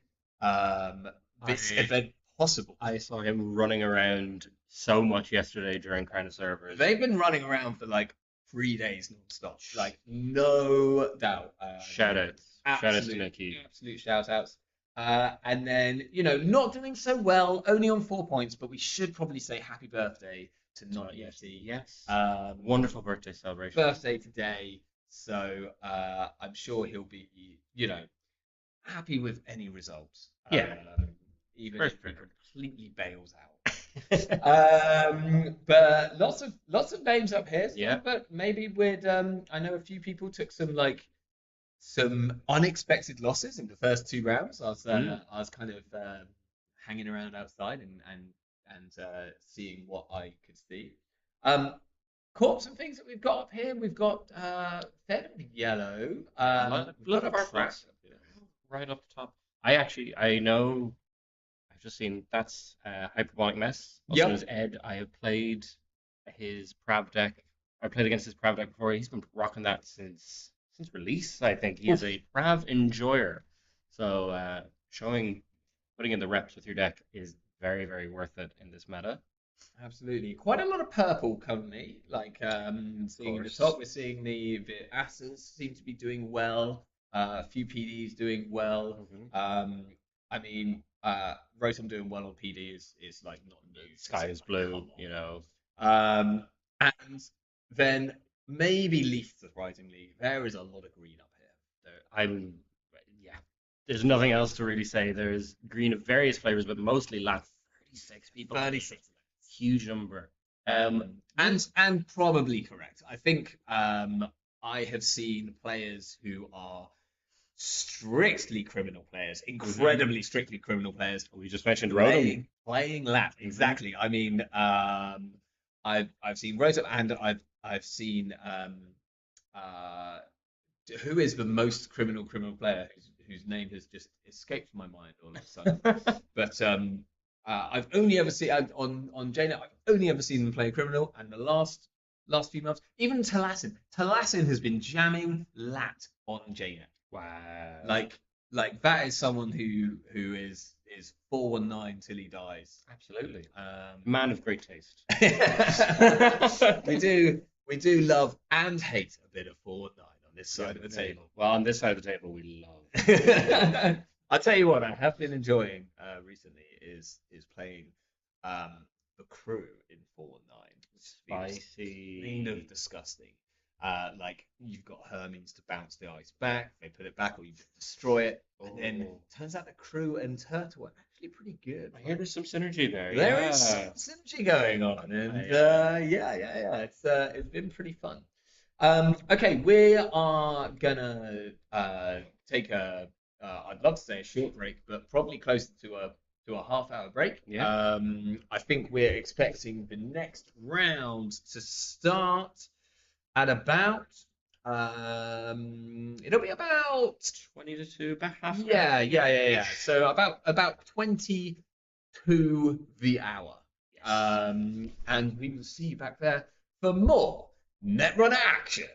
this I- event possible. I saw him running around so much yesterday during kind of servers. They've been running around for like 3 days non-stop, like no doubt. Shout outs. Shout outs to Absolute- Nikki. Absolute shout outs. And then, not doing so well, only on 4 points, but we should probably say happy birthday to Not Yeti. Yes. Um, Wonderful birthday celebration. birthday today, so I'm sure he'll be, happy with any results. Yeah. Even First if he record. completely bails out. But lots of names up here. Yeah. But maybe with I know a few people took some unexpected losses in the first 2 rounds. I was kind of hanging around outside and seeing what I could see. Corpse and things that we've got up here. We've got fair bit of yellow. Lot Lot of of our crap. picks. Right up the top. I know. I've just seen that's Hyperbolic Mess. Also Yep. known as Ed. I have played his Prav deck. I played against his Prav deck before. He's been rocking that since release. I think he is a Prav enjoyer. So putting in the reps with your deck is very, very worth it in this meta. Absolutely. Quite a lot of purple currently. Like seeing the course. top, we're seeing the Asses seem to be doing well. A few PDs doing well. I mean, Rotom doing well on PD is like not new. Sky is blue, And then maybe Leaf, surprisingly, there is a lot of green up here. Yeah. There's nothing else to really say. There's green of various flavors, but mostly lat 36 people. 36. Huge number. And probably correct. I think I have seen players who are strictly criminal players, incredibly strictly criminal players. We just mentioned Rotom. Playing lat, exactly. I mean, I've seen Rotom, and I've seen who is the most criminal player whose name has just escaped my mind all of a sudden. But I've only ever seen on JNet. I've only ever seen them play criminal, and the last few months, even Taliesin has been jamming lat on JNet. Wow. Like that is someone who is 419 till he dies. Absolutely. Man of great taste. we do love and hate a bit of 419 on this side of the table. Well, on this side of the table, we love. I'll tell you what I have been enjoying recently is playing the crew in 419. Spicy. Kind of disgusting. Like you've got Hermes to bounce the ice back, they put it back, or you just destroy it, and then Oh. turns out the crew and Turtle are actually actually pretty good. I hear there's some synergy there. There Yeah. is some synergy going on, and it's been pretty fun. Okay, we are gonna take I'd love to say a short break, but probably closer to a half-hour break. Yeah. I think we're expecting the next round to start at about it'll be about 20 to 2, about half an yeah, hour. yeah. So about 20 to the hour. Yes. And we will see you back there for more Netrunner action.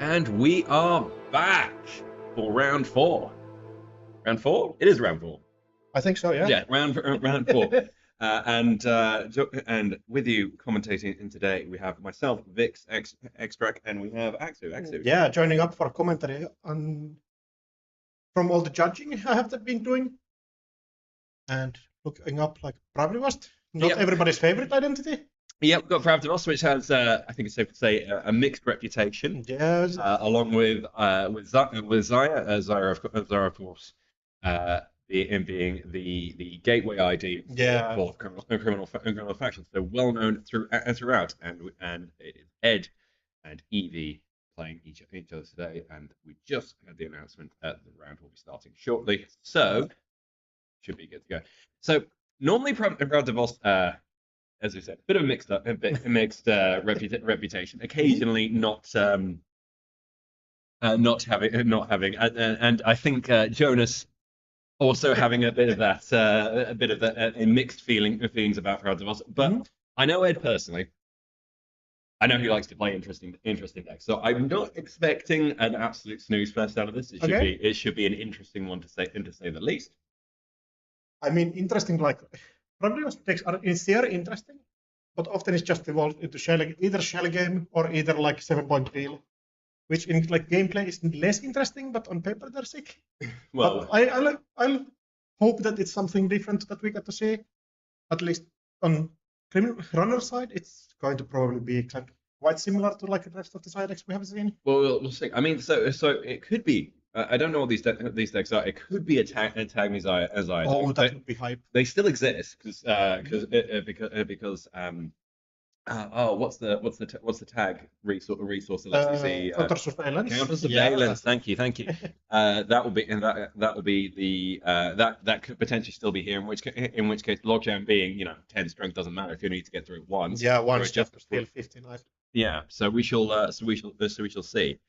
And we are back for round 4. Round 4? It is round 4. I think so, yeah. Yeah, round 4. And with you commentating in today, we have myself, Vix, Extract, and we have Axu. Yeah, joining up for commentary on from all the judging I have been doing and looking up like Bravlivast, not Yep. everybody's favorite identity. Yep, we've got Pravdivos, which has, I think it's safe to say, a mixed reputation, Yes. along with Zaya, Zara, of course, being the gateway ID Yeah. for criminal factions. They're well known throughout, and it is Ed and Evie playing each other today, and we just had the announcement that the round will be starting shortly, so should be good to go. So normally Pravdivos, as we said, bit of a mixed reputation. Occasionally not having, and I think Jonas also having a bit of that, mixed feelings about Pravdivos. But I know Ed personally. I know he likes to play interesting decks, so I'm not expecting an absolute snooze fest out of this. It should be an interesting one to say the least. I mean, interesting, like, Bravlivast decks are in theory interesting, but often it's just evolved into either shell game or either like 7-point wheel, which in like gameplay is less interesting, but on paper they're sick. Well, but I'll hope that it's something different that we get to see. At least on criminal runner side, it's going to probably be quite similar to like the rest of the side decks we have seen. well, we'll see. I mean, so it could be. I don't know what these decks are. It could be a tag me as I. Oh, that would be hype. They still exist because what's the tag resource? Let's see. Counter surveillance. Counter surveillance. Thank you. That will be the that could potentially still be here. In which case, logjam being 10 strength doesn't matter if you need to get through it once. Yeah, once Or just still 15 life. Yeah. So we shall see.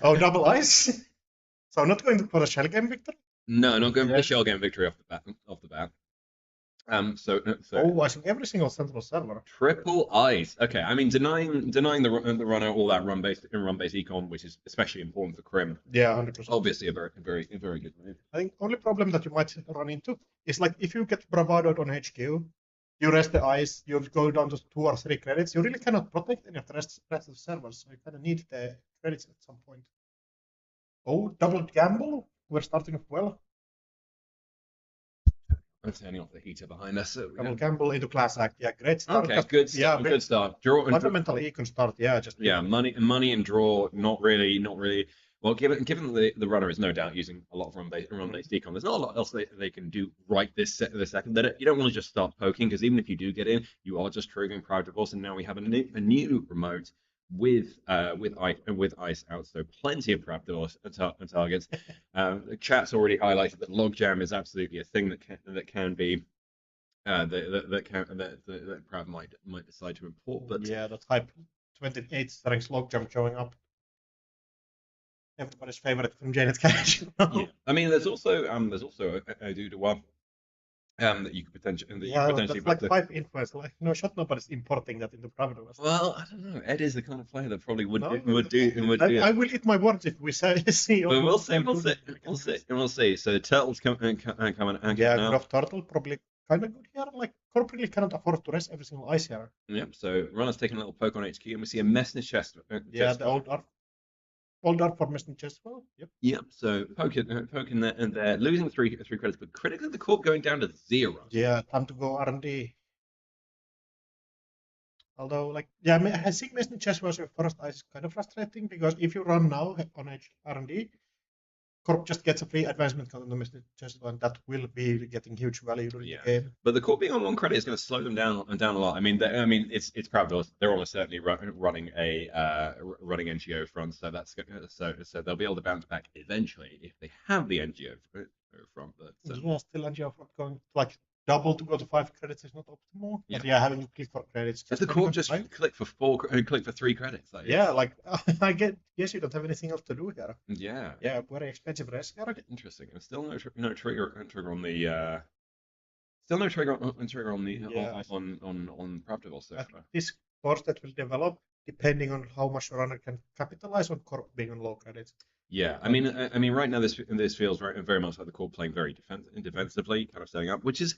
Oh, double ice. So I'm not going for a shell game victory. No, not going for the shell game victory off the bat. So I think every single central server. triple ice. Okay, I mean denying the runner all that run based econ, which is especially important for Crim. Yeah, 100%. Obviously a very good move. I think only problem that you might run into is like if you get bravadoed on HQ, you rest the ice, you go down to 2 or 3 credits. You really cannot protect any of the rest of the servers, so you kind of need the credits at some point. Oh, double gamble. We're starting off well. I'm turning off the heater behind us. So Double gamble into class act. Yeah, great start. Okay, good start. Yeah, Good start. Draw and fundamentally econ start. Yeah, just money and draw. Not really. Well, given the runner is no doubt using a lot of run-based decon, there's not a lot else they can do right this second. You don't want to just start poking, because even if you do get in, you are just triggering Proud Divorce, and now we have a new remote with ice out, so plenty of Proud Divorce targets. The chat's already highlighted that logjam is absolutely a thing that can be that Proud might decide to import, but yeah, that hype 28 strength logjam showing up. Everybody's favorite from Janet Cash. Yeah. I mean, there's also a dude one that you could potentially that's like 5 influence. Like no shot, nobody's importing that into Providence. Well, I don't know. Ed is the kind of player that probably would do. I will eat my words if we see. But we'll see. So turtles coming. Yeah, Graph Turtle probably kind of good here. Like corporately cannot afford to rest every single ice here. Yep. So runner's taking a little poke on HQ, and we see a Messner's chest. The old art formation chest. Well, yep. Yep. So poking there, and they're losing three credits, but critically the corp going down to 0. Yeah, time to go R&D. Although, I think Messner chest was your first ice kind of frustrating, because if you run now on R&D, Corp just gets a free advancement on the Messner chest, and that will be getting huge value during the game. But the Corp being on 1 credit is going to slow them down a lot. I mean, it's Pravdor. They're almost certainly running NGO front, so that's so they'll be able to bounce back eventually if they have the NGO front. But still NGO front going like double to go to 5 credits is not optimal. But having to click for credits. Does the Corp just click for 3 credits? I guess you don't have anything else to do here. Yeah. Yeah, very expensive rest here. Interesting. And still no trigger on the. Still no trigger on Pravdor so far. This course that will develop depending on how much a runner can capitalize on Corp being on low credits. Yeah, I mean, right now this feels very much like the Corp playing very defensively, kind of setting up, which is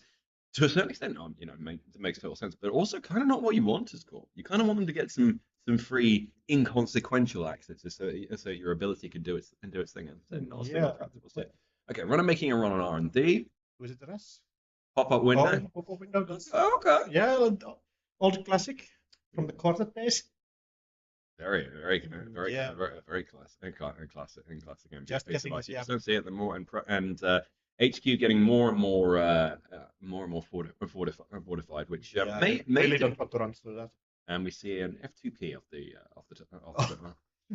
to a certain extent, it makes total sense, but also kind of not what you want as Corp. You kind of want them to get some free, inconsequential access, so your ability can do its thing, and not Yeah. Okay, runner making a run on R&D. Was it the rest? Pop-up window. Pop-up window. That's, Okay. yeah, old classic from the quartet days. Very Yeah. classic game. Just getting you it, yeah. just don't see it the more and HQ getting more and more fortified, which Yeah, may really do. don't want to run through that. And we see an F2P of the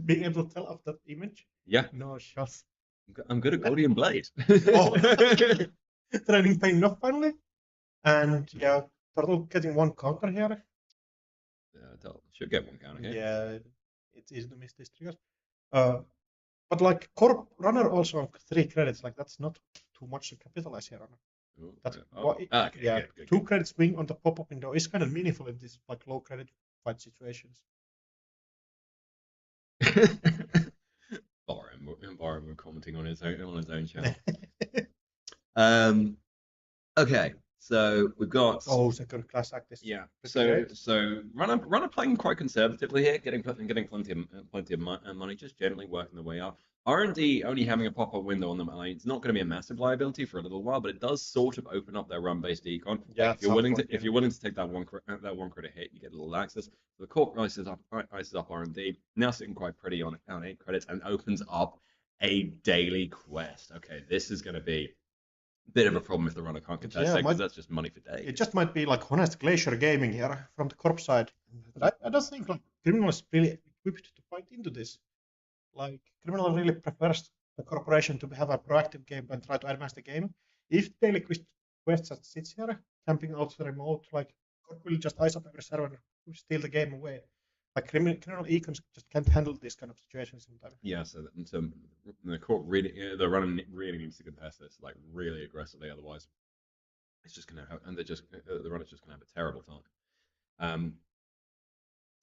Being able to tell off that image. Yeah, No shots. I'm good at Guardian Blade. Oh. Training paying off finally. And yeah, Turtle getting one counter here. Should get one counter here. Yeah, it's easy to miss these triggers. But like Corp runner also on 3 credits, like that's not too much to capitalize here on. Ooh, That's okay, yeah, good. 2 credits swing on the pop-up window is kind of meaningful in these like low credit fight situations. Barham commenting on his own channel. Okay, so we've got Second class act. yeah. So runner playing quite conservatively here, getting plenty of money, just generally working the way up. R&D only having a pop-up window on them, it's not going to be a massive liability for a little while, but it does sort of open up their run-based econ. Yeah, if you're willing to take that one credit hit, you get a little access. So the Corp ices up R&D, now sitting quite pretty on 8 credits, and opens up a daily quest. Okay, this is going to be a bit of a problem if the runner can't contest it, because that's just money for days. It just might be like honest Glacier gaming here from the Corp side. But I don't think like Criminal is really equipped to fight into this. Like Criminal really prefers the corporation to have a proactive game and try to advance the game. If daily quest just sits here, camping out the remote, like Corp will just ice up every server and steal the game away. Like criminal econs just can't handle this kind of situation sometimes. Yeah, so the Corp the runner really needs to contest this like really aggressively, otherwise it's just gonna have, and the runner's just gonna have a terrible time.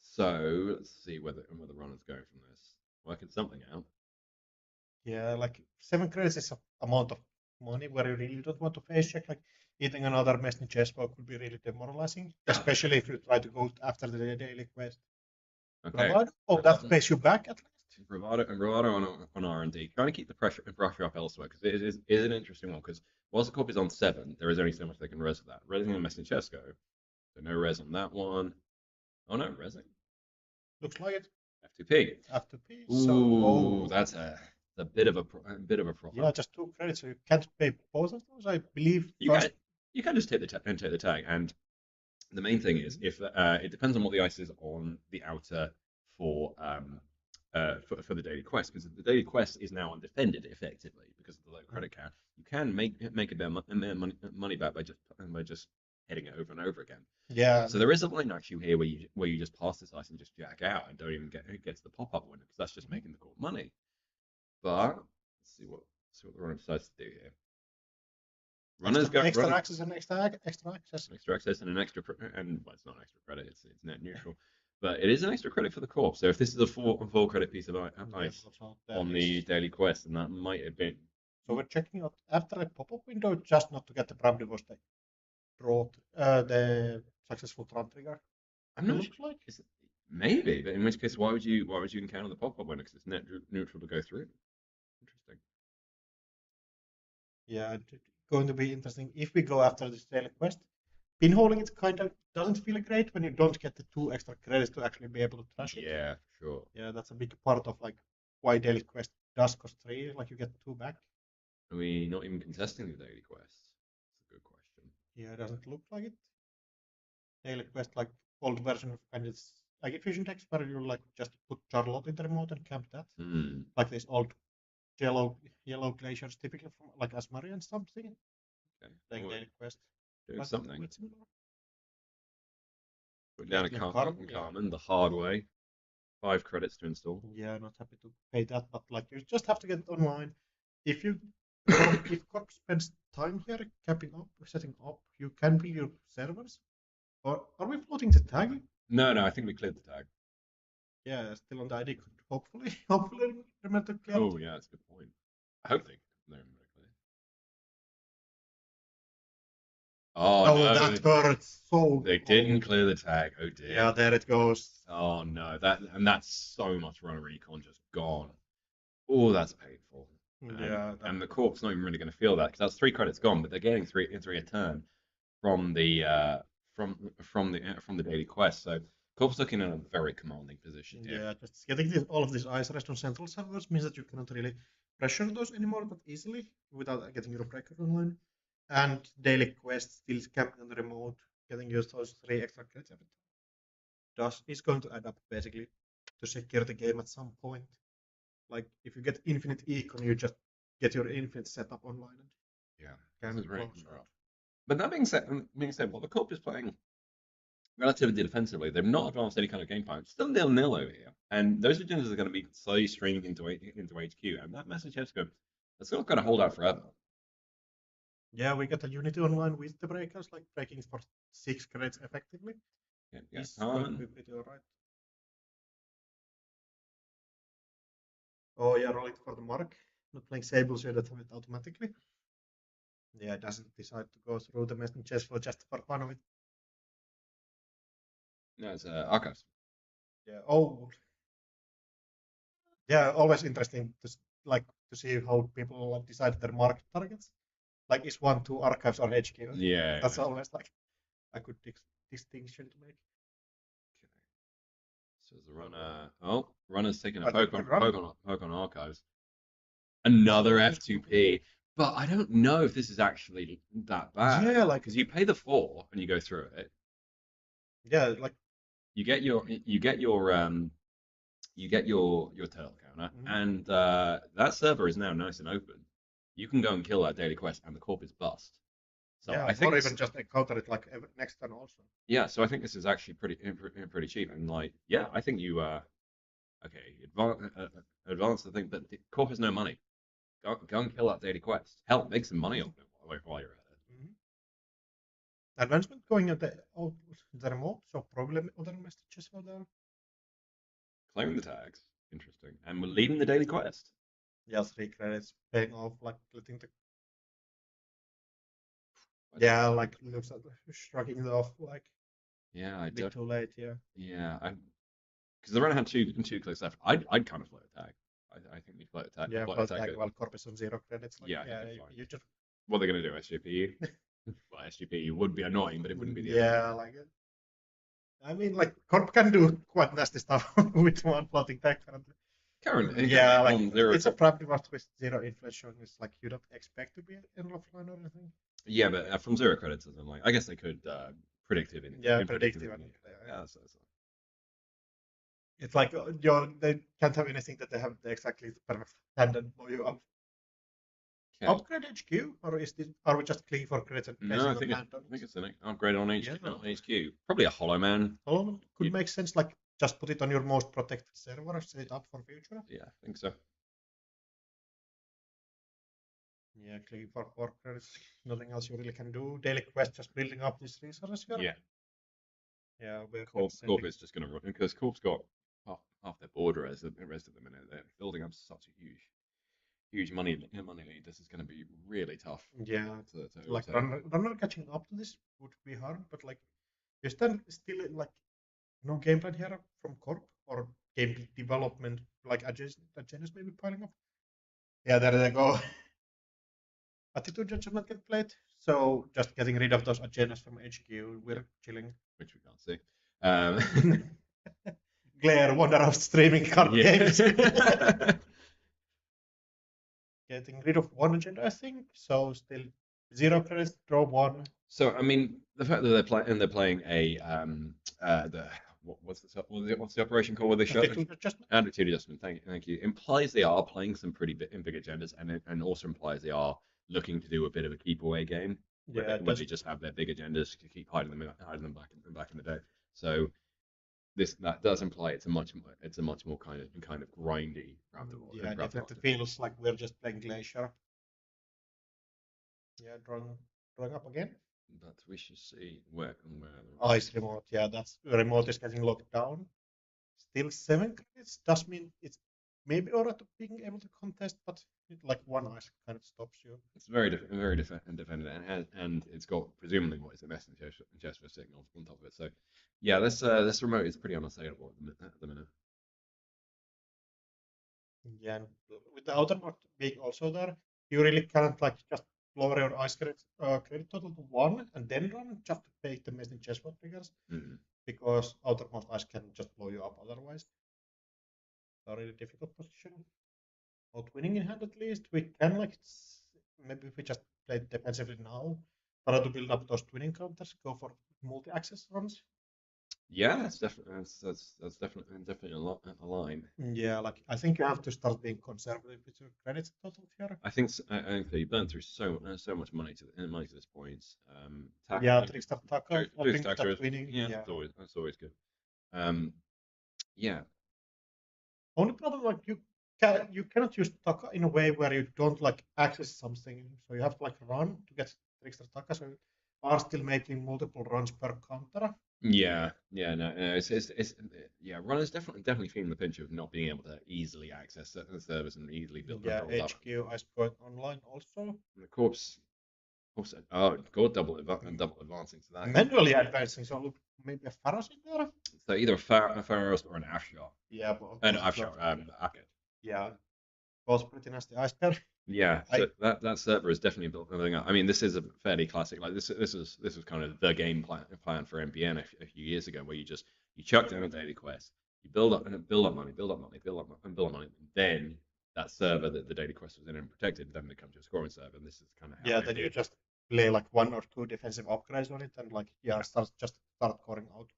So let's see where the runner's going from this. Working something out. Yeah, like 7 credits is an amount of money where you really don't want to face check. Like eating another Mesni chessboard would be really demoralizing, especially if you try to go after the daily quest. Okay. Oh, that pays you back at least. Bravado on R&D, trying to keep the pressure up elsewhere, because it is an interesting one. Because whilst the Corp is on 7, there is only so much they can res of that. Resing on Mesni Chesco, so no res on that one. Oh no, resing. Looks like it. F2P. F2P. Ooh, that's a bit of a problem. Yeah, just 2 credits, so you can't pay both of those, I believe. You can just take the tag, and the main thing is if it depends on what the ice is on the outer for the daily quest, because the daily quest is now undefended effectively because of the low credit count. You can make a bit of money back by just hitting it over and over again. Yeah. So there is a line actually here where you just pass this ice and just jack out and don't even get to the pop-up window, because that's just making the Corp money. But let's see what the runner decides to do here. Runners got extra access and extra access. Extra access and an extra and well, it's not an extra credit, it's net neutral, but it is an extra credit for the Corp. So if this is a full credit piece of ice on the daily quest, then that might have been. So we're checking out after a pop-up window, just not to get the Pravdivos draw the successful Tron trigger. I'm not sure. Like maybe, but in which case, why would you encounter the pop-up window? Because it's net neutral to go through. Interesting. Yeah, it's going to be interesting if we go after this daily quest. Pinholing it kind of doesn't feel great when you don't get the 2 extra credits to actually be able to trash it. Yeah, sure. Yeah, that's a big part of like why daily quest does cost 3, like you get 2 back. Are we not even contesting the daily quest? That's a good question. Yeah, it doesn't look like it. Daily quest, like old version of kind of like Effusion text where you like just put Charlotte in the remote and camp that. Like this old yellow glaciers, typically from like Asmari and something. Okay. Like daily quest. Doing something. Put down a Carmen the hard way. 5 credits to install. Yeah, not happy to pay that, but like you just have to get it online. If Corp spends time here capping up, setting up, you can build your servers. Or are we floating the tag? No, I think we cleared the tag. Yeah, still on the ID code. Hopefully remember to clear it. Oh, yeah, that's a good point. I hope they no, Oh, Oh, no, that hurts so they cold. didn't clear the tag. Oh, dear. Yeah, there it goes. Oh, no, that's so much runner recon just gone. Oh, that's painful. Yeah, And the corp's not even really going to feel that because that's 3 credits gone, but they're getting three a turn from the from the daily quest. So corp's looking in a very commanding position here. yeah, just getting all of these ice rest on central servers means that you cannot really pressure those anymore that easily without getting your breaker online. And daily quests still camping on the remote, getting used those 3 extra credits every time. Is going to add up basically to secure the game at some point. Like if you get infinite econ, you just get your infinite setup online and Yeah, can this is really close out. But that being said, well, the corp is playing relatively defensively. They've not advanced any kind of game plan. It's still 0-0 over here, and those agendas are going to be slowly streaming into HQ. And that message has to go. It's not going to hold out forever. Yeah, we got a Unity online with the breakers, like breaking for 6 credits effectively. Yeah, It's going to be pretty alright. Oh yeah, roll it for the mark. Not playing Sable, so that have it automatically. Yeah, it doesn't decide to go through the messages for just for fun of it. No, it's archives. Yeah. Oh. Yeah, always interesting to see how people decide their market targets. Like is 1-2 archives or HQ? Yeah, That's always like a good distinction to make. So the runner. Oh, runner's taking a But poke good on archives. Another F2P. But I don't know if this is actually that bad. Yeah, like because you pay the 4 and you go through it. yeah, like You get your turtle counter, and that server is now nice and open. You can go and kill that daily quest, and the corp is bust. So yeah, I think or even just encounter it like next turn also. yeah. So I think this is actually pretty cheap, and like yeah, I think you okay advance the thing, but the corp has no money. Go and kill that daily quest. Hell, make some money off it while you're at it. Mm-hmm. Advancement going at the remote, so probably other messages for there. Claiming the tags, interesting, and we're leaving the daily quest. Yeah, 3 credits paying off, like letting the yeah, like looks like shrugging it off, like yeah, I a bit don't. too late. Yeah, Yeah, because the runner had two clicks left. I'd kind of float a tag. I think we'd float a tag. yeah, Float a but tag like good. well, Corp is on 0 credits. Like, Yeah, yeah, it'd be fine. you just What are they going to do? SGPU? Well, SGPU would be annoying, but it wouldn't be the yeah, like I mean, like Corp can do quite nasty stuff with one floating tag currently. currently. Yeah, like on zero. it's a problem with 0 inflation. It's like you don't expect to be in offline or anything. Yeah, but from 0 credits, I'm like, I guess they could predictive in Yeah, in predictive. Yeah, It's like they can't have anything that they have the exactly perfect standard for you. okay. Upgrade HQ, or are we just clicking for credits and No, I placing on think it's an upgrade on HQ. Yeah, no. On HQ. Probably a Hollow Man. Hollow could You- make sense. Like just put it on your most protected server, set it up for future. Yeah, I think so. Yeah, clicking for 4 credits. Nothing else you really can do. Daily quest just building up these resources here. Yeah, Yeah, we're Corp sending- is just going to run because Corp's got half their border as the rest of them, and they're building up such a huge money lead. This is going to be really tough. Yeah, to like overtake. runner catching up to this would be hard, but like is there still like no game plan here from Corp or game development like agendas maybe piling up? Yeah, there they go. Attitude judgment get played, so just getting rid of those agendas from HQ, we're chilling. Which we can't see. Glare, wonder of streaming card games. Getting rid of one agenda, I think. So still 0 credits, draw 1. So I mean, the fact that they're playing a what's the operation called where they shut Attitude adjustment. attitude adjustment. Thank you. Implies they are playing some pretty big agendas, and also implies they are looking to do a bit of a keep away game. Yeah, where they just have their big agendas to keep hiding them back in the day. So that does imply it's a much more kind of grindy round the Yeah, definitely feels like we're just playing Glacier. Yeah, drawing up again. But we should see where Ice remote, yeah, that's the remote is getting locked down. Still 7 credits does mean it's maybe alright to being able to contest, but like one ice kind of stops you. It's very defended, and it's got presumably what is a messing chest for signal on top of it. So, yeah, this remote is pretty unassailable at the minute. Yeah, and with the outermost being also there, you really can't like just lower your ice credit total to 1 and then run just to take the missing chessboard triggers because outermost ice can just blow you up otherwise. A really difficult position. Not winning in hand at least. We can like maybe if we just play defensively now, try to build up those twinning counters, go for multi-access runs. Yeah, that's definitely a line. Yeah, like I think you have to start being conservative with your credits total here. I think you burn through so much money to this point. Yeah, Trickster Taka, I Boost think Taka that winning. yeah, Yeah. that's always good. Yeah. Only problem like you cannot use Taka in a way where you don't like access something. So you have to like run to get Trickster Taka. So you are still making multiple runs per counter. Yeah, no, it's yeah. Runners definitely feeling the pinch of not being able to easily access the service and easily build Yeah, build up. HQ I suppose online also. And the corpse, also, double advancing to that. Manually advancing, so maybe a Pharos in there. So either a Pharos or an Afshar. Yeah, but An Afshar, Akhet. yeah, both pretty nasty ice there. Yeah, so that server is definitely building up. I mean, this is a fairly classic. Like this was kind of the game plan for MPN a few years ago, where you chuck down a daily quest, you build up money, and then that server that the daily quest was in and protected then becomes your scoring server. And this is kind of how then you just play like 1 or 2 defensive upgrades on it, and like start scoring out.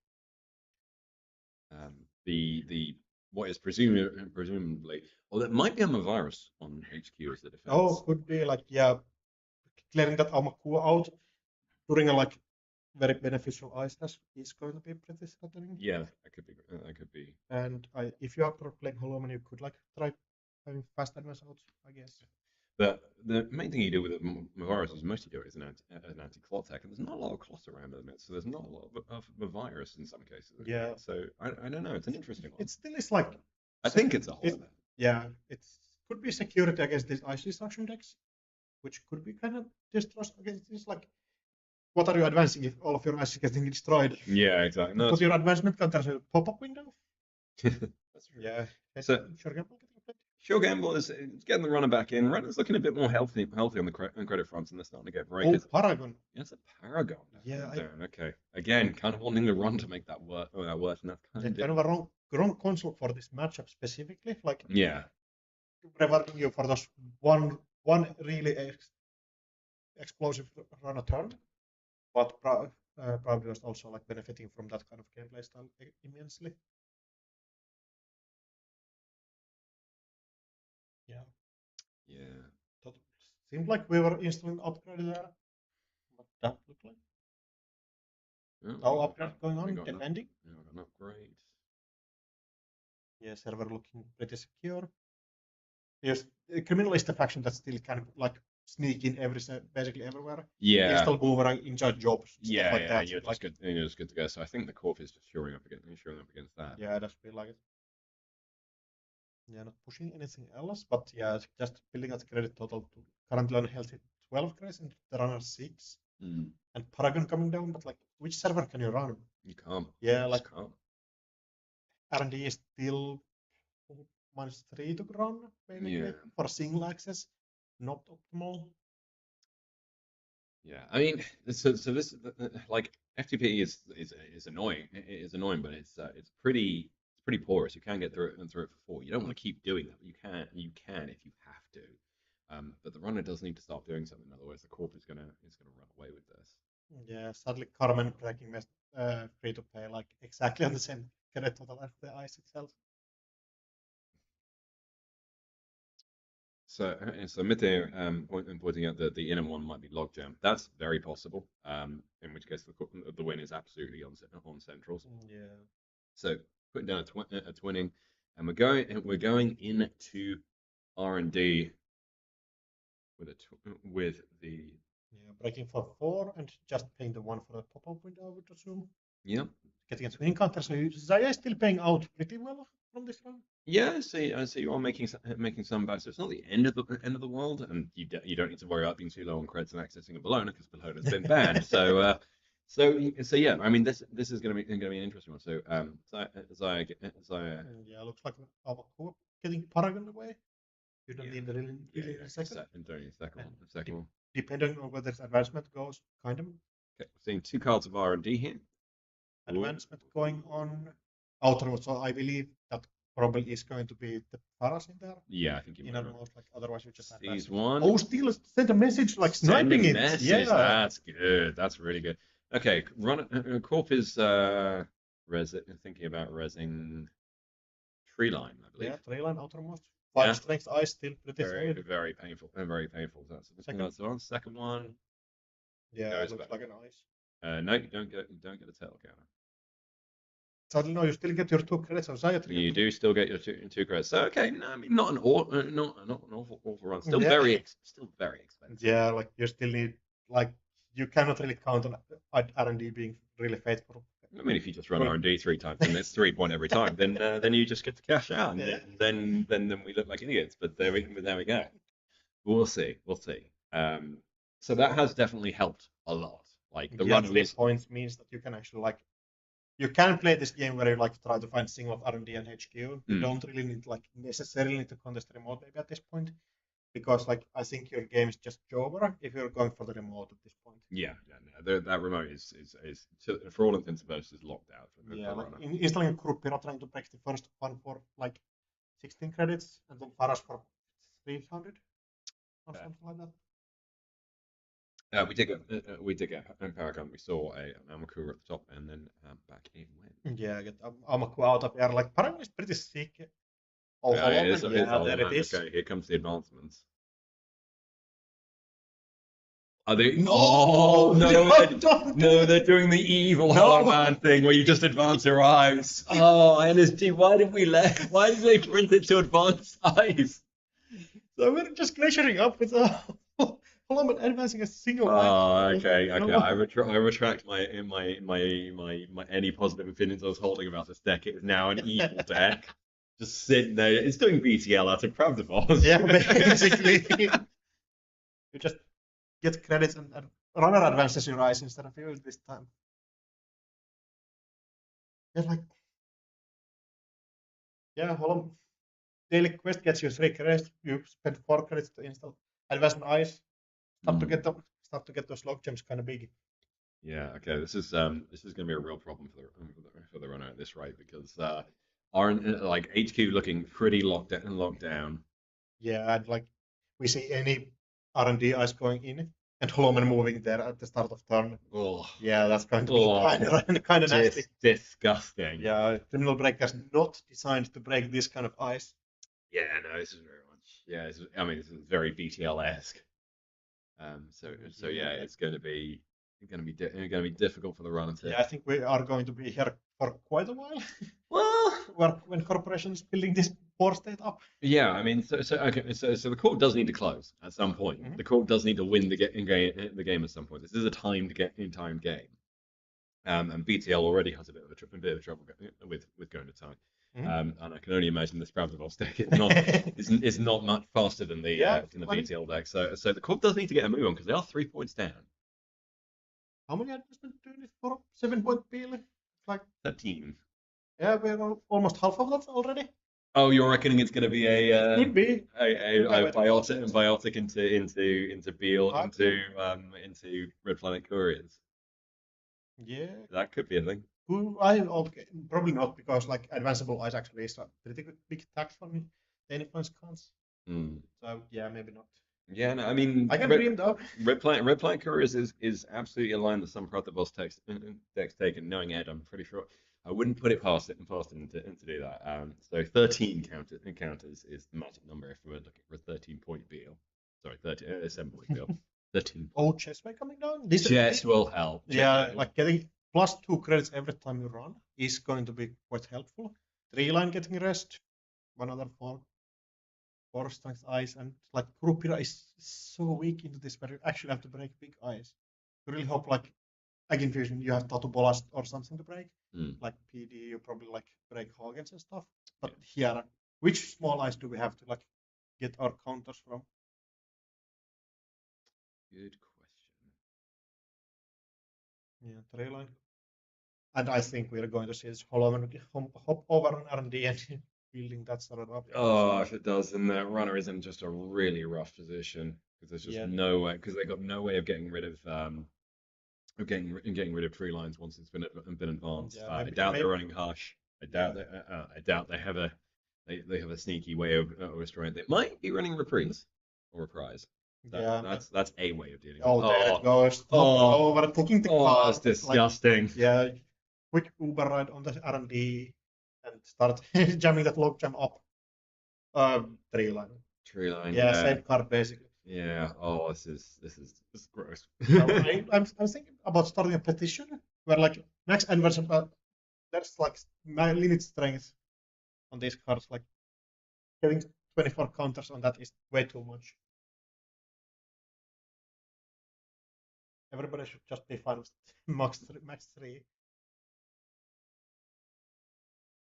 The what is presumably, well, it might be a virus on HQ as the defense. Oh, could be like clearing that Amaku out during a like very beneficial ice dash is going to be pretty threatening. Yeah, that could be. And if you are playing Holloman, you could like try having fast advance out, I guess. But the main thing you do with a virus is mostly do it as an anti-clot tech, and there's not a lot of clots around at the minute, so there's not a lot of a virus in some cases. Yeah. So I don't know. It's an interesting one. It still is like. I think it's a whole. Yeah, it could be security against these ice destruction decks, which could be kind of distrust against this. Like, what are you advancing if all of your ice is getting destroyed? Yeah, exactly. No, put your advancement counter as a pop-up window. That's true. Yeah. So Sure Gamble is getting the runner back in. Runner's looking a bit more healthy on the credit front, and they're starting to get breakers. Oh, Paragon. Yeah, it's a Paragon. Yeah. Okay. Again, kind of wanting the run to make that work. And that's kind of a wrong console for this matchup specifically. Like. Yeah. Rewarding you for those one really explosive run a turn, but probably was also like benefiting from that kind of gameplay style immensely. Yeah. That seemed like we were installing upgrade there. What that looked like? No upgrade going on, defending. Yeah, we got an upgrade. Yeah, server looking pretty secure. Yes, criminal is the faction that still kind of like sneak in basically everywhere. Yeah. Install boomerang, inside jobs. Yeah, like that. You're just good to go. So I think the Corp is just shoring up against that. Yeah, that's feel like it. Yeah, not pushing anything else, but yeah, just building out credit total to currently on healthy 12 credits and the runner 6. And Paragon coming down, but like which server can you run? You can't. Yeah, like can't. R&D is still -3 to run, basically, for single access, not optimal. Yeah, I mean, so this like FTP is annoying. It is annoying, but it's pretty porous. You can get through it for 4. You don't want to keep doing that, but you can if you have to. But the runner does need to start doing something, otherwise the Corp is gonna run away with this. Yeah, sadly, Carmen breaking free to play like exactly on the same credit total as the ice itself. So Mitte pointing out that the inner one might be logjam. That's very possible. In which case the win is absolutely on centrals. Yeah. So putting down a twinning, and we're going into R&D with the breaking for 4 and just paying the 1 for the pop-up window, I would assume. Yep. getting a twin counter. So Zaya is still paying out pretty well from this run. Yeah, I see you are making some back. So it's not the end of the world, and you don't need to worry about being too low on creds and accessing a Bologna because Bologna's been banned. So yeah, I mean this is going to be an interesting one. So Zaya, Yeah, looks like Avaku getting Paragon away. You don't need the really a second. Don't need a second one. Depending on where this advancement goes, kind of Okay, we're seeing 2 cards of R&D here. advancement going on outerwards. So I believe that probably is going to be the Paras in there. Yeah, I think you In might. almost like otherwise you just Sees advance. one. Oh, still send a message like sniping Sending it. message. Yeah. That's good. That's really good. Okay, Corp is thinking about resing Tree Line, I believe. Yeah, tree line outermost. Yeah. 5 strength ice still pretty Very, solid. very painful. Very painful. That's one. Second one. Yeah, goes looks back. like an ice. No, you don't get a tail counter. Sadly, no, you still get your 2 credits of Zaya. You do still get your two credits. So okay, no, I mean not an awful run. Still Yeah. very expensive. Yeah, like you still need like you cannot really count on R&D being really faithful. I mean, if you just run R&D 3 times and it's 3 point every time, then you just get to cash out, and Yeah. then we look like idiots. But there we go. We'll see. So that has definitely helped a lot. Like the run These points means that you can actually like you can play this game where you like try to find single of R&D and HQ. You don't really need like necessarily need to contest remote maybe at this point, because like I think your game is just over if you're going for the remote at this point. Yeah, no, that remote is for all intents and purposes locked out. Yeah, like installing a group, you're not trying to break the first one for like 16 credits and then Faras for 300 or something like that. We did get Paragon. We saw an Amaku at the top, and then back in when. Yeah, get Amaku out of air. Like Paragon is pretty sick. Oh, there it is. is. Okay, here comes the advancements. Are they? No, no, they're doing the evil man thing where you just advance your eyes. Oh, NSG, why did they print it to advanced eyes? So we're just glaciering up with Holloman advancing a single. Oh, okay. I retract my any positive opinions I was holding about this deck. It is now an evil deck. Just sitting there. It's doing BTL out of Pravdivos. Yeah, basically. You just get credits and runner advances your eyes instead of you this time. Yeah, like Holloman daily quest gets you 3 credits. You spend 4 credits to install advancement eyes. Start to get those log gems kind of big. Yeah. Okay. This is going to be a real problem for the runner at this rate because like HQ looking pretty locked down. Yeah, and like we see any R&D eyes going in and Holloman moving there at the start of turn. Oh, yeah, that's going to be kind of nasty. Disgusting. Yeah, Criminal Breaker's not designed to break this kind of ice. Yeah, no, this is very much. Yeah, this is very BTL-esque. So yeah, it's going to be difficult for the runner to. Yeah, I think we are going to be here for quite a while. Well, when corporation is building this board state up. Yeah, I mean, so the court does need to close at some point. Mm-hmm. The court does need to win the game at some point. This is a timed game, and BTL already has a bit of trouble with going to time. Mm-hmm. And I can only imagine this Pravdivos deck is not much faster than the BTL deck. So the court does need to get a move on because they are 3 points down. How many advancements do you need for 7-point peel? Like 13. Yeah, we're almost half of that already. Oh, you're reckoning it's going to be could be a biotic into Beal into Red Planet Couriers. Yeah, that could be a thing. Probably not because like advanceable eyes actually is a pretty big tax for me. The influence counts. So yeah, maybe not. Yeah, no, I mean I can dream though. Red Planet Couriers is absolutely aligned with some Pravdivos decks taken. Knowing Ed, I'm pretty sure I wouldn't put it past him to do that. So 13 counters is the magic number if we're looking for a 13-point Beal. Sorry, 7-point Beal. 13. Oh, Chessway coming down. Chess will help. Yeah, like getting +2 credits every time you run is going to be quite helpful. 3 line getting rest, 1 other 4 strength eyes, and like Krupira is so weak into this where you actually have to break big eyes. You really hope like like in Fusion, you have Tattoo Bolas or something to break. Hmm. Like PD, you probably like break Hagens and stuff. But here, which small ice do we have to like get our counters from? Good question. Yeah, tree line. And I think we're going to see this Holloman hop over on R&D and building that sort of up. Oh, if it does, then the runner is in just a really rough position because there's just Yeah. no way, because they've got no way of getting rid of getting rid of tree lines once it's been advanced. Yeah, I maybe- doubt they're maybe- running Hush. I doubt they have a sneaky way of destroying it. They might be running Reprise or Reprise. That's a way of dealing with Oh, it. there it goes. Oh. Over taking the Oh, car. that's disgusting. Yeah, quick Uber ride on the R&D and start jamming that log jam up. Tree line. Tree line. Yeah, same card basically. Yeah. Oh, this is gross. So I'm thinking about starting a petition where like max inversion, but there's like my limit strength on these cards. Like getting 24 counters on that is way too much. Everybody should just be fine with max three.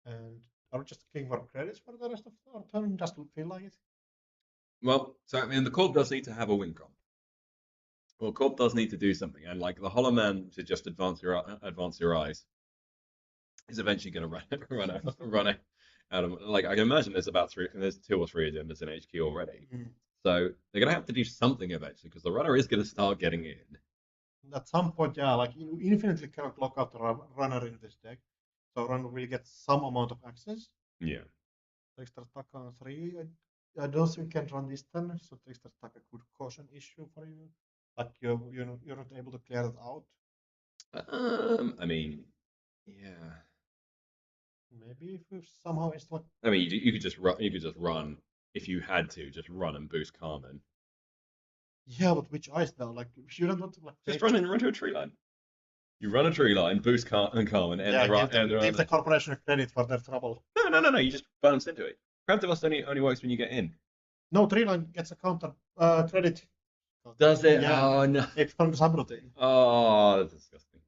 And are we just looking for credits for the rest of our turn? Just to feel like it. Well, so I mean, the corp does need to have a win con. Well, corp does need to do something, and like the Hollow Man to just advance your eyes is eventually going to run out of. Like I can imagine there's 2 or 3 agendas in HQ already, so they're going to have to do something eventually because the runner is going to start getting in. At some point, yeah, like you infinitely cannot lock out the runner in this deck, so runner will get some amount of access. Yeah. Extra attack on 3. I don't think we can run this turn, so extra attack could cause an issue for you. Like you're not able to clear it out. I mean, yeah. Maybe if we somehow install. I mean, you could just run. You could just run if you had to. Just run and boost Carmen. Yeah, but which ice though? Like if you don't want to like. Just run to a tree line. You run a tree line, boost Carmen, and give the corporation a credit for their trouble. No. You just bounce into it. Preemptive only works when you get in. No, tree line gets a counter credit. Does it? Yeah. Oh no. It's from subroutine. Oh, that's disgusting.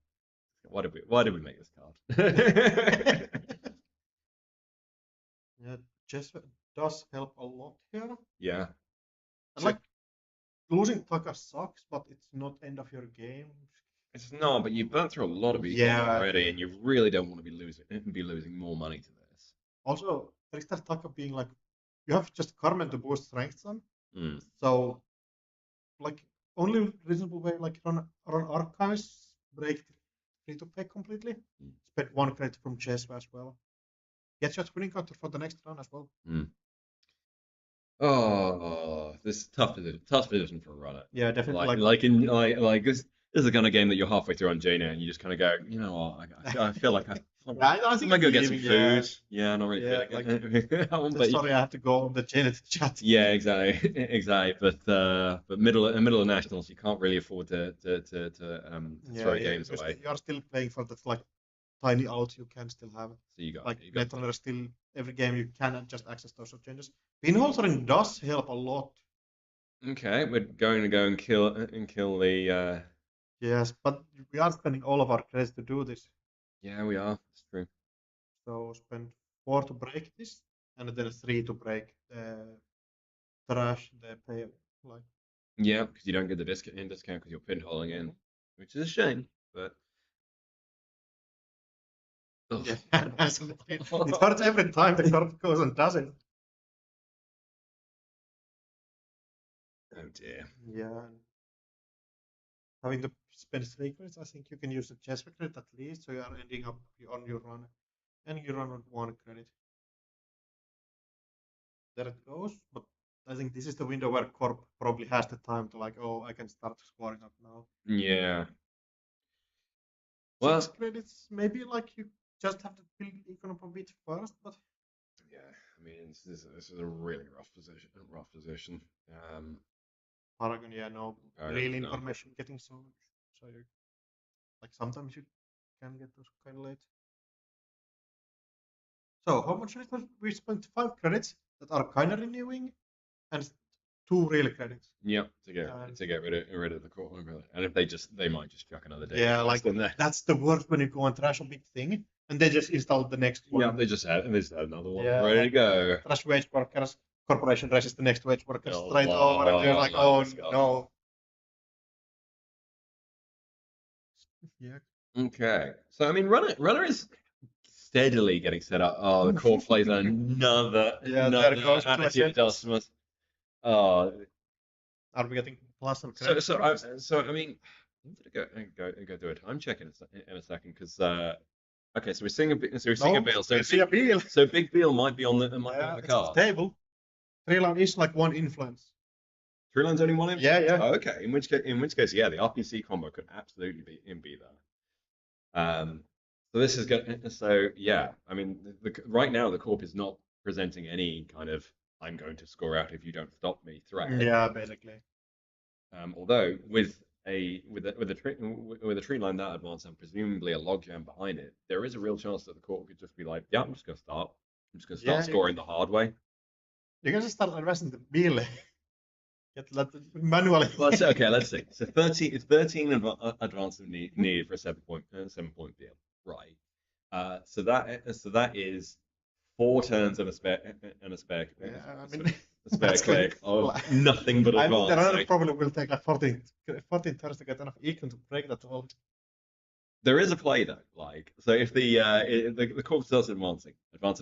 Why did we make this card? Yeah, Chess does help a lot here. Yeah. And like losing Taka sucks, but it's not end of your game. It's not, but you've burnt through a lot of it already, and you really don't want to be losing more money to this. Also, Trickster Taka being like, you have just Carmen to boost strengths on. Mm. So, like, only reasonable way, like, run Archives, break free to pay completely. Spend 1 credit from Chess as well. Get your winning counter for the next run as well. Mm. Oh, this is tough position for a runner. Yeah, definitely. Like this is the kind of game that you're halfway through on Jaina and you just kind of go, you know what, I feel like I think I'm gonna go get some food. Yeah, not really feeling it. Sorry, I have to go on the Jaina chat. Yeah, exactly. But middle of nationals, you can't really afford to throw games away. You are still playing for that like tiny out you can still have. So you got like Netrunner still every game you can just access those changes. Pinholstering does help a lot. Okay, we're going to go and kill the. Yes, but we are spending all of our credits to do this. Yeah, we are. That's true. So spend 4 to break this, and then 3 to break the trash, the pay. Like. Yeah, because you don't get the discount because you're pinholing in, which is a shame, but. Oh. Yeah, it hurts every time the card goes and does it. Oh dear. Yeah. Having to spend 3 credits, I think you can use the chess credit at least, so you are ending up on your run, and you run on 1 credit. There it goes, but I think this is the window where Corp probably has the time to like, oh, I can start scoring up now. Yeah. Well, 6 credits, maybe like you just have to build Econom a bit first, but yeah, I mean this is a really rough position. Paragon, yeah, no real information getting so you, like sometimes you can get those kind of late. So how much we spent 5 credits that are kind of renewing, and 2 real credits. Yeah, to get rid of the core. And if they might just chuck another day. Yeah, like in there. that's the worst when you go and trash a big thing and they just install the next one. Yeah, they just had another one Yeah, ready like, to go. trash wage workers, corporation resist the next wage workers Oh, straight over, and they're like, oh no. Yeah. Okay, so I mean, runner is steadily getting set up. Oh, the core plays another there goes attitude adjustment. Oh, Are we getting plus and so I mean, I'm gonna go do a time check in a second because okay, so we're seeing a Beal. So see a Beal. So Big Beal might be on the It's card. stable. 3 line is like 1 influence. 3 lines only 1 influence? Yeah. Oh, okay. In which case, yeah, the RPC combo could absolutely be there. So this is good. So yeah, I mean, right now the corp is not presenting any kind of "I'm going to score out if you don't stop me" threat. Yeah, basically. Although with a tree line that advanced and presumably a logjam behind it, there is a real chance that the corp could just be like, "Yeah, I'm just going to start. I'm just going to start scoring the hard way." You can just start investing the Beal. Get that manually. Well, okay, let's see. So 13 advance needed for a 7-point deal, right? So that is 4 turns and a spare Yeah, I mean, a spare click of nothing but I advance. think the runner probably will take like 14 turns to get enough econ to break that wall. There is a play though, like so if the corpse starts advancing, advance,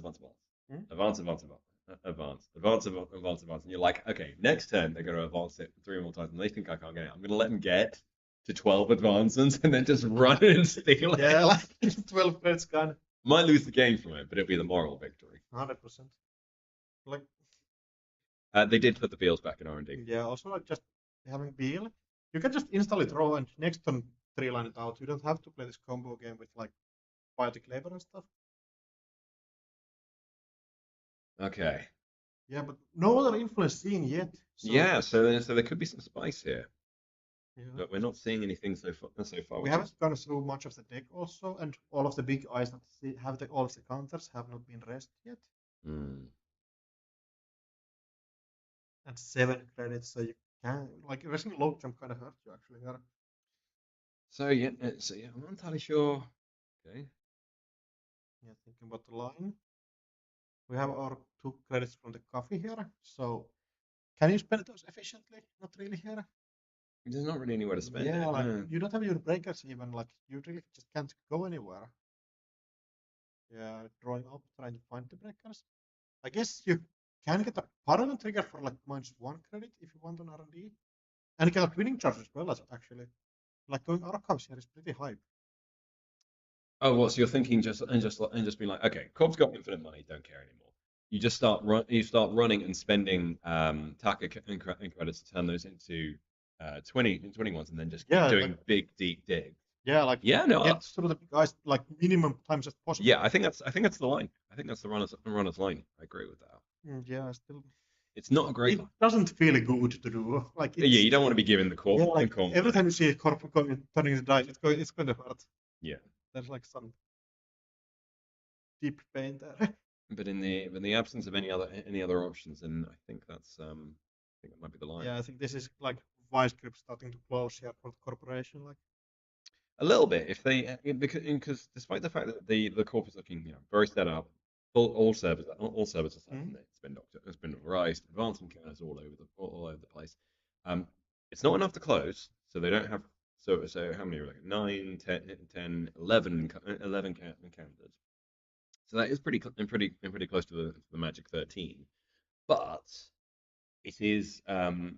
and you're like, okay, next turn they're going to advance it 3 more times, and they think I can't get it. I'm going to let them get to 12 advancements and then just run it and steal it. Yeah, like 12 credits gone. Might lose the game from it, but it'll be the moral victory. 100%. Like they did put the Beals back in R&D. yeah, also like just having Beal, you can just install it raw and next turn 3 line it out. You don't have to play this combo game with like biotic labor and stuff. Okay. Yeah, but no other influence seen yet. So Yeah, so there could be some spice here, yeah. but we're not seeing anything so far. We haven't gone through much of the deck also, and all of the big eyes that have all of the counters have not been rested yet. Mm. And 7 credits, so you can like resting low jump kind of hurts you actually. Yeah. So yeah, I'm not entirely sure. Okay. Yeah, thinking about the line. We have our 2 credits from the coffee here. So can you spend those efficiently? Not really here. There's not really anywhere to spend it. Yeah, like you don't have your breakers even. Like you really just can't go anywhere. Yeah, drawing up, trying to find the breakers. I guess you can get a Paragon trigger for like -1 credit if you want on R&D, and get a winning charge as well. Actually, like going archives here is pretty hype. Oh, well, so you're thinking just be like, okay, Corp's got infinite money, don't care anymore. You just start running and spending TACA and credits to turn those into 21s, and then just keep doing like, big deep digs. Yeah, like get through the guys like minimum times as possible. Yeah, I think that's the line. I think that's the runner's line. I agree with that. Yeah, still. It's not a great It line. doesn't feel good to do. Like Yeah, you don't want to be giving the Corp. Yeah, like the every time you see a Corp turning the dice, it's going to hurt. Yeah. There's like some deep pain there. But in the absence of any other options, then I think that's I think that might be the line. Yeah, I think this is like vice grip starting to close here for the corporation. Like a little bit, if they because despite the fact that the Corp is looking very set up, all servers aside, it's been rise, advancement counters all over the place. It's not enough to close, so they don't have so how many are like 9, 10, 11 counters. So that is pretty close to the magic 13, but it is the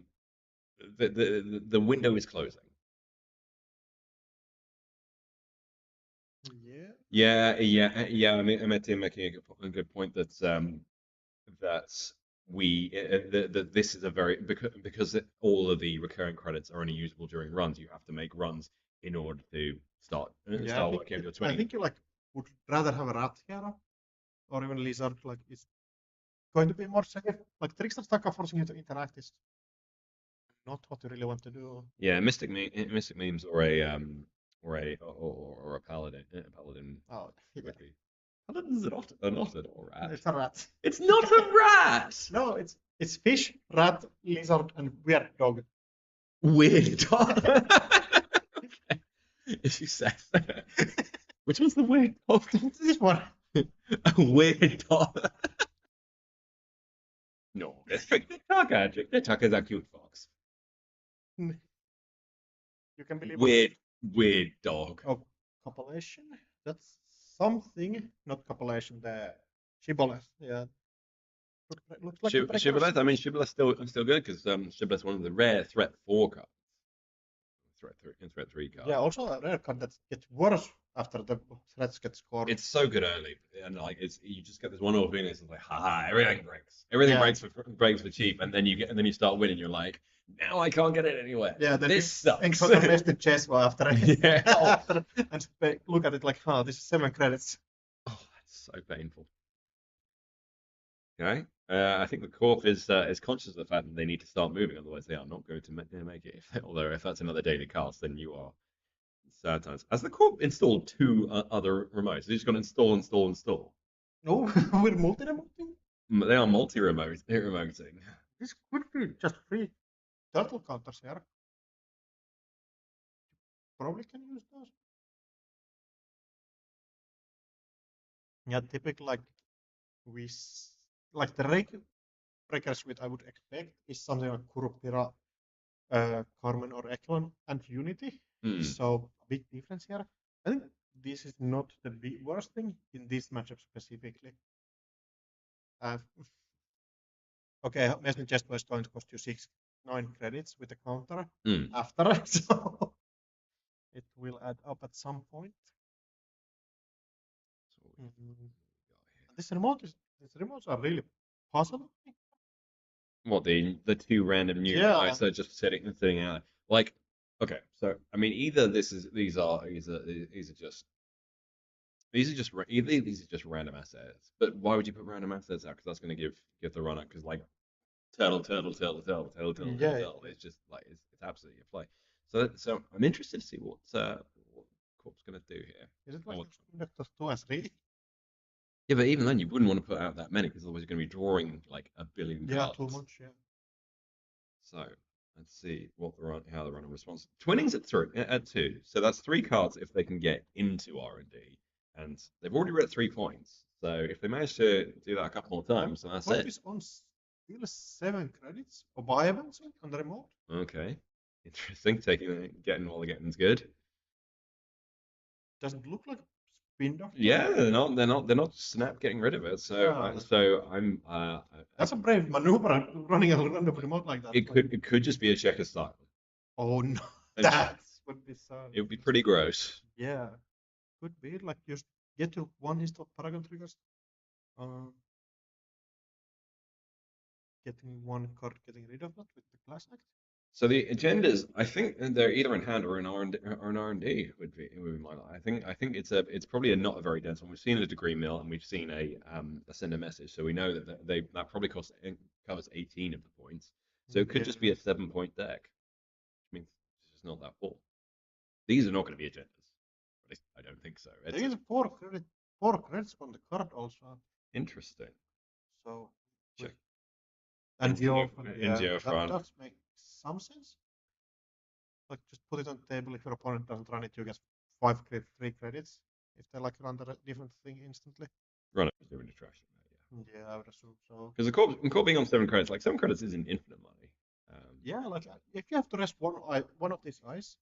window is closing. Yeah. I mean, Atien making a good point that that this is a very because all of the recurring credits are only usable during runs. You have to make runs in order to start working on your 20. I think you like would rather have a rat here or even lizard. Like it's going to be more safe. Like Trickster Staka forcing you to interact is not what you really want to do. Yeah, mystic memes or a paladin. Oh, yeah. Paladin is not a rat. It's a rat. It's not a rat. No, it's It's fish, rat, lizard, and weird dog. Weird dog. As you said. Which one's the weird dog? This one. A weird dog. No, the Tucker is a cute fox. You can believe Weird dog. Oh, copulation. That's something. Not copulation. The shibboleth. Yeah. Looks like Shibboleth. I mean, Shibboleth's still good because Shibboleth's one of the rare threat 4 cards. Threat 3 cards. Yeah. Also a rare card that gets worse after the threats get scored. It's so good early, and like you just get this one off feeling. It's like, haha, everything breaks. Everything breaks for cheap, and then you start winning. You're like, now I can't get it anywhere. Yeah, this sucks. And got arrested chess after it. Yeah. And look at it like, this is 7 credits. Oh, that's so painful. Okay. I think the Corp is conscious of the fact that they need to start moving, otherwise they are not going to make it. Although if that's another daily cast, then you are sad times. Has the Corp installed 2 other remotes? They're just going to install. No, we're multi-remoting. They are multi-remoting. This could be just free turtle counters here. Probably can use those. Yeah, typically like the breaker suite I would expect is something like Kurupira, Carmen or Eklund and Unity. So a big difference here. I think this is not the worst thing in this matchup specifically. Okay, Maison Chest was going to cost you 9 credits with the counter after, so it will add up at some point. These remotes are really puzzling. What, the 2 random new guys that are just sitting out? Like, okay, so I mean, either these are just random assets. But why would you put random assets out? Because that's going to give the runner, because like turtle. It's just like it's absolutely a play. So I'm interested to see what Corp's going to do here. Is it like Conductors 2 and 3? Yeah, but even then, you wouldn't want to put out that many because otherwise you're going to be drawing like a billion cards. Yeah, too much. Yeah. So let's see how the runner responds. Twinning's at 2, so that's 3 cards if they can get into R&D, and they've already read 3 points. So if they manage to do that a couple more times, then that's it. Is on still 7 credits for buy events on the remote. Okay, interesting. Getting while the getting's good. Doesn't look like a spin doctor. Yeah, they're not snap getting rid of it. So I'm. That's a brave maneuver, running a random remote like that. It could just be a checker style. Oh no, that would be sad. It would be pretty gross. Yeah, could be like just get to 1 install Paragon triggers. Getting 1 card, getting rid of that with the class act. So the agendas, I think they're either in hand or in R&D would be my line. I think it's probably not a very dense one. We've seen a degree mill and we've seen a send a message, so we know that that probably covers 18 of the points. So it could just be a 7-point deck, which means it's just not that full. These are not going to be agendas. At least I don't think so. There is 4 credits on the card also. Interesting. So check. NGO front. That does make some sense. Like just put it on the table. If your opponent doesn't run it, you get 3 credits. If they like run the different thing instantly. Run it with different distraction. Yeah, I would assume so. Because the Corp being on 7 credits, like 7 credits isn't infinite money. Yeah, like if you have to rest one of these eyes,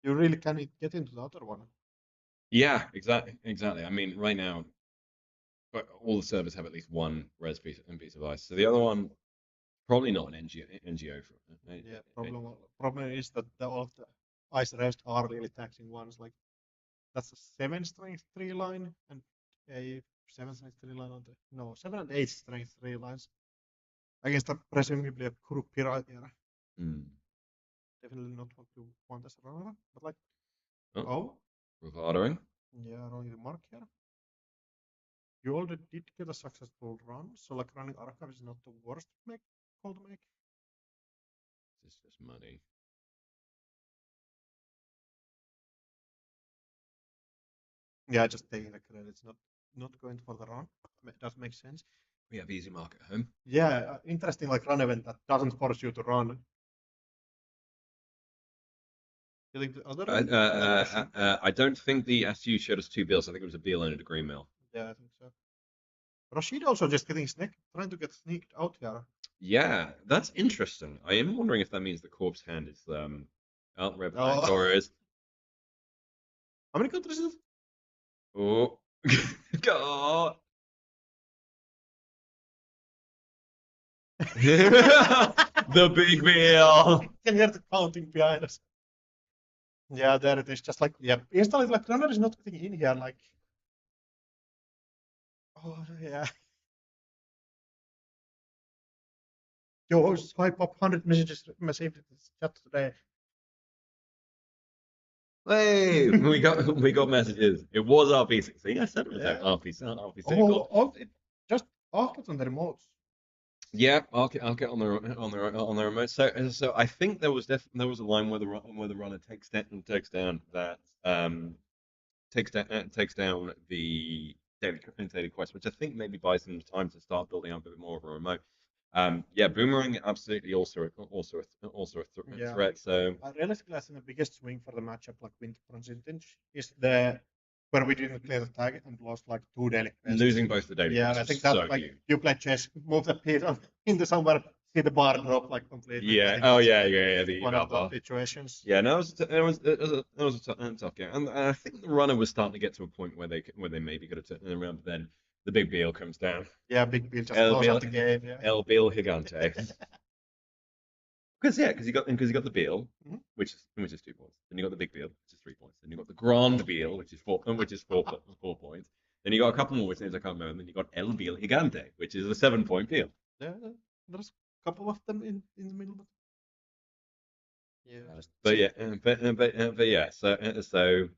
you really can get into the other one. Yeah, exactly. I mean, right now, all the servers have at least 1 res piece of ice. So the other one, probably not an NGO. Problem is that all of the ice rest are really taxing ones. Like that's a 7 strength 3 line and a 7 strength 3 line on the 7 and 8 strength 3 lines against presumably a Kurupira era. Definitely not what you want as a runner, but like bravadoing. Yeah, rolling the mark here. You already did get a successful run, so like running Archive is not the worst call to make. It's just money. Yeah, just taking the credits, not going for the run. That makes sense. We have easy mark at home. Yeah, interesting like run event that doesn't force you to run. You think the other one? I don't think the SU showed us 2 bills. I think it was a bill and a green mill. Yeah, I think so. Rashid also just getting sneaked, trying to get sneaked out here. Yeah, that's interesting. I am wondering if that means the corpse hand is out or is. How many countries is it? Oh, God. The big wheel. Can hear the counting behind us. Yeah, there it is. Just like, yeah, instantly, like, runner is not getting in here. Like, oh, yeah. Yo, swipe up 100 messages received in this chat today. Hey, we got messages. It was RP6. See, I said it was Yeah. RP6. Just Arcade on the remotes. Yeah, I'll get on the remote. So I think there was a line where the runner takes down the daily quest, which I think maybe buys them time to start building up a bit more of a remote. Yeah, boomerang absolutely also a Yeah. threat. So Realistically, I think the biggest swing for the matchup, like Winter Percentage, is where we didn't clear the tag and lost like 2 daily quests. losing both the daily Yeah, quests I think was that so like huge. you play chess, move the piece into somewhere, see the bar drop like completely. Yeah. I think Oh that's yeah. The one eval of bar. the situations. Yeah, no, it was a tough game, and I think the runner was starting to get to a point where they maybe could have turned it around, but then the big Beal comes down. Yeah, Big Bill just El close Bill- out the game. Yeah. El Beal Gigante. Because you got the Beal, Mhm. which is 2 points. Then you got the big Beal, which is 3 points. Then you got the Grand Beal, which is 4 points. Then you got a couple more, which names I can't remember. And then you got El Beal Gigante, which is a 7-point Beal. Yeah, there's a couple of them in the middle. But... Yeah. But yeah. So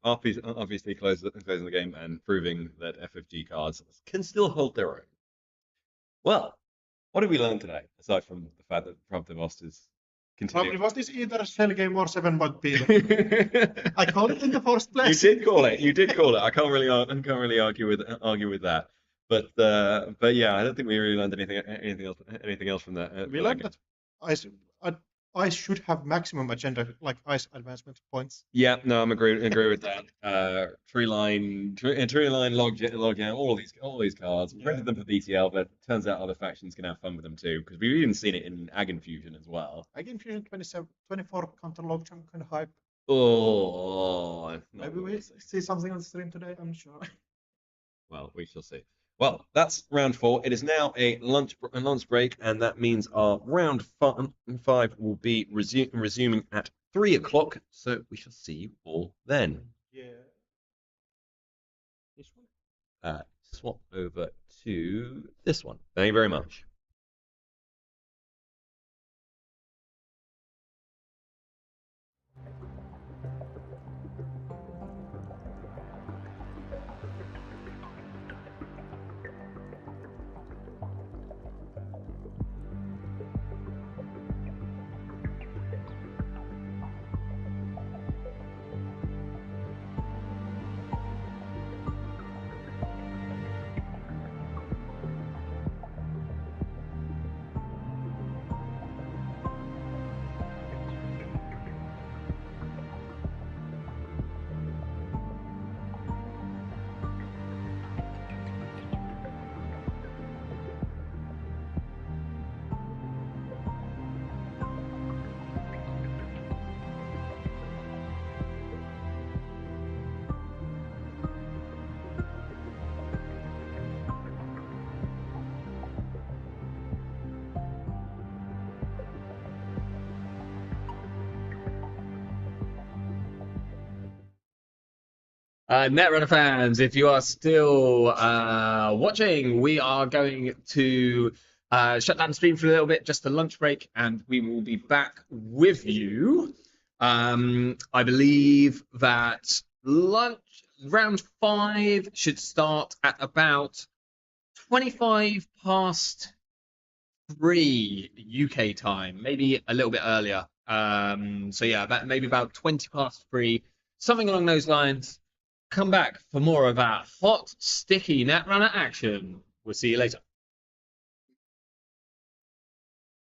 RP's obviously closing the game and proving that FFG cards can still hold their own. Well, what did we learn today aside from the fact that Probably Lost is Probably continuing? was this either a shell game or 7-point Bill? I called it in the first You place. did call it. You did call it. I can't really argue with that. But yeah, I don't think we really learned anything else from that. We learned that I should have maximum agenda, like ice advancement points. Yeah, no, I'm agree with that. Tree line, log jam, all these cards. We rented them for BTL, but turns out other factions can have fun with them too, because we've even seen it in Ag Infusion as well. Ag Infusion 24 counter log jam kind of hype. Oh, Maybe we see something on the stream today. I'm sure. Well, we shall see. Well, that's round 4. It is now a lunch break, and that means our round 5 will be resuming at 3 o'clock. So we shall see you all then. Yeah. This one. Swap over to this one. Thank you very much. Netrunner fans, if you are still watching, we are going to shut down the stream for a little bit, just a lunch break, and we will be back with you. I believe that round 5 should start at about 25 past 3 UK time, maybe a little bit earlier. So yeah, maybe about 20 past 3, something along those lines. Come back for more of our hot, sticky Netrunner action. We'll see you later.